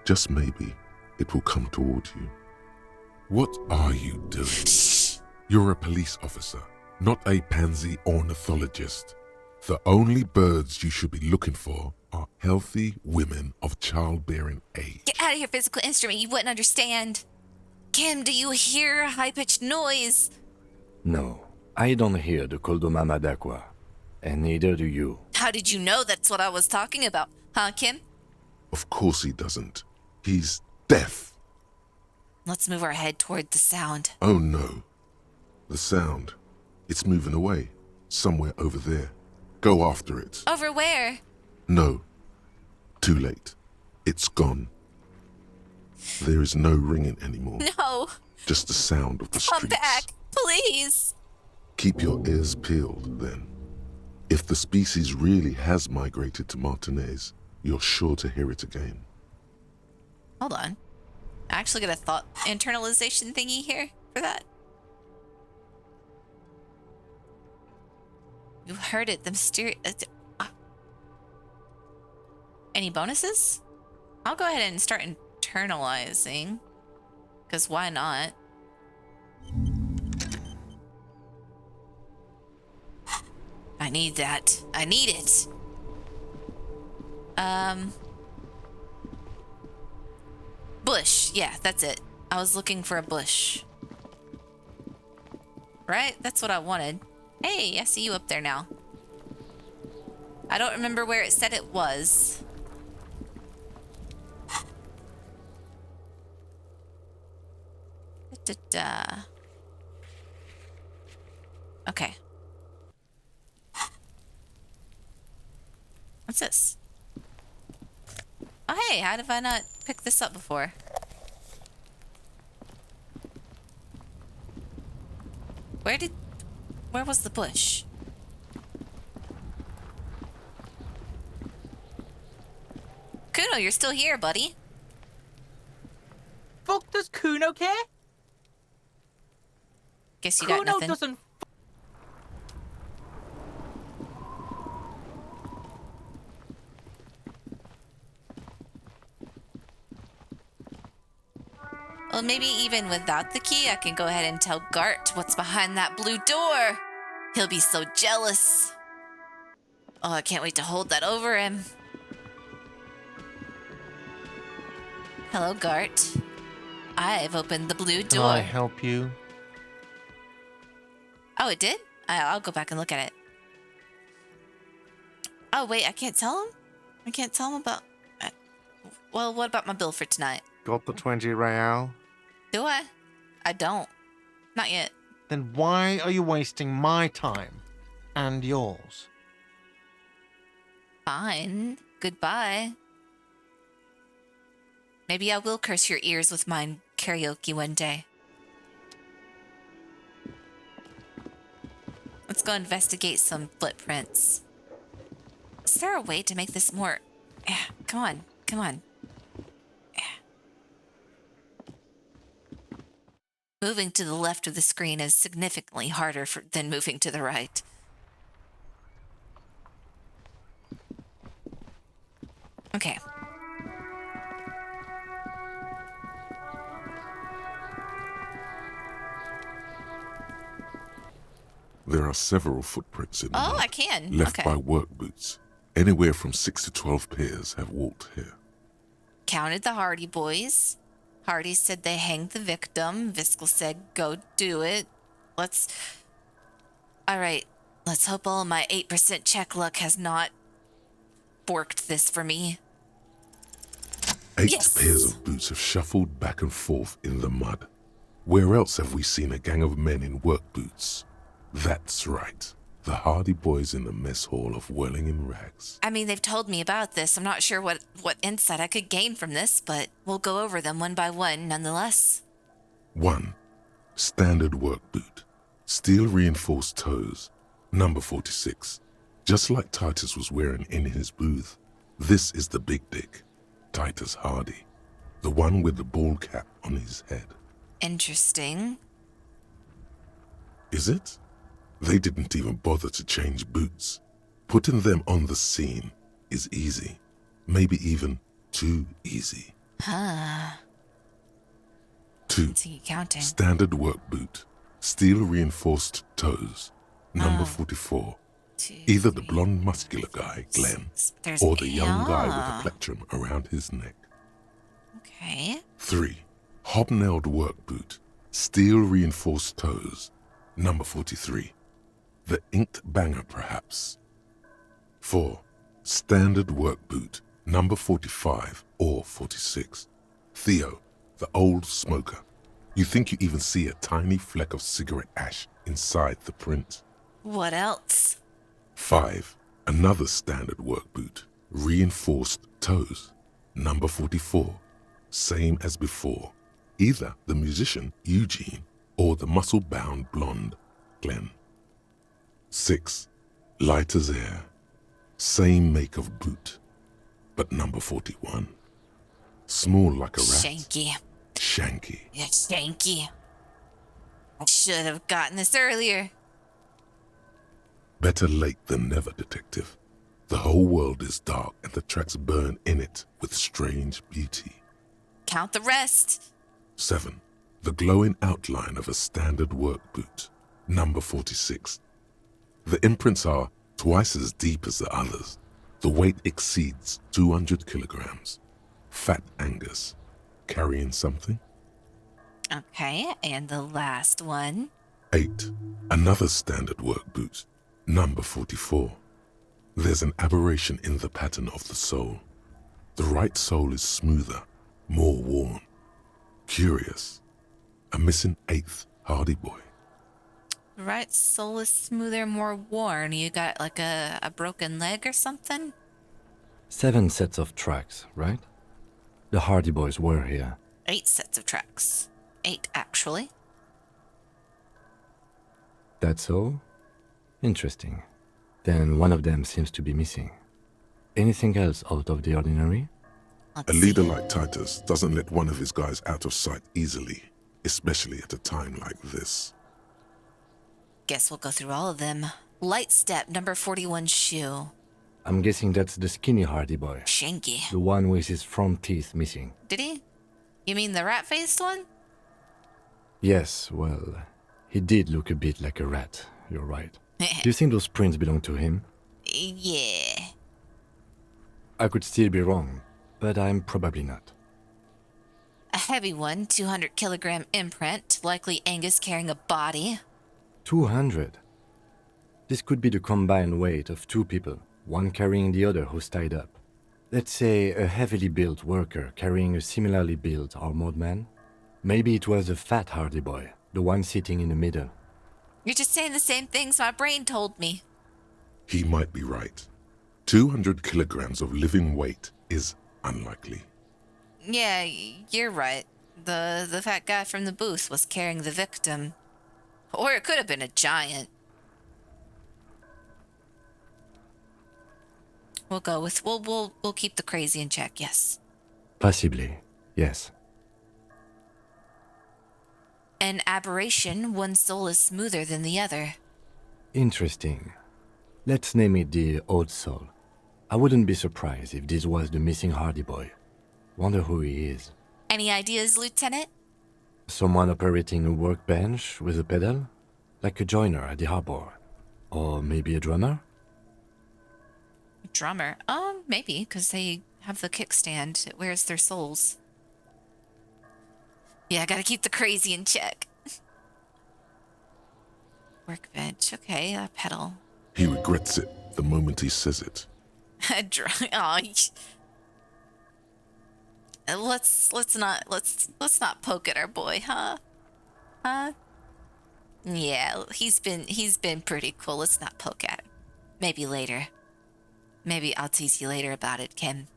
just maybe, it will come toward you. What are you doing? You're a police officer, not a pansy ornithologist. The only birds you should be looking for are healthy women of childbearing age. Get out of here, physical instrument. You wouldn't understand. Kim, do you hear a high-pitched noise? No, I don't hear the Coldamama Dakwa, and neither do you. How did you know that's what I was talking about, huh, Kim? Of course he doesn't. He's deaf. Let's move our head toward the sound. Oh no. The sound. It's moving away. Somewhere over there. Go after it. Over where? No. Too late. It's gone. There is no ringing anymore. No. Just the sound of the streets. Come back, please. Keep your ears peeled, then. If the species really has migrated to Martinez, you're sure to hear it again. Hold on. I actually got a thought internalization thingy here for that. You heard it, the mysterious... Any bonuses? I'll go ahead and start internalizing. Because why not? I need that. I need it. Bush. Yeah, that's it. I was looking for a bush. Right? That's what I wanted. Hey, I see you up there now. I don't remember where it said it was. Okay. What's this? Oh, hey, how have I not picked this up before? Where was the bush? Kuno, you're still here, buddy. Fuck does Kuno care? Guess you got nothing. Kuno doesn't. Well, maybe even without the key, I can go ahead and tell Gart what's behind that blue door. He'll be so jealous. Oh, I can't wait to hold that over him. Hello, Gart. I've opened the blue Can door. I help you? Oh, it did? I'll go back and look at it. Oh, wait, I can't tell him? I can't tell him about... well, what about my bill for tonight? Got the 20 real? Do I? I don't. Not yet. Then why are you wasting my time and yours? Fine. Goodbye. Maybe I will curse your ears with mine karaoke one day. Let's go investigate some footprints. Is there a way to make this more... come on. Come on. Moving to the left of the screen is significantly harder than moving to the right. Okay. There are several footprints in the mud, I can. left Okay. by work boots. Anywhere from 6 to 12 pairs have walked here. Counted the Hardie boys. Hardie said they hanged the victim. Viskel said, go do it. All right. Let's hope all my 8% check luck has not borked this for me. 8 Yes. pairs of boots have shuffled back and forth in the mud. Where else have we seen a gang of men in work boots? That's right. The Hardie boys in the mess hall of Welling in Rags. I mean, they've told me about this. I'm not sure what insight I could gain from this, but we'll go over them one by one nonetheless. 1. Standard work boot. Steel reinforced toes. Number 46. Just like Titus was wearing in his booth. This is the big dick. Titus Hardie. The one with the bald cap on his head. Interesting. Is it? They didn't even bother to change boots. Putting them on the scene is easy. Maybe even too easy. Huh. 2. Let's see, counting. Standard work boot. Steel reinforced toes. Number 44. Either the blonde muscular guy, Glenn, or the young guy with a plectrum around his neck. Okay. 3. Hobnailed work boot. Steel reinforced toes. Number 43. The inked banger, perhaps. 4. Standard work boot. Number 45 or 46. Theo, the old smoker. You think you even see a tiny fleck of cigarette ash inside the print. What else? 5. Another standard work boot. Reinforced toes. Number 44. Same as before. Either the musician, Eugene, or the muscle-bound blonde, Glenn. 6. Light as air. Same make of boot, but number 41. Small like a rat. Shanky. Shanky. Yeah, Shanky. I should have gotten this earlier. Better late than never, detective. The whole world is dark and the tracks burn in it with strange beauty. Count the rest. 7. The glowing outline of a standard work boot. Number 46. The imprints are twice as deep as the others. The weight exceeds 200 kilograms. Fat Angus. Carrying something? Okay, and the last one. 8. Another standard work boot. Number 44. There's an aberration in the pattern of the sole. The right sole is smoother, more worn. Curious. A missing 8th Hardie boy. Right sole is smoother, more worn. You got like a broken leg or something? 7 sets of tracks, right? The Hardie boys were here. 8 sets of tracks. 8, actually. That's all? Interesting. Then one of them seems to be missing. Anything else out of the ordinary? A leader like Titus doesn't let one of his guys out of sight easily, especially at a time like this. Guess we'll go through all of them. Light step, number 41 shoe. I'm guessing that's the skinny Hardie boy. Shanky. The one with his front teeth missing. Did he? You mean the rat-faced one? Yes, well, he did look a bit like a rat, you're right. Do you think those prints belong to him? Yeah. I could still be wrong, but I'm probably not. A heavy one, 200 kilogram imprint, likely Angus carrying a body. 200? This could be the combined weight of two people, one carrying the other who's tied up. Let's say a heavily built worker carrying a similarly built armored man. Maybe it was a fat Hardie boy, the one sitting in the middle. You're just saying the same things my brain told me. He might be right. 200 kilograms of living weight is unlikely. Yeah, you're right. The fat guy from the booth was carrying the victim. Or it could have been a giant. We'll go with we'll keep the crazy in check, yes. Possibly, yes. An aberration, one soul is smoother than the other. Interesting. Let's name it the Old Soul. I wouldn't be surprised if this was the missing Hardie boy. Wonder who he is. Any ideas, Lieutenant? Someone operating a workbench with a pedal? Like a joiner at the harbor. Or maybe a drummer? Drummer? Maybe, because they have the kickstand. It wears their souls. Yeah, I gotta keep the crazy in check. Workbench, okay, a pedal. He regrets it the moment he says it. Let's not poke at our boy, huh? Huh? Yeah, he's been pretty cool. Let's not poke at him. Maybe later. Maybe I'll tease you later about it, Kim.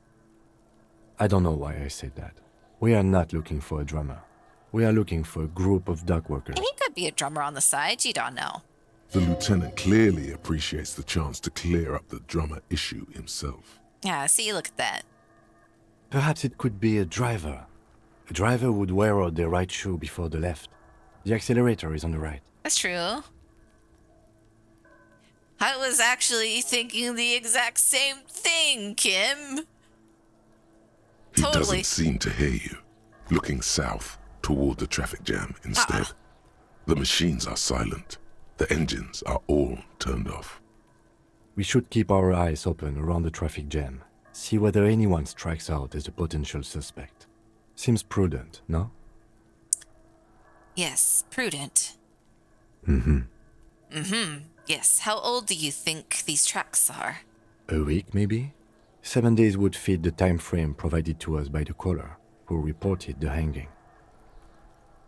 I don't know why I said that. We are not looking for a drummer. We are looking for a group of dock workers. And he could be a drummer on the side, you don't know. The lieutenant clearly appreciates the chance to clear up the drummer issue himself. Yeah, see, look at that. Perhaps it could be a driver. A driver would wear out their right shoe before the left. The accelerator is on the right. That's true. I was actually thinking the exact same thing, Kim. He Totally. doesn't seem to hear you. Looking south toward the traffic jam instead. The machines are silent. The engines are all turned off. We should keep our eyes open around the traffic jam. See whether anyone strikes out as a potential suspect. Seems prudent, no? Yes, prudent. Mm-hmm. Yes, how old do you think these tracks are? A week, maybe? 7 days would fit the time frame provided to us by the caller, who reported the hanging.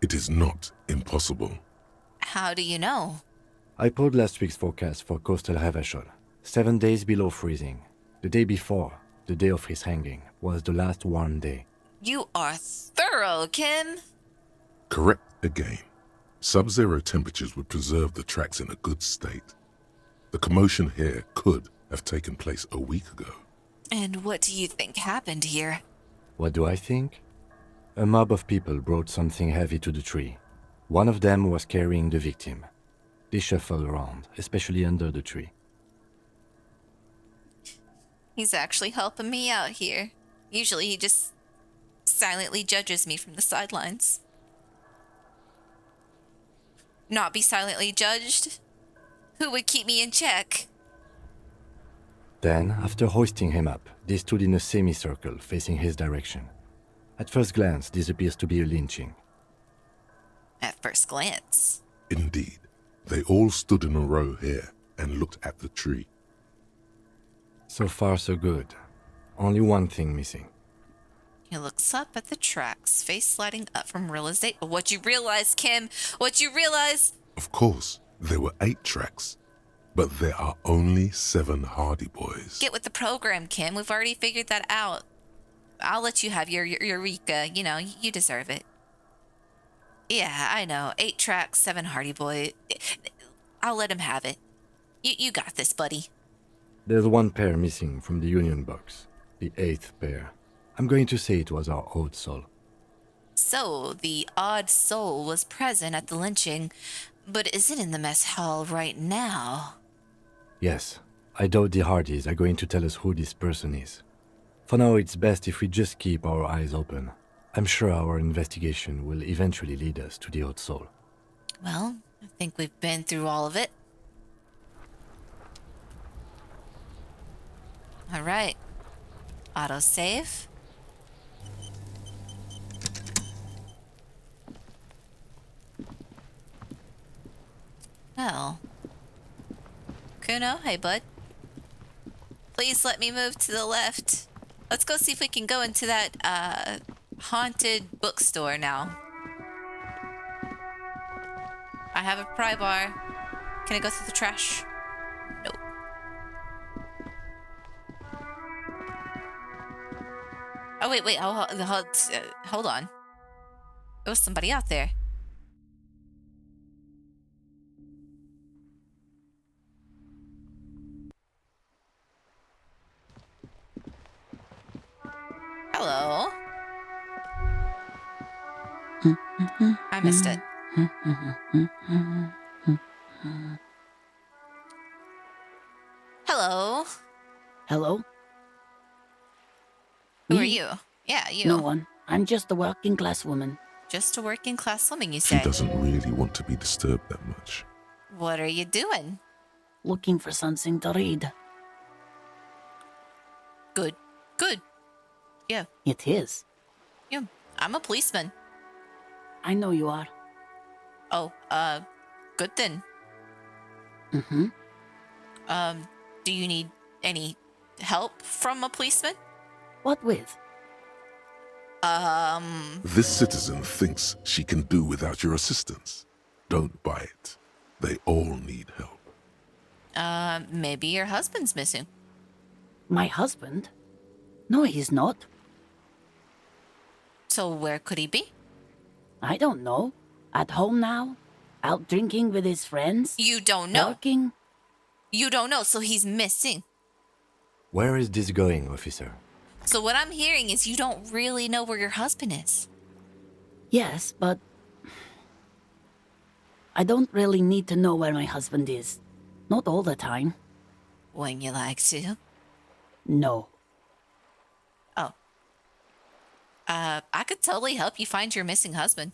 It is not impossible. How do you know? I pulled last week's forecast for coastal Havashol. 7 days below freezing. The day before, the day of his hanging, was the last warm day. You are thorough, Kim. Correct again. Sub-zero temperatures would preserve the tracks in a good state. The commotion here could have taken place a week ago. And what do you think happened here? What do I think? A mob of people brought something heavy to the tree. One of them was carrying the victim. They shuffled around, especially under the tree. He's actually helping me out here. Usually he just silently judges me from the sidelines. Not be silently judged? Who would keep me in check? Then, after hoisting him up, they stood in a semicircle facing his direction. At first glance, this appears to be a lynching. At first glance. Indeed. They all stood in a row here and looked at the tree. So far, so good. Only one thing missing. He looks up at the tracks, face lighting up from realization. What you realize, Kim? What you realize? Of course, there were 8 tracks, but there are only 7 Hardie boys. Get with the program, Kim. We've already figured that out. I'll let you have your Eureka. You know, you deserve it. Yeah, I know. 8 tracks, 7 Hardie boy. I'll let him have it. You got this, buddy. There's one pair missing from the Union box. The 8th pair. I'm going to say it was our Old Soul. So, the odd soul was present at the lynching, but isn't in the mess hall right now. Yes, I doubt the Hardies are going to tell us who this person is. For now, it's best if we just keep our eyes open. I'm sure our investigation will eventually lead us to the Haute Soul. Well, I think we've been through all of it. All right. Autosave. Well. Kuno, hey bud. Please let me move to the left. Let's go see if we can go into that haunted bookstore now. I have a pry bar. Can I go through the trash? Nope. Oh wait, hold on. There was somebody out there. Hello. I missed it. Hello. Hello? Who are Me? you? Yeah, you. No one. I'm just a working class woman. Just a working class woman, you She say? doesn't really want to be disturbed that much. What are you doing? Looking for something to read. Good. Good. Yeah. It is. Yeah. I'm a policeman. I know you are. Oh, good then. Mm-hmm. Do you need any help from a policeman? What with? This citizen thinks she can do without your assistance. Don't buy it. They all need help. Maybe your husband's missing. My husband? No, he's not. So where could he be? I don't know. At home now? Out drinking with his friends? You don't know. Working? You don't know, so he's missing. Where is this going, officer? So what I'm hearing is you don't really know where your husband is. Yes, but I don't really need to know where my husband is. Not all the time. When you like to. No. Oh. I could totally help you find your missing husband.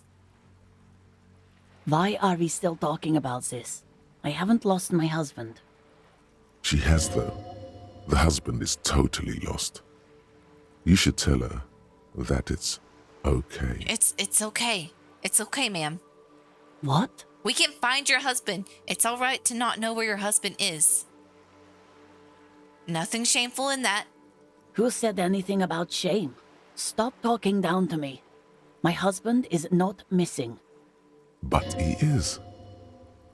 Why are we still talking about this? I haven't lost my husband. She has, though. The husband is totally lost. You should tell her that it's okay. It's okay. It's okay, ma'am. What? We can find your husband. It's all right to not know where your husband is. Nothing shameful in that. Who said anything about shame? Stop talking down to me. My husband is not missing. But he is.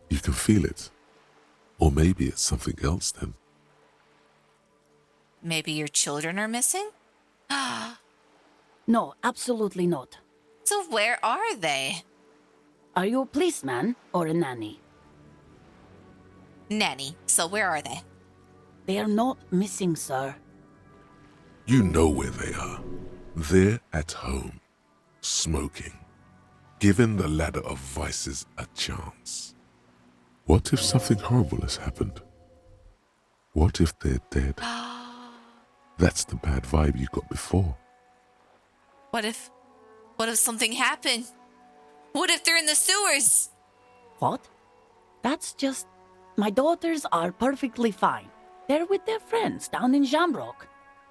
You can feel it. Or maybe it's something else then. Maybe your children are missing? No, absolutely not. So where are they? Are you a policeman or a nanny? Nanny. So where are they? They are not missing, sir. You know where they are. They're at home, smoking, giving the ladder of vices a chance. What if something horrible has happened? What if they're dead? That's the bad vibe you got before. What if something happened? What if they're in the sewers? What? That's just... My daughters are perfectly fine. They're with their friends down in Shamrock.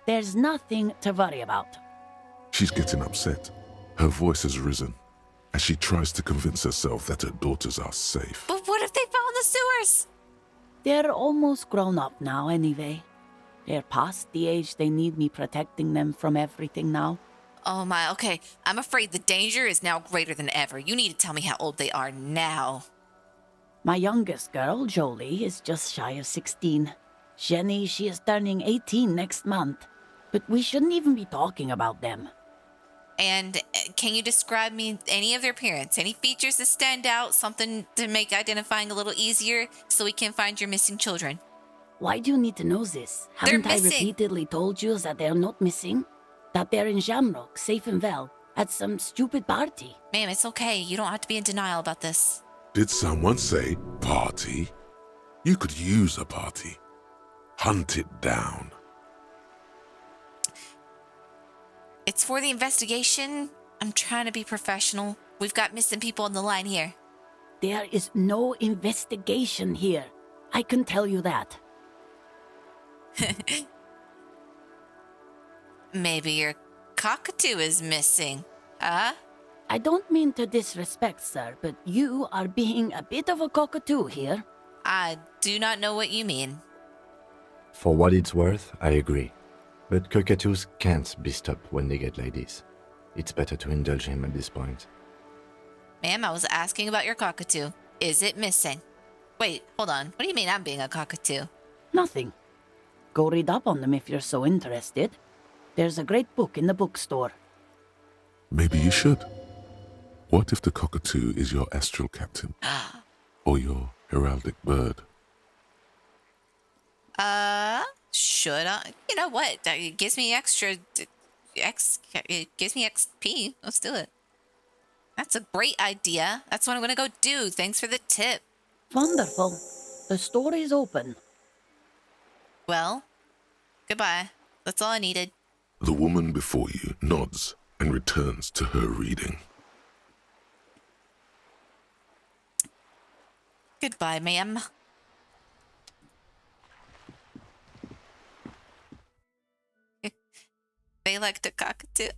There's nothing to worry about. She's getting upset. Her voice has risen as she tries to convince herself that her daughters are safe. But what if they fell in the sewers? They're almost grown up now anyway. They're past the age they need me protecting them from everything now. Oh my, okay. I'm afraid the danger is now greater than ever. You need to tell me how old they are now. My youngest girl, Jolie, is just shy of 16. Jenny, she is turning 18 next month. But we shouldn't even be talking about them. And can you describe me any of their appearance? Any features that stand out? Something to make identifying a little easier so we can find your missing children? Why do you need to know this? Haven't I repeatedly told you that they're not missing? That they're in Shamrock, safe and well, at some stupid party? Ma'am, it's okay. You don't have to be in denial about this. Did someone say party? You could use a party. Hunt it down. It's for the investigation. I'm trying to be professional. We've got missing people on the line here. There is no investigation here. I can tell you that. Maybe your cockatoo is missing, huh? I don't mean to disrespect, sir, but you are being a bit of a cockatoo here. I do not know what you mean. For what it's worth, I agree. But cockatoos can't be stopped when they get like this. It's better to indulge him at this point. Ma'am, I was asking about your cockatoo. Is it missing? Wait, hold on. What do you mean I'm being a cockatoo? Nothing. Go read up on them if you're so interested. There's a great book in the bookstore. Maybe you should. What if the cockatoo is your astral captain? Or your heraldic bird? Should I? You know what? It gives me extra... It gives me XP. Let's do it. That's a great idea. That's what I'm gonna go do. Thanks for the tip. Wonderful. The store is open. Well, goodbye. That's all I needed. The woman before you nods and returns to her reading. Goodbye, ma'am. They like to cockatoo.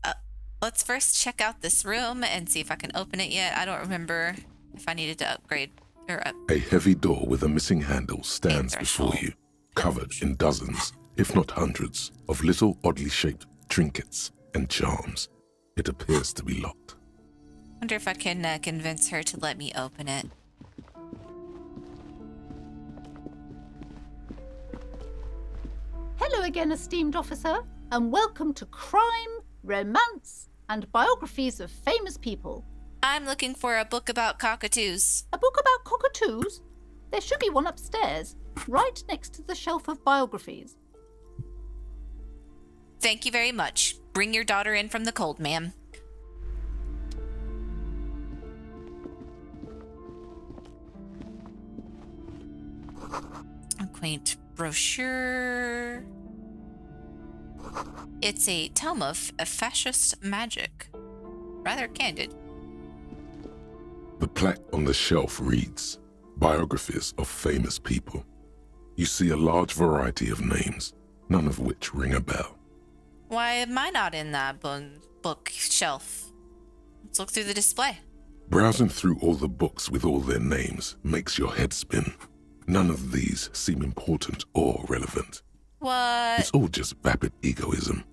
Let's first check out this room and see if I can open it yet. I don't remember if I needed to upgrade or up. A heavy door with a missing handle stands before you, covered in dozens, if not hundreds, of little oddly shaped trinkets and charms. It appears to be locked. Wonder if I can convince her to let me open it. Hello again, esteemed officer, and welcome to Crime, Romance, and Biographies of Famous People. I'm looking for a book about cockatoos. A book about cockatoos? There should be one upstairs, right next to the shelf of biographies. Thank you very much. Bring your daughter in from the cold, ma'am. A quaint brochure. It's a tome of fascist magic. Rather candid. The plaque on the shelf reads, Biographies of Famous People. You see a large variety of names, none of which ring a bell. Why am I not in that bookshelf? Let's look through the display. Browsing through all the books with all their names makes your head spin. None of these seem important or relevant. What? It's all just vapid egoism.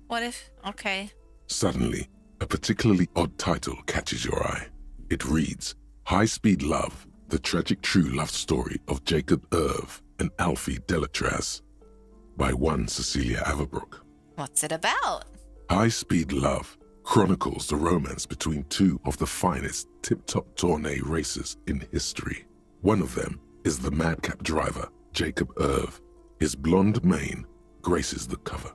What if... Okay. Suddenly, a particularly odd title catches your eye. It reads, High Speed Love, the tragic true love story of Jacob Irv and Alfie Delatraz, by one Cecilia Averbrook. What's it about? High Speed Love chronicles the romance between two of the finest tip-top tourney racers in history. One of them is the madcap driver, Jacob Irv. His blonde mane graces the cover.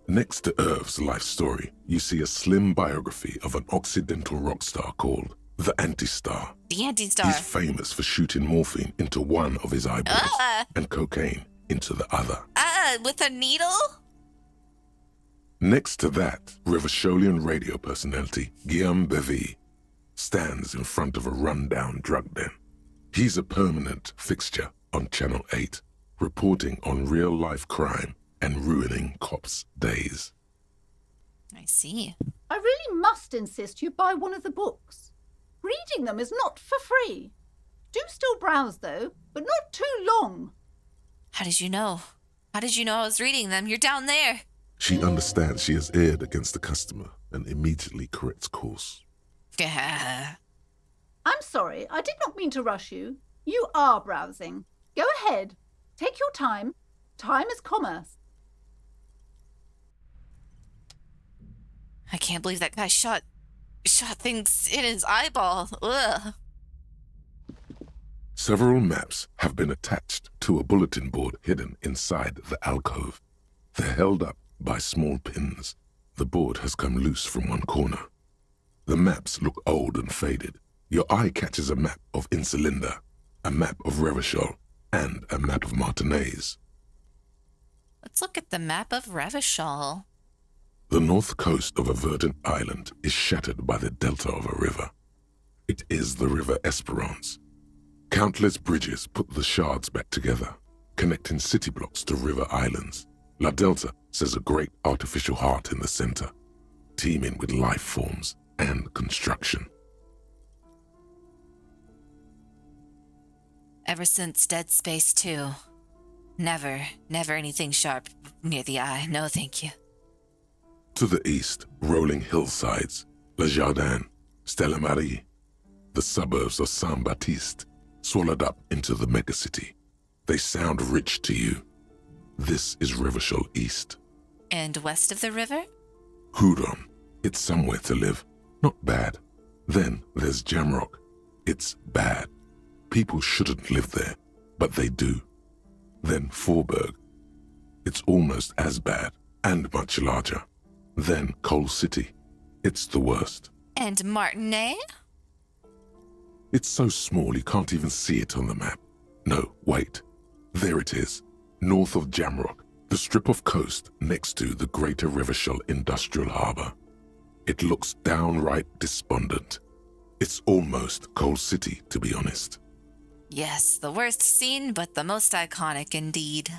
Next to Irv's life story, you see a slim biography of an Occidental rock star called the Anti-Star. The Anti-Star. He's famous for shooting morphine into one of his eyeballs and cocaine into the other. With a needle? Next to that, Revacholian radio personality Guillaume Bevy stands in front of a rundown drug den. He's a permanent fixture on Channel 8, reporting on real-life crime and ruining cops' days. I see. I really must insist you buy one of the books. Reading them is not for free. Do still browse, though, but not too long. How did you know? How did you know I was reading them? You're down there. She understands she has erred against the customer and immediately corrects course. Yeah. I'm sorry, I did not mean to rush you. You are browsing. Go ahead. Take your time. Time is commerce. I can't believe that guy shot things in his eyeball. Ugh. Several maps have been attached to a bulletin board hidden inside the alcove. They're held up by small pins. The board has come loose from one corner. The maps look old and faded. Your eye catches a map of Insulinda, a map of Revachol, and a map of Martinez. Let's look at the map of Revachol. The north coast of a verdant island is shattered by the delta of a river. It is the River Esperance. Countless bridges put the shards back together, connecting city blocks to river islands. La Delta says a great artificial heart in the center, teeming with life forms and construction. Ever since Dead Space 2, never anything sharp near the eye. No, thank you. To the east, rolling hillsides, Le Jardin, Stella Marie, the suburbs of Saint-Baptiste, swallowed up into the megacity. They sound rich to you. This is Rivachol East. And west of the river? Huron. It's somewhere to live. Not bad. Then there's Jamrock. It's bad. People shouldn't live there, but they do. Then Forburg. It's almost as bad, and much larger. Then Coal City. It's the worst. And Martinet? It's so small you can't even see it on the map. No, wait. There it is, north of Jamrock, the strip of coast next to the Greater Rivachol Industrial Harbour. It looks downright despondent. It's almost Coal City, to be honest. Yes, the worst scene, but the most iconic indeed.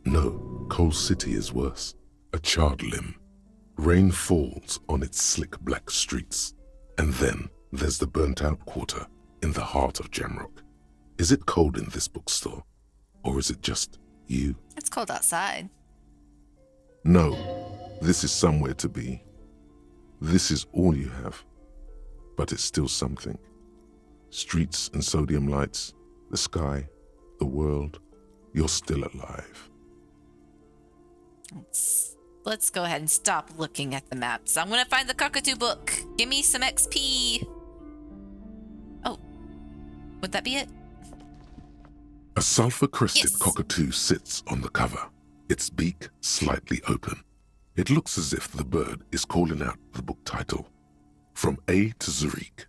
No, Coal City is worse. A charred limb. Rain falls on its slick black streets. And then there's the burnt-out quarter in the heart of Jamrock. Is it cold in this bookstore? Or is it just you? It's cold outside. No, this is somewhere to be. This is all you have. But it's still something. Streets and sodium lights, the sky, the world. You're still alive. Let's go ahead and stop looking at the maps. I'm gonna find the Cockatoo book. Give me some XP. Oh, would that be it? A sulfur-crested cockatoo sits on the cover, its beak slightly open. It looks as if the bird is calling out the book title. From A to Zurich,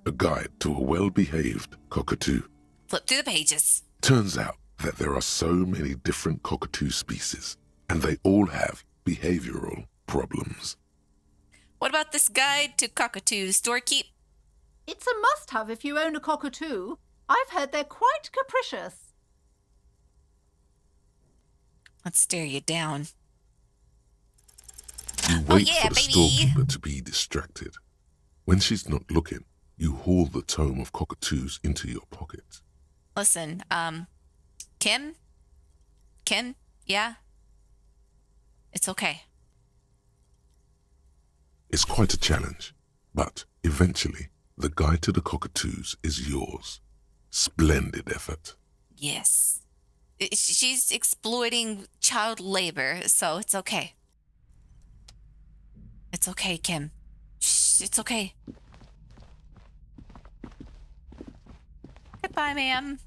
a guide to a well-behaved cockatoo. Flip through the pages. Turns out that there are so many different cockatoo species, and they all have behavioral problems. What about this guide to cockatoos, Storekeep? It's a must-have if you own a cockatoo. I've heard they're quite capricious. Let's stare you down. You wait for the storekeeper to be distracted. When she's not looking, you haul the tome of cockatoos into your pocket. Listen, Kim, yeah? It's okay. It's quite a challenge, but eventually, the guide to the cockatoos is yours. Splendid effort. Yes. She's exploiting child labor, so it's okay. It's okay, Kim. Shh, it's okay. Goodbye, ma'am.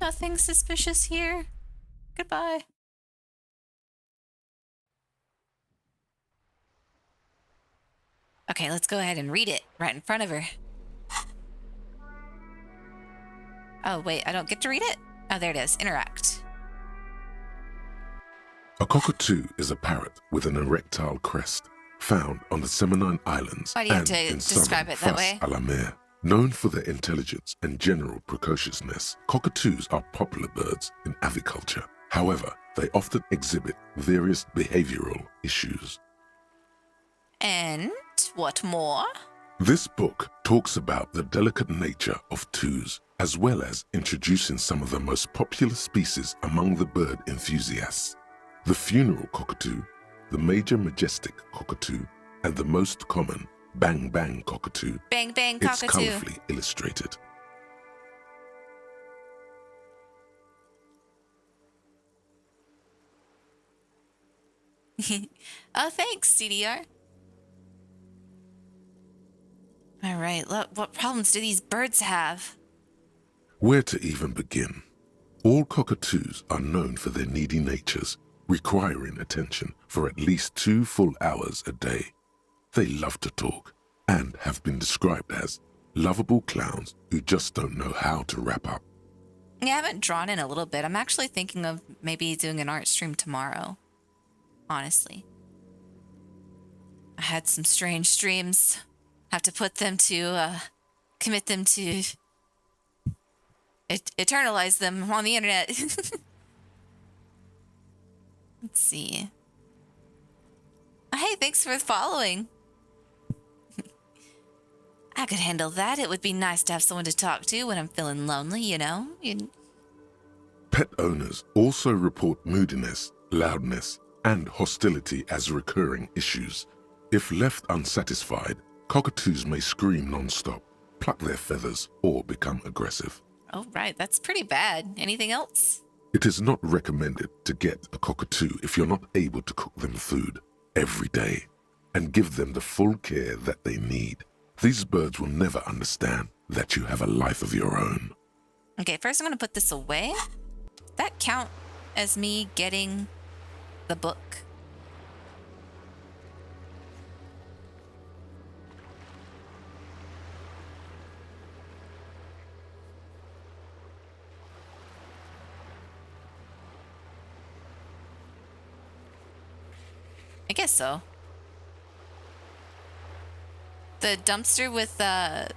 Nothing suspicious here. Goodbye. Okay, let's go ahead and read it right in front of her. Oh, wait, I don't get to read it? Oh, there it is. Interact. A cockatoo is a parrot with an erectile crest found on the Seminine Islands Why do you have and to in describe southern it that Face way? a la Mer. Known for their intelligence and general precociousness, cockatoos are popular birds in aviculture. However, they often exhibit various behavioral issues. And what more? This book talks about the delicate nature of twos, as well as introducing some of the most popular species among the bird enthusiasts. The funeral cockatoo, the major majestic cockatoo, and the most common bang bang cockatoo. Bang bang It's cockatoo. colorfully illustrated. Oh, thanks, CDR. All right, look, what problems do these birds have? Where to even begin? All cockatoos are known for their needy natures, requiring attention for at least 2 full hours a day. They love to talk and have been described as lovable clowns who just don't know how to wrap up. Yeah, I haven't drawn in a little bit. I'm actually thinking of maybe doing an art stream tomorrow. Honestly. I had some strange dreams. Have to put them to, commit them to, eternalize them on the internet. Let's see. Hey, thanks for following. I could handle that. It would be nice to have someone to talk to when I'm feeling lonely, you know? Pet owners also report moodiness, loudness, and hostility as recurring issues. If left unsatisfied, cockatoos may scream non-stop, pluck their feathers, or become aggressive. Oh, right. That's pretty bad. Anything else? It is not recommended to get a cockatoo if you're not able to cook them food every day and give them the full care that they need. These birds will never understand that you have a life of your own. Okay, first I'm going to put this away. Does that count as me getting the book? I guess so. The dumpster with the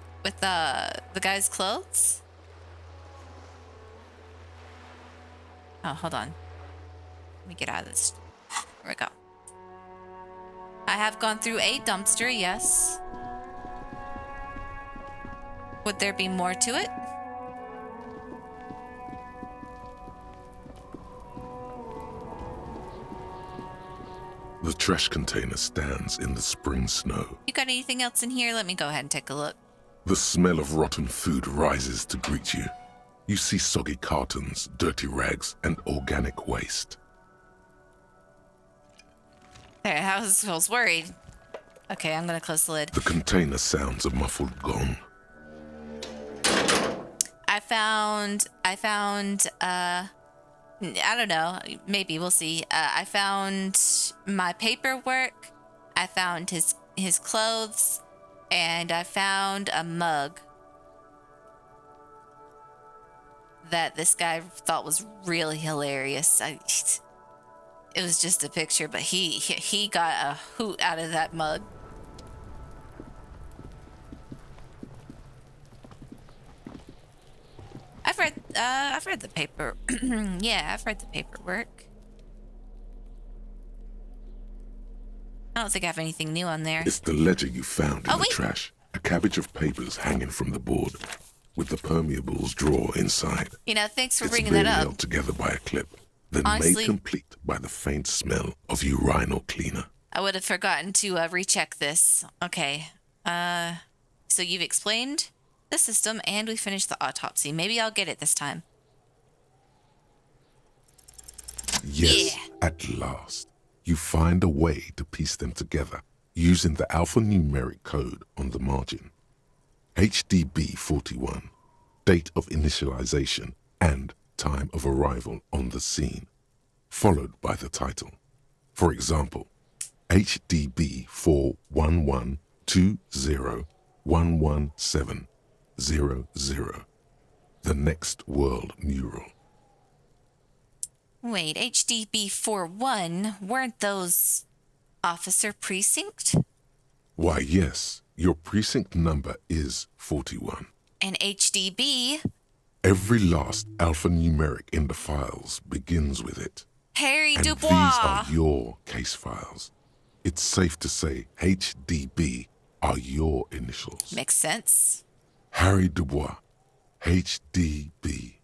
guy's clothes? Oh, hold on. Let me get out of this. There we go. I have gone through a dumpster, yes. Would there be more to it? The trash container stands in the spring snow. You got anything else in here? Let me go ahead and take a look. The smell of rotten food rises to greet you. You see soggy cartons, dirty rags, and organic waste. There, I was worried. Okay, I'm gonna close the lid. The container sounds a muffled gong. I found, I don't know, maybe, we'll see. I found my paperwork, I found his clothes, and I found a mug that this guy thought was really hilarious. It was just a picture, but he got a hoot out of that mug. I've read the paper. Yeah, I've read the paperwork. I don't think I have anything new on there. It's the ledger you found in the trash. A cabbage of papers hanging from the board, with the permeables drawer inside. You know, thanks for It's bringing that barely up. held together by a clip, then Honestly, made complete by the faint smell of urinal cleaner. I would have forgotten to recheck this. Okay. So you've explained the system and we finished the autopsy. Maybe I'll get it this time. Yes, at last. You find a way to piece them together using the alphanumeric code on the margin. HDB 41, date of initialization and time of arrival on the scene, followed by the title. For example, HDB 41120111700, the next world mural. Wait, HDB 41, weren't those officer precinct? Why, yes, your precinct number is 41. And HDB? Every last alphanumeric in the files begins with it. Harry And Dubois! these are your case files. It's safe to say HDB are your initials. Makes sense. Harry Dubois, HDB.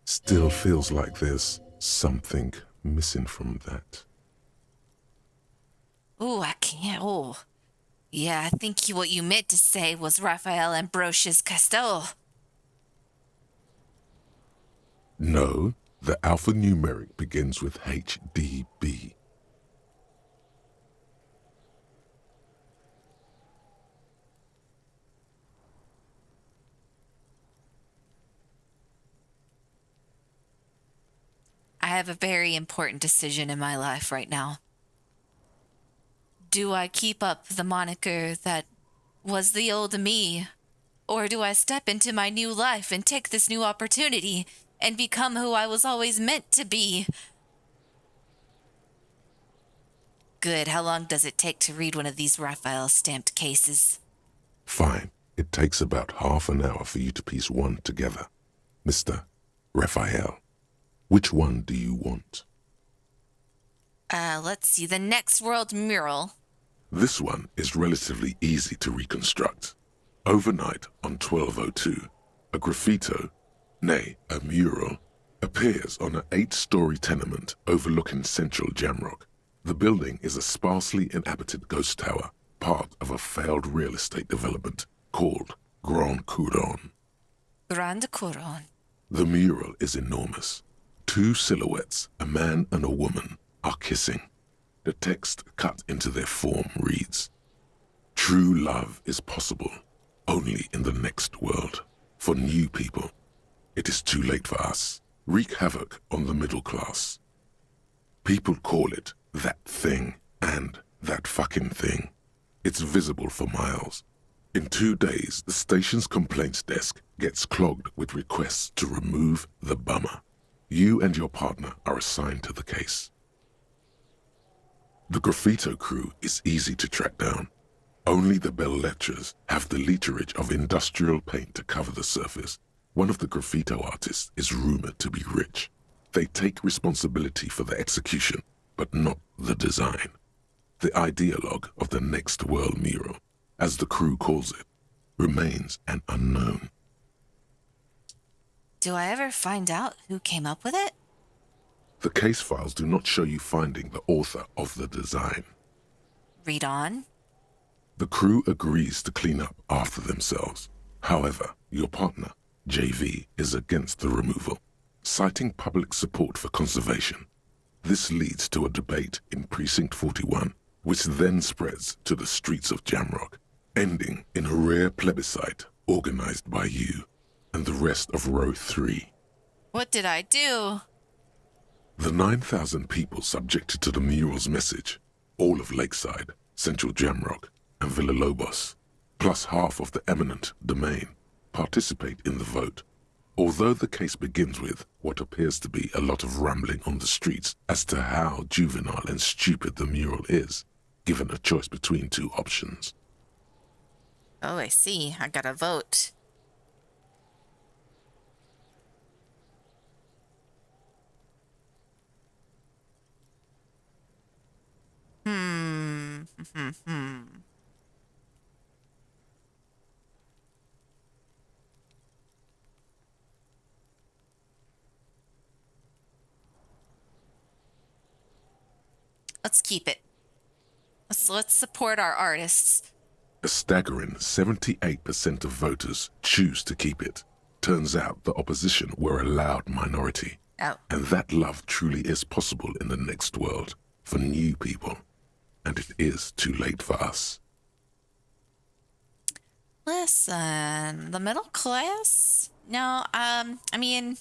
Still feels like there's something missing from that. Ooh, I can't. Oh. Yeah, I think what you meant to say was Raphael Ambrosius Castel. No, the alphanumeric begins with HDB. I have a very important decision in my life right now. Do I keep up the moniker that was the old me? Or do I step into my new life and take this new opportunity and become who I was always meant to be? Good. How long does it take to read one of these Raphael stamped cases? Fine. It takes about half an hour for you to piece one together. Mr. Raphael, which one do you want? Let's see. The Next World mural. This one is relatively easy to reconstruct. Overnight on 1202, a graffito, nay, a mural, appears on an 8-story tenement overlooking central Jamrock. The building is a sparsely inhabited ghost tower, part of a failed real estate development called Grand Couronne. Grand Couronne. The mural is enormous. 2 silhouettes, a man and a woman, are kissing. The text cut into their form reads, "True love is possible only in the next world. For new people, it is too late for us. Wreak havoc on the middle class." People call it that thing and that fucking thing. It's visible for miles. In 2 days, the station's complaints desk gets clogged with requests to remove the bummer. You and your partner are assigned to the case. The graffito crew is easy to track down. Only the bell lectures have the literage of industrial paint to cover the surface. One of the graffito artists is rumored to be rich. They take responsibility for the execution, but not the design. The ideologue of the Next World mural, as the crew calls it, remains an unknown. Do I ever find out who came up with it? The case files do not show you finding the author of the design. Read on. The crew agrees to clean up after themselves. However, your partner, JV, is against the removal, citing public support for conservation. This leads to a debate in Precinct 41, which then spreads to the streets of Jamrock, ending in a rare plebiscite organized by you and the rest of Row 3. What did I do? The 9,000 people subjected to the mural's message, all of Lakeside, Central Jamrock, and Villalobos, plus half of the eminent domain, participate in the vote. Although the case begins with what appears to be a lot of rambling on the streets as to how juvenile and stupid the mural is, given a choice between 2 options. Oh, I see. I gotta vote. Let's keep it. Let's support our artists. A staggering 78% of voters choose to keep it. Turns out the opposition were a loud minority. Oh. And that love truly is possible in the next world for new people. And it is too late for us. Listen, the middle class? No, I mean...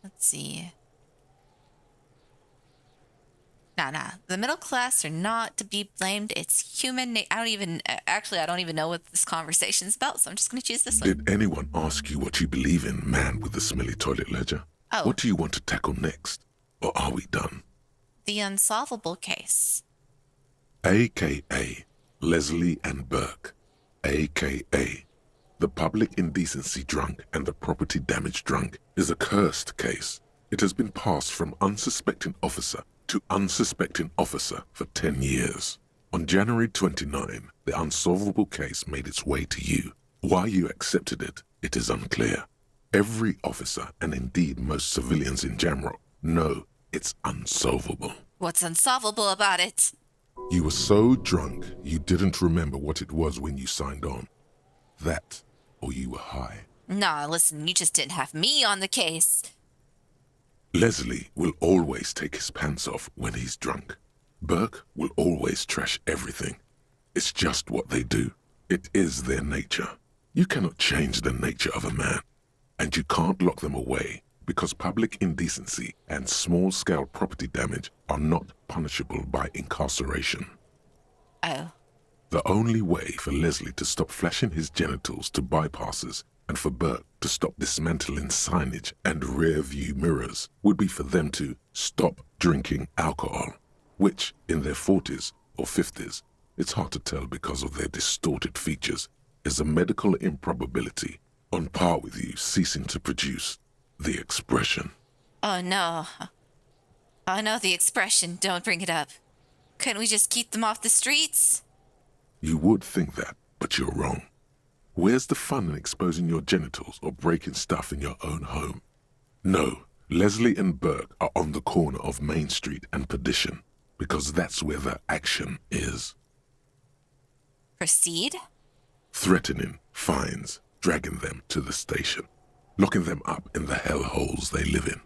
Let's see. Nah. The middle class are not to be blamed. It's human. I don't even know what this conversation's about, so I'm just going to choose this one. Did anyone ask you what you believe in, man with the smelly toilet ledger? Oh. What do you want to tackle next? Or are we done? The unsolvable case. AKA Leslie and Burke. AKA the public indecency drunk and the property damage drunk is a cursed case. It has been passed from unsuspecting officer to unsuspecting officer for 10 years. On January 29, the unsolvable case made its way to you. Why you accepted it, it is unclear. Every officer, and indeed most civilians in Jamrock, know it's unsolvable. What's unsolvable about it? You were so drunk, you didn't remember what it was when you signed on. That, or you were high. Nah, listen, you just didn't have me on the case. Leslie will always take his pants off when he's drunk. Burke will always trash everything. It's just what they do. It is their nature. You cannot change the nature of a man. And you can't lock them away because public indecency and small-scale property damage are not punishable by incarceration. Oh. The only way for Leslie to stop flashing his genitals to bypassers And for Burke to stop dismantling signage and rear view mirrors would be for them to stop drinking alcohol, which in their 40s or 50s, it's hard to tell because of their distorted features, is a medical improbability on par with you ceasing to produce the expression. Oh no. Oh no, the expression. Don't bring it up. Couldn't we just keep them off the streets? You would think that, but you're wrong. Where's the fun in exposing your genitals or breaking stuff in your own home? No, Leslie and Burke are on the corner of Main Street and Perdition, because that's where the action is. Proceed? Threatening, fines, dragging them to the station, locking them up in the hellholes they live in,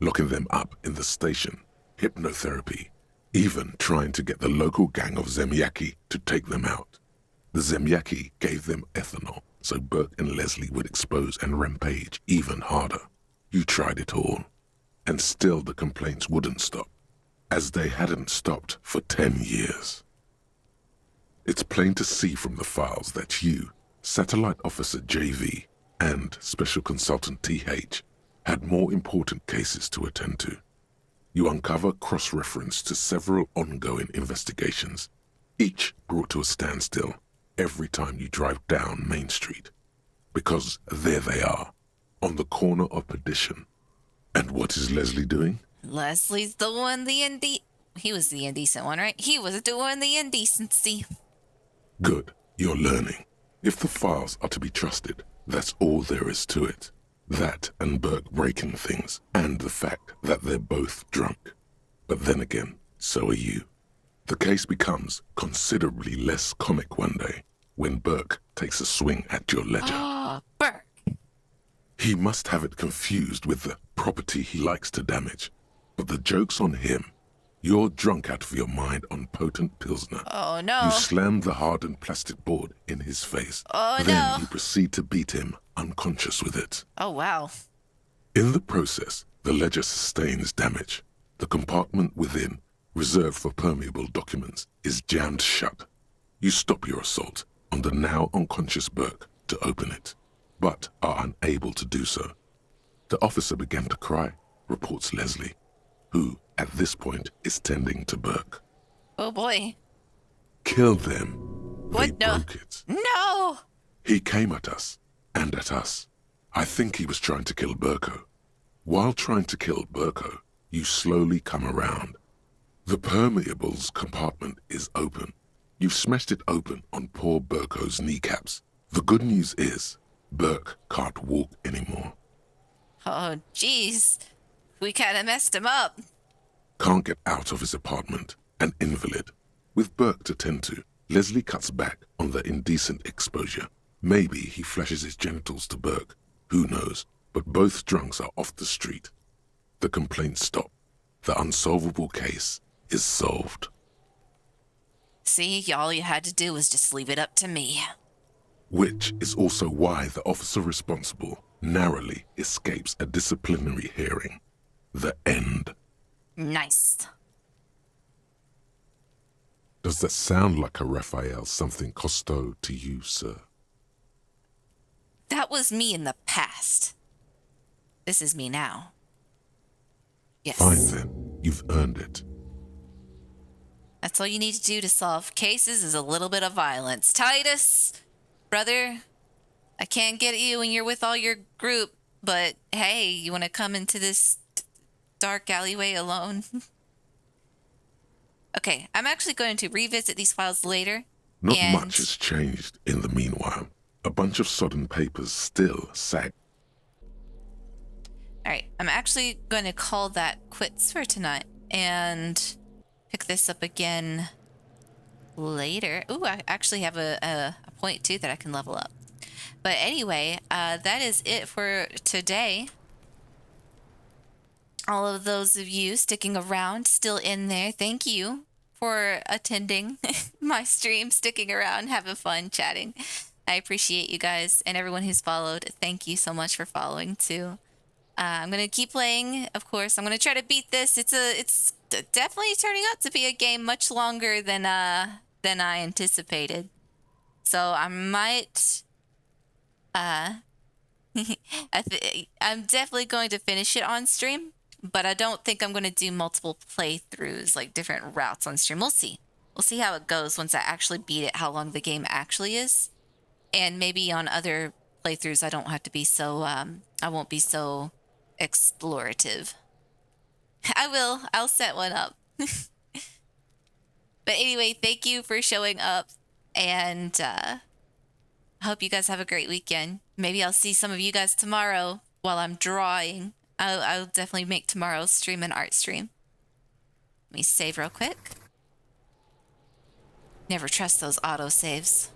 locking them up in the station, hypnotherapy, even trying to get the local gang of Zemyaki to take them out. The Zemyaki gave them ethanol, so Burke and Leslie would expose and rampage even harder. You tried it all, and still the complaints wouldn't stop, as they hadn't stopped for 10 years. It's plain to see from the files that you, Satellite Officer JV, and Special Consultant TH had more important cases to attend to. You uncover cross-reference to several ongoing investigations, each brought to a standstill every time you drive down Main Street. Because there they are, on the corner of Perdition. And what is Leslie doing? Leslie's the one, he was the indecent one, right? He was doing the indecency. Good, you're learning. If the files are to be trusted, that's all there is to it. That and Burke breaking things, and the fact that they're both drunk. But then again, so are you. The case becomes considerably less comic one day when Burke takes a swing at your ledger. Oh, Burke. He must have it confused with the property he likes to damage. But the joke's on him. You're drunk out of your mind on potent Pilsner. Oh, no. You slam the hardened plastic board in his face. Oh, then no. you proceed to beat him unconscious with it. Oh, wow. In the process, the ledger sustains damage. The compartment within, reserved for permeable documents, is jammed shut. You stop your assault on the now unconscious Burke to open it, but are unable to do so. The officer began to cry, reports Leslie, who, at this point, is tending to Burke. Oh, boy. Kill them. What? They No. broke it. No! He came at us, and at us. I think he was trying to kill Burko. While trying to kill Burko, you slowly come around. The permeables compartment is open. You've smashed it open on poor Burko's kneecaps. The good news is, Burke can't walk anymore. Oh, jeez. We kind of messed him up. Can't get out of his apartment, an invalid. With Burke to tend to, Leslie cuts back on the indecent exposure. Maybe he flashes his genitals to Burke. Who knows? But both drunks are off the street. The complaints stop. The unsolvable case is solved. See, all you had to do was just leave it up to me. Which is also why the officer responsible narrowly escapes a disciplinary hearing. The end. Nice. Does that sound like a Raphael something Costo to you, sir? That was me in the past. This is me now. Yes. Fine then. You've earned it. That's all you need to do to solve cases is a little bit of violence. Titus, brother, I can't get you when you're with all your group, but hey, you want to come into this dark alleyway alone? Okay, I'm actually going to revisit these files later. Not much has changed in the meanwhile. A bunch of sodden papers still sag. Alright, I'm actually going to call that quits for tonight and pick this up again later. Ooh, I actually have a point too that I can level up. But anyway, that is it for today. All of those of you sticking around, still in there, thank you for attending my stream, sticking around, having fun, chatting. I appreciate you guys and everyone who's followed. Thank you so much for following too. I'm gonna keep playing, of course. I'm gonna try to beat this. It's definitely turning out to be a game much longer than I anticipated. So I might I'm definitely going to finish it on stream, but I don't think I'm going to do multiple playthroughs, like different routes on stream. We'll see. We'll see how it goes once I actually beat it, how long the game actually is. And maybe on other playthroughs, I don't have to be so, I won't be so explorative. I will. I'll set one up. But anyway, thank you for showing up, and I hope you guys have a great weekend. Maybe I'll see some of you guys tomorrow while I'm drawing. I'll definitely make tomorrow's stream an art stream. Let me save real quick. Never trust those auto saves.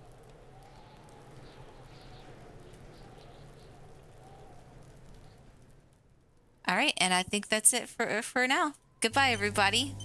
All right, and I think that's it for now. Goodbye, everybody.